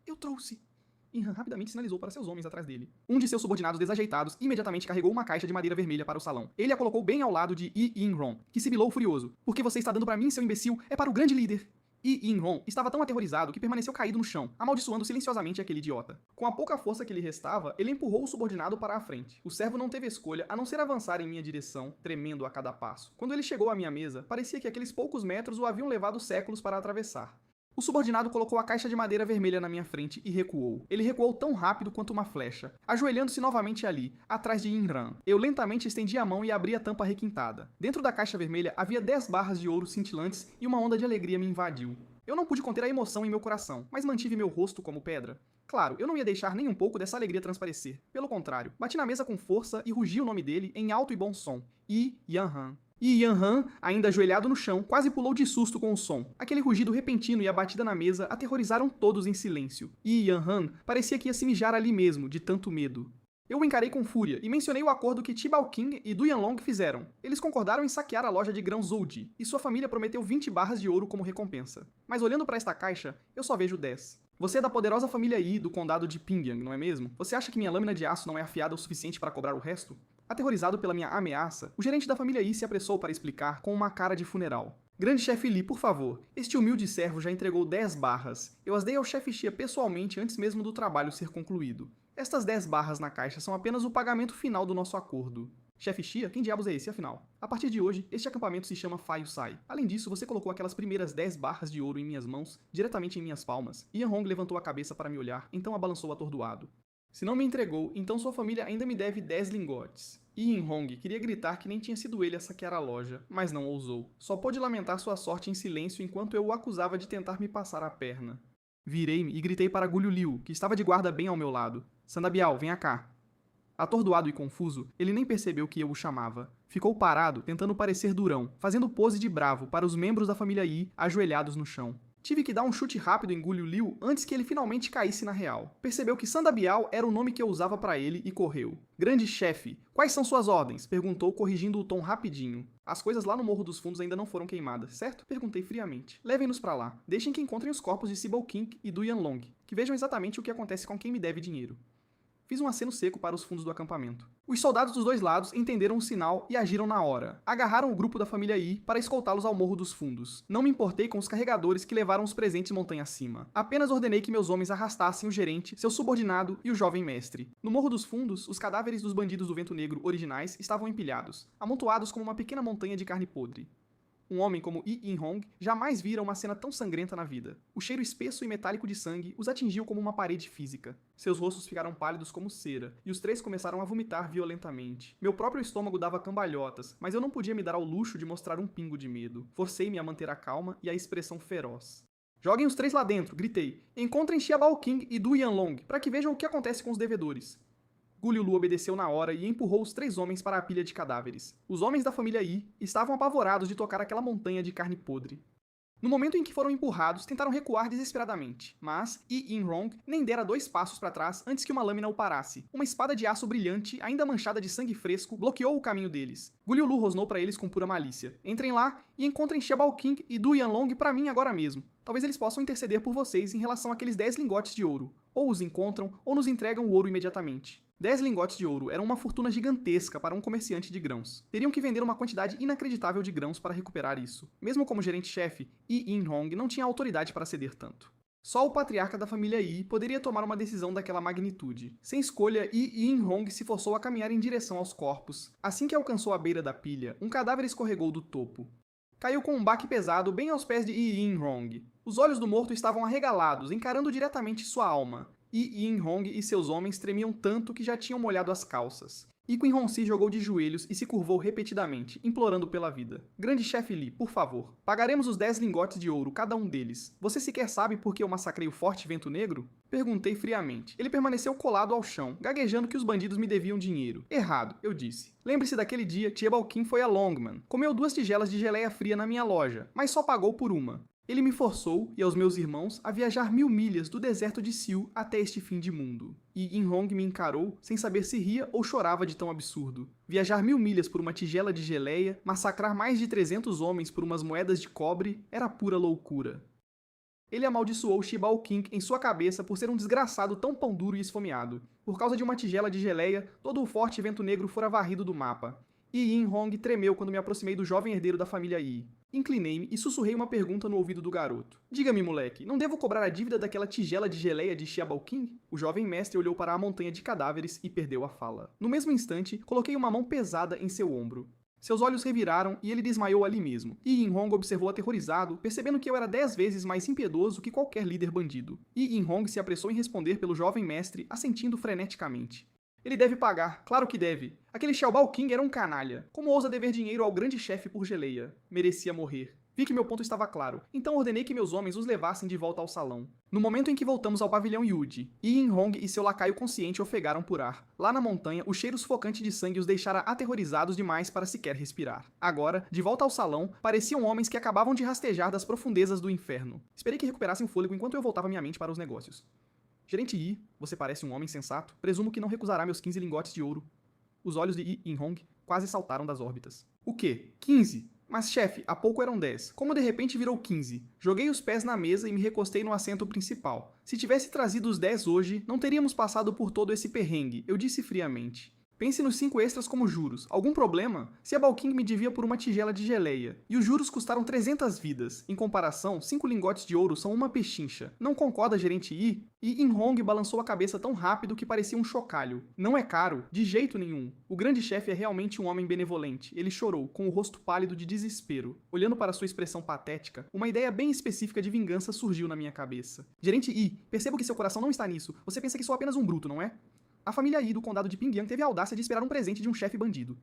Yin-han rapidamente sinalizou para seus homens atrás dele. Um de seus subordinados desajeitados imediatamente carregou uma caixa de madeira vermelha para o salão. Ele a colocou bem ao lado de Yi Yin-ron, que sibilou furioso. Por que você está dando para mim, seu imbecil? É para o grande líder. Yi Yin-ron estava tão aterrorizado que permaneceu caído no chão, amaldiçoando silenciosamente aquele idiota. Com a pouca força que lhe restava, ele empurrou o subordinado para a frente. O servo não teve escolha a não ser avançar em minha direção, tremendo a cada passo. Quando ele chegou à minha mesa, parecia que aqueles poucos metros o haviam levado séculos para atravessar. O subordinado colocou a caixa de madeira vermelha na minha frente e recuou. Ele recuou tão rápido quanto uma flecha, ajoelhando-se novamente ali, atrás de Yin-ran. Eu lentamente estendi a mão e abri a tampa requintada. Dentro da caixa vermelha havia 10 barras de ouro cintilantes e uma onda de alegria me invadiu. Eu não pude conter a emoção em meu coração, mas mantive meu rosto como pedra. Claro, eu não ia deixar nem um pouco dessa alegria transparecer. Pelo contrário, bati na mesa com força e rugi o nome dele em alto e bom som. Yi Yan-han. Yi Yan-han, ainda ajoelhado no chão, quase pulou de susto com o som. Aquele rugido repentino e a batida na mesa aterrorizaram todos em silêncio. Yi Yan-han parecia que ia se mijar ali mesmo, de tanto medo. Eu o encarei com fúria e mencionei o acordo que Ti Baoqing e Du Yanlong fizeram. Eles concordaram em saquear a loja de grãos Zouji, e sua família prometeu 20 barras de ouro como recompensa. Mas olhando para esta caixa, eu só vejo 10. Você é da poderosa família Yi do condado de Pingyang, não é mesmo? Você acha que minha lâmina de aço não é afiada o suficiente para cobrar o resto? Aterrorizado pela minha ameaça, o gerente da família Yi se apressou para explicar com uma cara de funeral. Grande chefe Li, por favor, este humilde servo já entregou 10 barras. Eu as dei ao chefe Xia pessoalmente antes mesmo do trabalho ser concluído. Estas 10 barras na caixa são apenas o pagamento final do nosso acordo. Chefe Xia, quem diabos é esse, afinal? A partir de hoje, este acampamento se chama Faio Sai. Além disso, você colocou aquelas primeiras 10 barras de ouro em minhas mãos, diretamente em minhas palmas. Yan Hong levantou a cabeça para me olhar, então a balançou atordoado. Se não me entregou, então sua família ainda me deve 10 lingotes. Yin Hong queria gritar que nem tinha sido ele a saquear a loja, mas não ousou. Só pôde lamentar sua sorte em silêncio enquanto eu o acusava de tentar me passar a perna. Virei-me e gritei para Gulyu Liu, que estava de guarda bem ao meu lado. Sandabial, venha cá. Atordoado e confuso, ele nem percebeu que eu o chamava. Ficou parado, tentando parecer durão, fazendo pose de bravo para os membros da família Yi ajoelhados no chão. Tive que dar um chute rápido em Gulyu Liu antes que ele finalmente caísse na real. Percebeu que Sandabial era o nome que eu usava para ele e correu. Grande chefe, quais são suas ordens? Perguntou, corrigindo o tom rapidinho. As coisas lá no Morro dos Fundos ainda não foram queimadas, certo? Perguntei friamente. Levem-nos pra lá. Deixem que encontrem os corpos de Sibal King e Du Yanlong, que vejam exatamente o que acontece com quem me deve dinheiro. Fiz um aceno seco para os fundos do acampamento. Os soldados dos dois lados entenderam o sinal e agiram na hora. Agarraram o grupo da família Yi para escoltá-los ao Morro dos Fundos. Não me importei com os carregadores que levaram os presentes montanha acima. Apenas ordenei que meus homens arrastassem o gerente, seu subordinado e o jovem mestre. No Morro dos Fundos, os cadáveres dos bandidos do Vento Negro originais estavam empilhados, amontoados como uma pequena montanha de carne podre. Um homem como Yi In-hong jamais vira uma cena tão sangrenta na vida. O cheiro espesso e metálico de sangue os atingiu como uma parede física. Seus rostos ficaram pálidos como cera, e os três começaram a vomitar violentamente. Meu próprio estômago dava cambalhotas, mas eu não podia me dar ao luxo de mostrar um pingo de medo. Forcei-me a manter a calma e a expressão feroz. Joguem os três lá dentro, gritei. Encontrem Xia Baoqing e Du Yanlong, para que vejam o que acontece com os devedores. Gulyu Lu obedeceu na hora e empurrou os três homens para a pilha de cadáveres. Os homens da família Yi estavam apavorados de tocar aquela montanha de carne podre. No momento em que foram empurrados, tentaram recuar desesperadamente, mas Yi In-rong nem dera 2 passos para trás antes que uma lâmina o parasse. Uma espada de aço brilhante, ainda manchada de sangue fresco, bloqueou o caminho deles. Gulyu Lu rosnou para eles com pura malícia. Entrem lá e encontrem Xia Baoqing e Du Yanlong para mim agora mesmo. Talvez eles possam interceder por vocês em relação àqueles 10 lingotes de ouro. Ou os encontram, ou nos entregam o ouro imediatamente. 10 lingotes de ouro eram uma fortuna gigantesca para um comerciante de grãos. Teriam que vender uma quantidade inacreditável de grãos para recuperar isso. Mesmo como gerente-chefe, Yi In-hong não tinha autoridade para ceder tanto. Só o patriarca da família Yi poderia tomar uma decisão daquela magnitude. Sem escolha, Yi In-hong se forçou a caminhar em direção aos corpos. Assim que alcançou a beira da pilha, um cadáver escorregou do topo. Caiu com um baque pesado bem aos pés de Yi In-hong. Os olhos do morto estavam arregalados, encarando diretamente sua alma. Yi In-hong e seus homens tremiam tanto que já tinham molhado as calças. Yi Qin-hong se jogou de joelhos e se curvou repetidamente, implorando pela vida. Grande chefe Li, por favor, pagaremos os 10 lingotes de ouro, cada um deles. Você sequer sabe por que eu massacrei o Forte Vento Negro? Perguntei friamente. Ele permaneceu colado ao chão, gaguejando que os bandidos me deviam dinheiro. Errado, eu disse. Lembre-se daquele dia, Tia Balqin foi a Longman. Comeu 2 tigelas de geleia fria na minha loja, mas só pagou por uma. Ele me forçou, e aos meus irmãos, a viajar 1000 milhas do deserto de Siu até este fim de mundo. E In-hong me encarou, sem saber se ria ou chorava de tão absurdo. Viajar 1000 milhas por uma tigela de geleia, massacrar mais de 300 homens por umas moedas de cobre, era pura loucura. Ele amaldiçoou Shibao-King em sua cabeça por ser um desgraçado tão pão duro e esfomeado. Por causa de uma tigela de geleia, todo o Forte Vento Negro fora varrido do mapa. E In-hong tremeu quando me aproximei do jovem herdeiro da família Yi. Inclinei-me e sussurrei uma pergunta no ouvido do garoto. Diga-me, moleque, não devo cobrar a dívida daquela tigela de geleia de Xiaobalqin? O jovem mestre olhou para a montanha de cadáveres e perdeu a fala. No mesmo instante, coloquei uma mão pesada em seu ombro. Seus olhos reviraram e ele desmaiou ali mesmo. Yi In-hong observou aterrorizado, percebendo que eu era 10 vezes mais impiedoso que qualquer líder bandido. Yi In-hong se apressou em responder pelo jovem mestre, assentindo freneticamente. Ele deve pagar, claro que deve. Aquele Xiaobalqin era um canalha. Como ousa dever dinheiro ao grande chefe por geleia? Merecia morrer. Vi que meu ponto estava claro, então ordenei que meus homens os levassem de volta ao salão. No momento em que voltamos ao pavilhão Yuji, Yi In-hong e seu lacaio consciente ofegaram por ar. Lá na montanha, o cheiro sufocante de sangue os deixara aterrorizados demais para sequer respirar. Agora, de volta ao salão, pareciam homens que acabavam de rastejar das profundezas do inferno. Esperei que recuperassem o fôlego enquanto eu voltava minha mente para os negócios. Gerente Yi, você parece um homem sensato. Presumo que não recusará meus 15 lingotes de ouro. Os olhos de Yi In-hong quase saltaram das órbitas. O quê? 15? Mas, chefe, há pouco eram 10. Como de repente virou 15? Joguei os pés na mesa e me recostei no assento principal. Se tivesse trazido os 10 hoje, não teríamos passado por todo esse perrengue, eu disse friamente. Pense nos 5 extras como juros. Algum problema? Xiaobalqin me devia por uma tigela de geleia. E os juros custaram 300 vidas. Em comparação, 5 lingotes de ouro são uma pechincha. Não concorda, gerente Yi? E In-hong balançou a cabeça tão rápido que parecia um chocalho. Não é caro, de jeito nenhum. O grande chefe é realmente um homem benevolente. Ele chorou, com o rosto pálido de desespero. Olhando para sua expressão patética, uma ideia bem específica de vingança surgiu na minha cabeça. Gerente Yi, percebo que seu coração não está nisso. Você pensa que sou apenas um bruto, não é? A família Yi do condado de Pingyang teve a audácia de esperar um presente de um chefe bandido.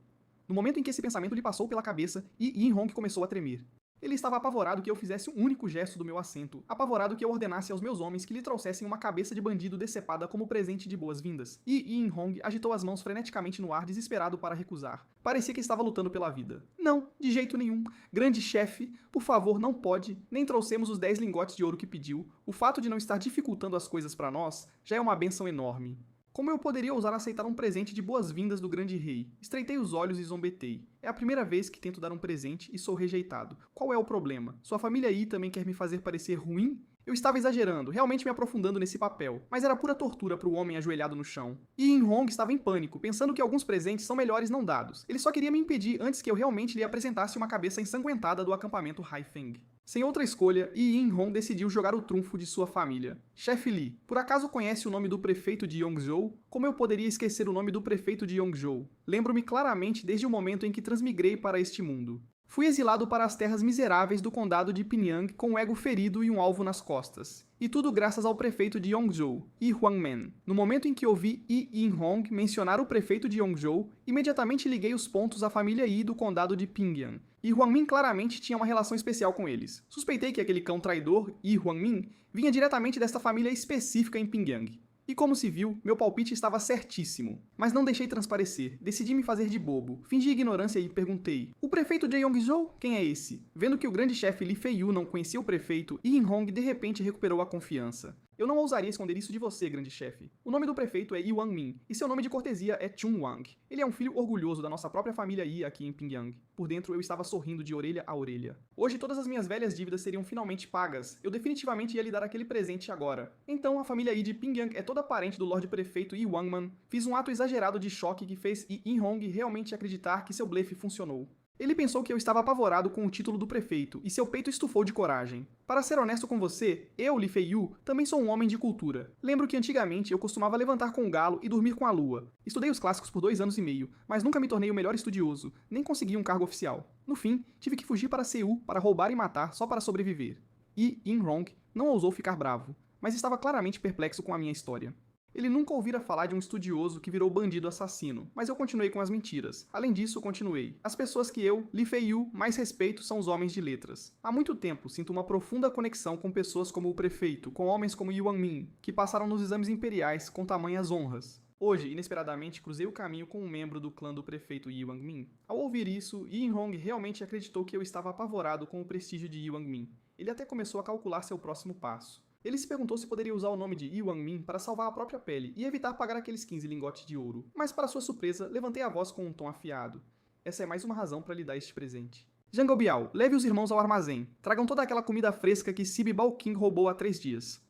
No momento em que esse pensamento lhe passou pela cabeça, Yi In-hong começou a tremer. Ele estava apavorado que eu fizesse um único gesto do meu assento, apavorado que eu ordenasse aos meus homens que lhe trouxessem uma cabeça de bandido decepada como presente de boas-vindas. Yi In-hong agitou as mãos freneticamente no ar, desesperado para recusar. Parecia que estava lutando pela vida. Não, de jeito nenhum. Grande chefe, por favor, não pode. Nem trouxemos os 10 lingotes de ouro que pediu. O fato de não estar dificultando as coisas para nós já é uma bênção enorme. Como eu poderia ousar aceitar um presente de boas-vindas do grande rei? Estreitei os olhos e zombetei. É a primeira vez que tento dar um presente e sou rejeitado. Qual é o problema? Sua família Yi também quer me fazer parecer ruim? Eu estava exagerando, realmente me aprofundando nesse papel, mas era pura tortura para o homem ajoelhado no chão. E In-hong estava em pânico, pensando que alguns presentes são melhores não dados. Ele só queria me impedir antes que eu realmente lhe apresentasse uma cabeça ensanguentada do acampamento Haifeng. Sem outra escolha, Yi In-hong decidiu jogar o trunfo de sua família. Chefe Li, por acaso conhece o nome do prefeito de Yongzhou? Como eu poderia esquecer o nome do prefeito de Yongzhou? Lembro-me claramente desde o momento em que transmigrei para este mundo. Fui exilado para as terras miseráveis do condado de Pingyang com o ego ferido e um alvo nas costas. E tudo graças ao prefeito de Yongzhou, Yi Huangmen. No momento em que ouvi Yi In-hong mencionar o prefeito de Yongzhou, imediatamente liguei os pontos à família Yi do condado de Pingyang. Yi Huangmin claramente tinha uma relação especial com eles. Suspeitei que aquele cão traidor, Yi Huangmin, vinha diretamente desta família específica em Pingyang. E como se viu, meu palpite estava certíssimo. Mas não deixei transparecer, decidi me fazer de bobo. Fingi ignorância e perguntei, o prefeito de Yongzhou? Quem é esse? Vendo que o grande chefe Li Feiyu não conhecia o prefeito, Yi In-hong de repente recuperou a confiança. Eu não ousaria esconder isso de você, grande chefe. O nome do prefeito é Yi Wangmin, e seu nome de cortesia é Chun Wang. Ele é um filho orgulhoso da nossa própria família Yi aqui em Pingyang. Por dentro eu estava sorrindo de orelha a orelha. Hoje todas as minhas velhas dívidas seriam finalmente pagas. Eu definitivamente ia lhe dar aquele presente agora. Então a família Yi de Pingyang é toda parente do Lorde Prefeito Yi Wangman. Fiz um ato exagerado de choque que fez Yi In-hong realmente acreditar que seu blefe funcionou. Ele pensou que eu estava apavorado com o título do prefeito, e seu peito estufou de coragem. Para ser honesto com você, eu, Li Feiyu, também sou um homem de cultura. Lembro que antigamente eu costumava levantar com o galo e dormir com a lua. Estudei os clássicos por 2 anos e meio, mas nunca me tornei o melhor estudioso, nem consegui um cargo oficial. No fim, tive que fugir para Seul para roubar e matar só para sobreviver. E In-hong não ousou ficar bravo, mas estava claramente perplexo com a minha história. Ele nunca ouvira falar de um estudioso que virou bandido assassino, mas eu continuei com as mentiras. Além disso, continuei. As pessoas que eu, Li Feiyu, mais respeito são os homens de letras. Há muito tempo, sinto uma profunda conexão com pessoas como o prefeito, com homens como Yuan Min, que passaram nos exames imperiais com tamanhas honras. Hoje, inesperadamente, cruzei o caminho com um membro do clã do prefeito Yuan Min. Ao ouvir isso, Yin Hong realmente acreditou que eu estava apavorado com o prestígio de Yuan Min. Ele até começou a calcular seu próximo passo. Ele se perguntou se poderia usar o nome de Yuan Min para salvar a própria pele e evitar pagar aqueles 15 lingotes de ouro. Mas para sua surpresa, levantei a voz com um tom afiado. Essa é mais uma razão para lhe dar este presente. Jango Biao, leve os irmãos ao armazém. Tragam toda aquela comida fresca que Sib Bao King roubou há 3 dias.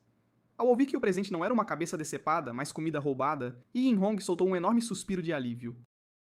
Ao ouvir que o presente não era uma cabeça decepada, mas comida roubada, Yin Hong soltou um enorme suspiro de alívio.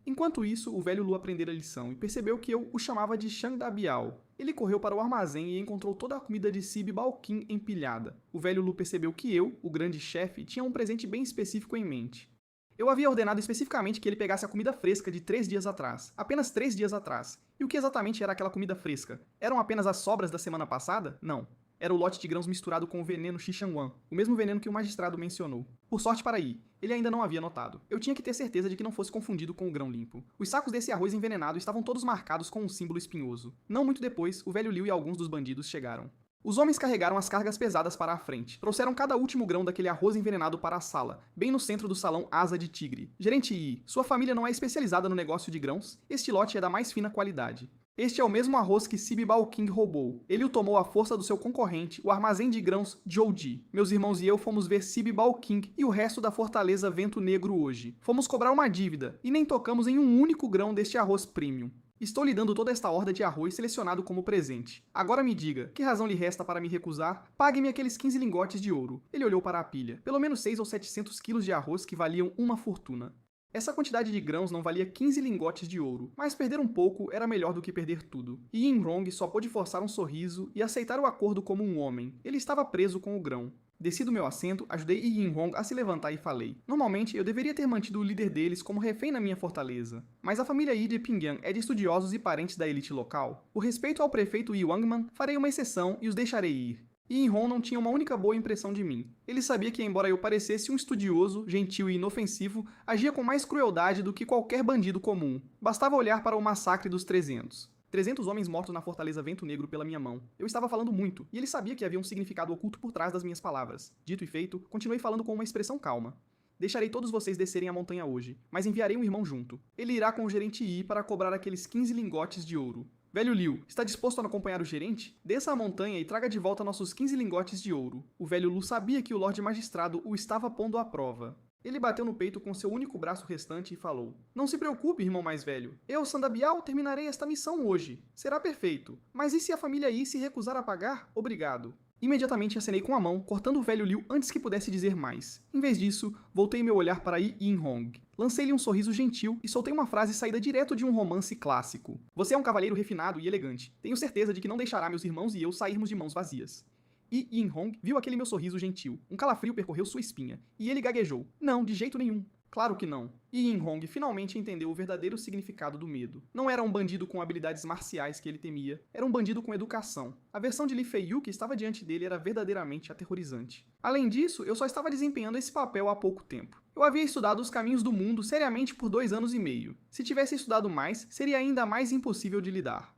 Enquanto isso, o velho Lu aprendera a lição e percebeu que eu o chamava de Shang Da Biao. Ele correu para o armazém e encontrou toda a comida de Sib Bao King empilhada. O velho Lu percebeu que eu, o grande chefe, tinha um presente bem específico em mente. Eu havia ordenado especificamente que ele pegasse a comida fresca de 3 dias atrás. Apenas 3 dias atrás. E o que exatamente era aquela comida fresca? Eram apenas as sobras da semana passada? Não. Era o lote de grãos misturado com o veneno Xishanwan, o mesmo veneno que o magistrado mencionou. Por sorte para Yi, ele ainda não havia notado. Eu tinha que ter certeza de que não fosse confundido com o grão limpo. Os sacos desse arroz envenenado estavam todos marcados com um símbolo espinhoso. Não muito depois, o velho Liu e alguns dos bandidos chegaram. Os homens carregaram as cargas pesadas para a frente. Trouxeram cada último grão daquele arroz envenenado para a sala, bem no centro do salão Asa de Tigre. Gerente Yi, sua família não é especializada no negócio de grãos? Este lote é da mais fina qualidade. Este é o mesmo arroz que Sib Bao King roubou. Ele o tomou à força do seu concorrente, o armazém de grãos Zhouji. Meus irmãos e eu fomos ver Sib Bao King e o resto da fortaleza Vento Negro hoje. Fomos cobrar uma dívida, e nem tocamos em um único grão deste arroz premium. Estou lhe dando toda esta horda de arroz selecionado como presente. Agora me diga, que razão lhe resta para me recusar? Pague-me aqueles 15 lingotes de ouro. Ele olhou para a pilha. Pelo menos 6 ou 700 quilos de arroz que valiam uma fortuna. Essa quantidade de grãos não valia 15 lingotes de ouro, mas perder um pouco era melhor do que perder tudo. E Yin Hong só pôde forçar um sorriso e aceitar o acordo como um homem. Ele estava preso com o grão. Desci do meu assento, ajudei Yin Hong a se levantar e falei. Normalmente, eu deveria ter mantido o líder deles como refém na minha fortaleza. Mas a família Yi de Pingyang é de estudiosos e parentes da elite local. Por respeito ao prefeito Yi Wangman, farei uma exceção e os deixarei ir. Yin Hong não tinha uma única boa impressão de mim. Ele sabia que, embora eu parecesse um estudioso, gentil e inofensivo, agia com mais crueldade do que qualquer bandido comum. Bastava olhar para o massacre dos 300. 300 homens mortos na Fortaleza Vento Negro pela minha mão. Eu estava falando muito, e ele sabia que havia um significado oculto por trás das minhas palavras. Dito e feito, continuei falando com uma expressão calma. Deixarei todos vocês descerem a montanha hoje, mas enviarei um irmão junto. Ele irá com o gerente Yi para cobrar aqueles 15 lingotes de ouro. Velho Liu, está disposto a acompanhar o gerente? Desça a montanha e traga de volta nossos 15 lingotes de ouro. O velho Lu sabia que o Lorde Magistrado o estava pondo à prova. Ele bateu no peito com seu único braço restante e falou. Não se preocupe, irmão mais velho. Eu, Sanda Biao, terminarei esta missão hoje. Será perfeito. Mas e se a família Yi se recusar a pagar? Obrigado. Imediatamente acenei com a mão, cortando o velho Liu antes que pudesse dizer mais. Em vez disso, voltei meu olhar para Yin Hong. Lancei-lhe um sorriso gentil e soltei uma frase saída direto de um romance clássico. Você é um cavalheiro refinado e elegante. Tenho certeza de que não deixará meus irmãos e eu sairmos de mãos vazias. E Yin Hong viu aquele meu sorriso gentil. Um calafrio percorreu sua espinha. E ele gaguejou. Não, de jeito nenhum. Claro que não. E Yin Hong finalmente entendeu o verdadeiro significado do medo. Não era um bandido com habilidades marciais que ele temia, era um bandido com educação. A versão de Li Feiyu que estava diante dele era verdadeiramente aterrorizante. Além disso, eu só estava desempenhando esse papel há pouco tempo. Eu havia estudado os caminhos do mundo seriamente por 2 anos e meio. Se tivesse estudado mais, seria ainda mais impossível de lidar.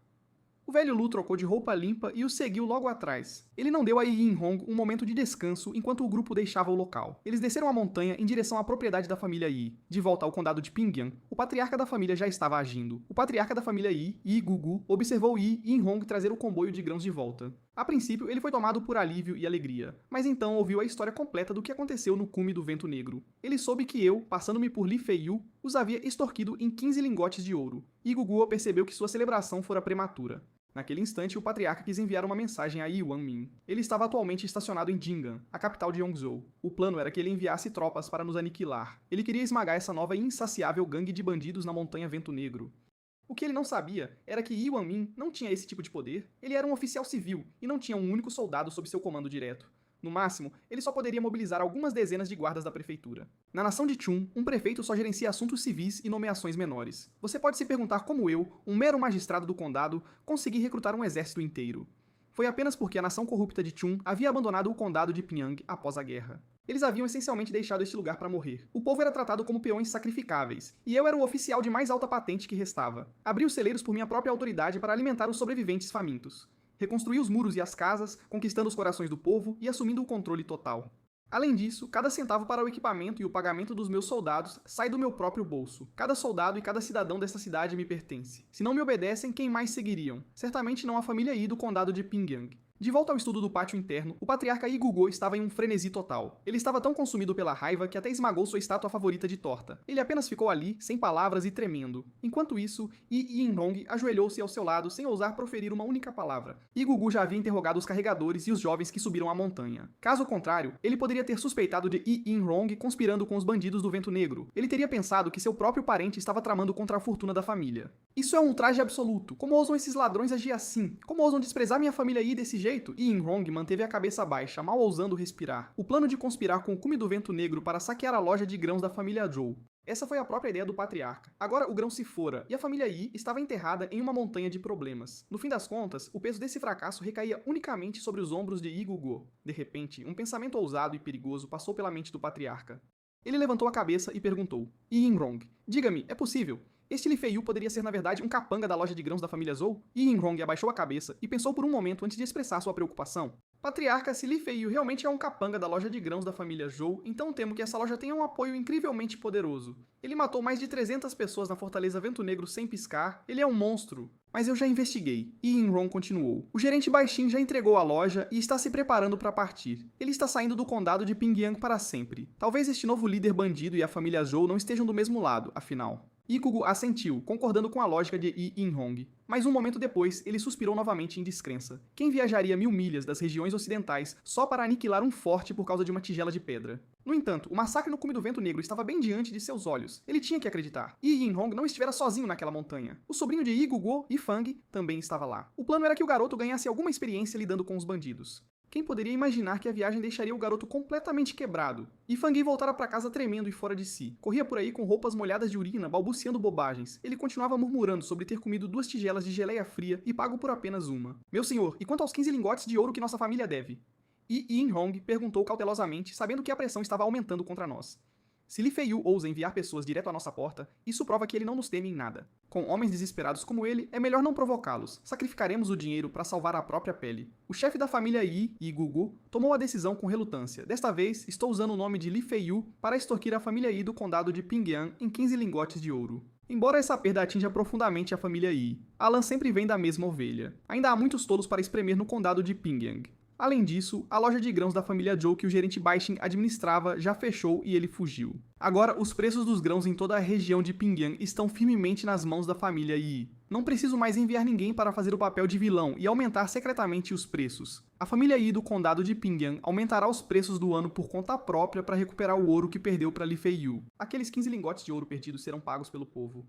O velho Lu trocou de roupa limpa e o seguiu logo atrás. Ele não deu a Yin Hong um momento de descanso enquanto o grupo deixava o local. Eles desceram a montanha em direção à propriedade da família Yi. De volta ao condado de Pingyang, o patriarca da família já estava agindo. O patriarca da família Yi, Yi Gugu, observou Yi e Yin Hong trazer o comboio de grãos de volta. A princípio, ele foi tomado por alívio e alegria, mas então ouviu a história completa do que aconteceu no cume do Vento Negro. Ele soube que eu, passando-me por Li Feiyu, os havia extorquido em 15 lingotes de ouro. Yi Gugu percebeu que sua celebração fora prematura. Naquele instante, o patriarca quis enviar uma mensagem a Yuan Min. Ele estava atualmente estacionado em Jingan, a capital de Yongzhou. O plano era que ele enviasse tropas para nos aniquilar. Ele queria esmagar essa nova e insaciável gangue de bandidos na Montanha Vento Negro. O que ele não sabia era que Yuan Min não tinha esse tipo de poder. Ele era um oficial civil e não tinha um único soldado sob seu comando direto. No máximo, ele só poderia mobilizar algumas dezenas de guardas da prefeitura. Na nação de Chun, um prefeito só gerencia assuntos civis e nomeações menores. Você pode se perguntar como eu, um mero magistrado do condado, consegui recrutar um exército inteiro. Foi apenas porque a nação corrupta de Chun havia abandonado o condado de Pyongyang após a guerra. Eles haviam essencialmente deixado este lugar para morrer. O povo era tratado como peões sacrificáveis, e eu era o oficial de mais alta patente que restava. Abri os celeiros por minha própria autoridade para alimentar os sobreviventes famintos. Reconstruí os muros e as casas, conquistando os corações do povo e assumindo o controle total. Além disso, cada centavo para o equipamento e o pagamento dos meus soldados sai do meu próprio bolso. Cada soldado e cada cidadão desta cidade me pertence. Se não me obedecem, quem mais seguiriam? Certamente não a família Yi do condado de Pyongyang. De volta ao estudo do pátio interno, o patriarca Yi Gugo estava em um frenesi total. Ele estava tão consumido pela raiva que até esmagou sua estátua favorita de torta. Ele apenas ficou ali, sem palavras e tremendo. Enquanto isso, Yi Yinrong ajoelhou-se ao seu lado sem ousar proferir uma única palavra. Yi Gugo já havia interrogado os carregadores e os jovens que subiram a montanha. Caso contrário, ele poderia ter suspeitado de Yi Yinrong conspirando com os bandidos do Vento Negro. Ele teria pensado que seu próprio parente estava tramando contra a fortuna da família. Isso é um ultraje absoluto. Como ousam esses ladrões agir assim? Como ousam desprezar minha família Yi desse jeito? Yi Yinrong manteve a cabeça baixa, mal ousando respirar. O plano de conspirar com o cume do Vento Negro para saquear a loja de grãos da família Zhou. Essa foi a própria ideia do patriarca. Agora o grão se fora, e a família Yi estava enterrada em uma montanha de problemas. No fim das contas, o peso desse fracasso recaía unicamente sobre os ombros de Yi Gugo. De repente, um pensamento ousado e perigoso passou pela mente do patriarca. Ele levantou a cabeça e perguntou: Yi Yinrong, diga-me, é possível? Este Li Feiyu poderia ser na verdade um capanga da loja de grãos da família Zhou? Yi Yinrong abaixou a cabeça e pensou por um momento antes de expressar sua preocupação. Patriarca, se Li Feiyu realmente é um capanga da loja de grãos da família Zhou, então temo que essa loja tenha um apoio incrivelmente poderoso. Ele matou mais de 300 pessoas na Fortaleza Vento Negro sem piscar, ele é um monstro. Mas eu já investiguei. Yi Yinrong continuou. O gerente Baixin já entregou a loja e está se preparando para partir. Ele está saindo do condado de Pyongyang para sempre. Talvez este novo líder bandido e a família Zhou não estejam do mesmo lado, afinal. Yi Gugo assentiu, concordando com a lógica de Yi Yinrong. Mas um momento depois, ele suspirou novamente em descrença. Quem viajaria 1000 milhas das regiões ocidentais só para aniquilar um forte por causa de uma tigela de pedra? No entanto, o massacre no cume do Vento Negro estava bem diante de seus olhos. Ele tinha que acreditar. Yi Yinrong não estivera sozinho naquela montanha. O sobrinho de Yi Gugo, Yi Fang, também estava lá. O plano era que o garoto ganhasse alguma experiência lidando com os bandidos. Quem poderia imaginar que a viagem deixaria o garoto completamente quebrado? Yi Fang voltara para casa tremendo e fora de si. Corria por aí com roupas molhadas de urina, balbuciando bobagens. Ele continuava murmurando sobre ter comido 2 tigelas de geleia fria e pago por apenas uma. Meu senhor, e quanto aos 15 lingotes de ouro que nossa família deve? Yi Yinrong perguntou cautelosamente, sabendo que a pressão estava aumentando contra nós. Se Li Feiyu ousa enviar pessoas direto à nossa porta, isso prova que ele não nos teme em nada. Com homens desesperados como ele, é melhor não provocá-los. Sacrificaremos o dinheiro para salvar a própria pele. O chefe da família Yi Gugu, tomou a decisão com relutância. Desta vez, estou usando o nome de Li Feiyu para extorquir a família Yi do condado de Pyongyang em 15 lingotes de ouro. Embora essa perda atinja profundamente a família Yi, a lã sempre vem da mesma ovelha. Ainda há muitos tolos para espremer no condado de Pyongyang. Além disso, a loja de grãos da família Zhou que o gerente Baixin administrava já fechou e ele fugiu. Agora, os preços dos grãos em toda a região de Pyongyang estão firmemente nas mãos da família Yi. Não preciso mais enviar ninguém para fazer o papel de vilão e aumentar secretamente os preços. A família Yi do condado de Pyongyang aumentará os preços do ano por conta própria para recuperar o ouro que perdeu para Li Feiyu. Aqueles 15 lingotes de ouro perdidos serão pagos pelo povo.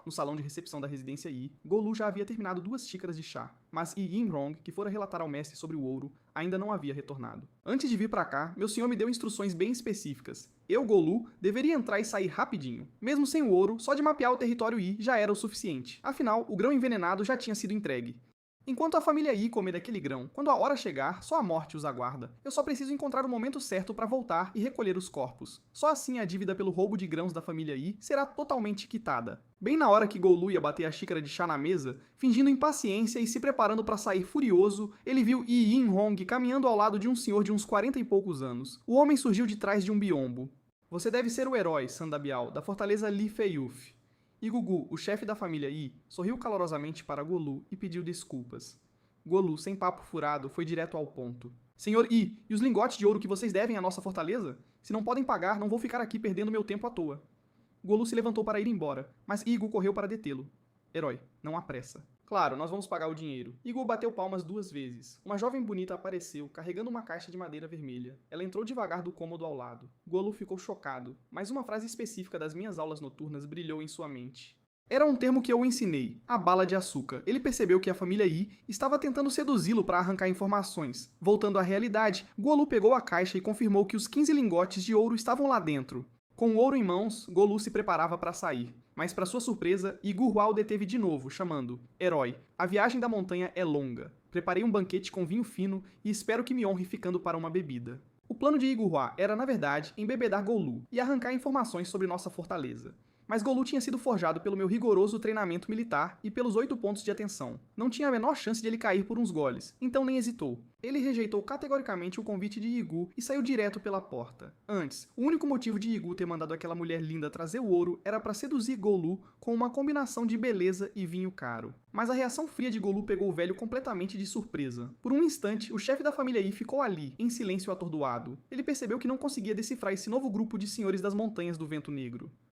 No salão de recepção da residência Yi, Golu já havia terminado 2 xícaras de chá, mas Yi Yinrong, que fora relatar ao mestre sobre o ouro, ainda não havia retornado. Antes de vir para cá, meu senhor me deu instruções bem específicas. Eu, Golu, deveria entrar e sair rapidinho. Mesmo sem o ouro, só de mapear o território Yi já era o suficiente. Afinal, o grão envenenado já tinha sido entregue. Enquanto a família Yi comer daquele grão, quando a hora chegar, só a morte os aguarda. Eu só preciso encontrar o momento certo para voltar e recolher os corpos. Só assim a dívida pelo roubo de grãos da família Yi será totalmente quitada. Bem na hora que Golu ia bater a xícara de chá na mesa, fingindo impaciência e se preparando para sair furioso, ele viu Yi Yinrong caminhando ao lado de um senhor de uns 40 e poucos anos. O homem surgiu de trás de um biombo. Você deve ser o herói, Sandabial, da fortaleza Li Feiyuf. E Gugu, o chefe da família Yi, sorriu calorosamente para Golu e pediu desculpas. Golu, sem papo furado, foi direto ao ponto. Senhor Yi, e os lingotes de ouro que vocês devem à nossa fortaleza? Se não podem pagar, não vou ficar aqui perdendo meu tempo à toa. Golu se levantou para ir embora, mas Igu correu para detê-lo. Herói, não há pressa. Claro, nós vamos pagar o dinheiro. Igu bateu palmas 2 vezes. Uma jovem bonita apareceu, carregando uma caixa de madeira vermelha. Ela entrou devagar do cômodo ao lado. Golu ficou chocado, mas uma frase específica das minhas aulas noturnas brilhou em sua mente. Era um termo que eu ensinei, a bala de açúcar. Ele percebeu que a família Yi estava tentando seduzi-lo para arrancar informações. Voltando à realidade, Golu pegou a caixa e confirmou que os 15 lingotes de ouro estavam lá dentro. Com o ouro em mãos, Golu se preparava para sair, mas para sua surpresa, Igurwa o deteve de novo, chamando: Herói, a viagem da montanha é longa. Preparei um banquete com vinho fino e espero que me honre ficando para uma bebida. O plano de Igurwa era, na verdade, embebedar Golu e arrancar informações sobre nossa fortaleza. Mas Golu tinha sido forjado pelo meu rigoroso treinamento militar e pelos 8 pontos de atenção. Não tinha a menor chance de ele cair por uns goles, então nem hesitou. Ele rejeitou categoricamente o convite de Yigu e saiu direto pela porta. Antes, o único motivo de Yigu ter mandado aquela mulher linda trazer o ouro era para seduzir Golu com uma combinação de beleza e vinho caro. Mas a reação fria de Golu pegou o velho completamente de surpresa. Por um instante, o chefe da família Yi ficou ali, em silêncio atordoado. Ele percebeu que não conseguia decifrar esse novo grupo de senhores das montanhas do vento negro.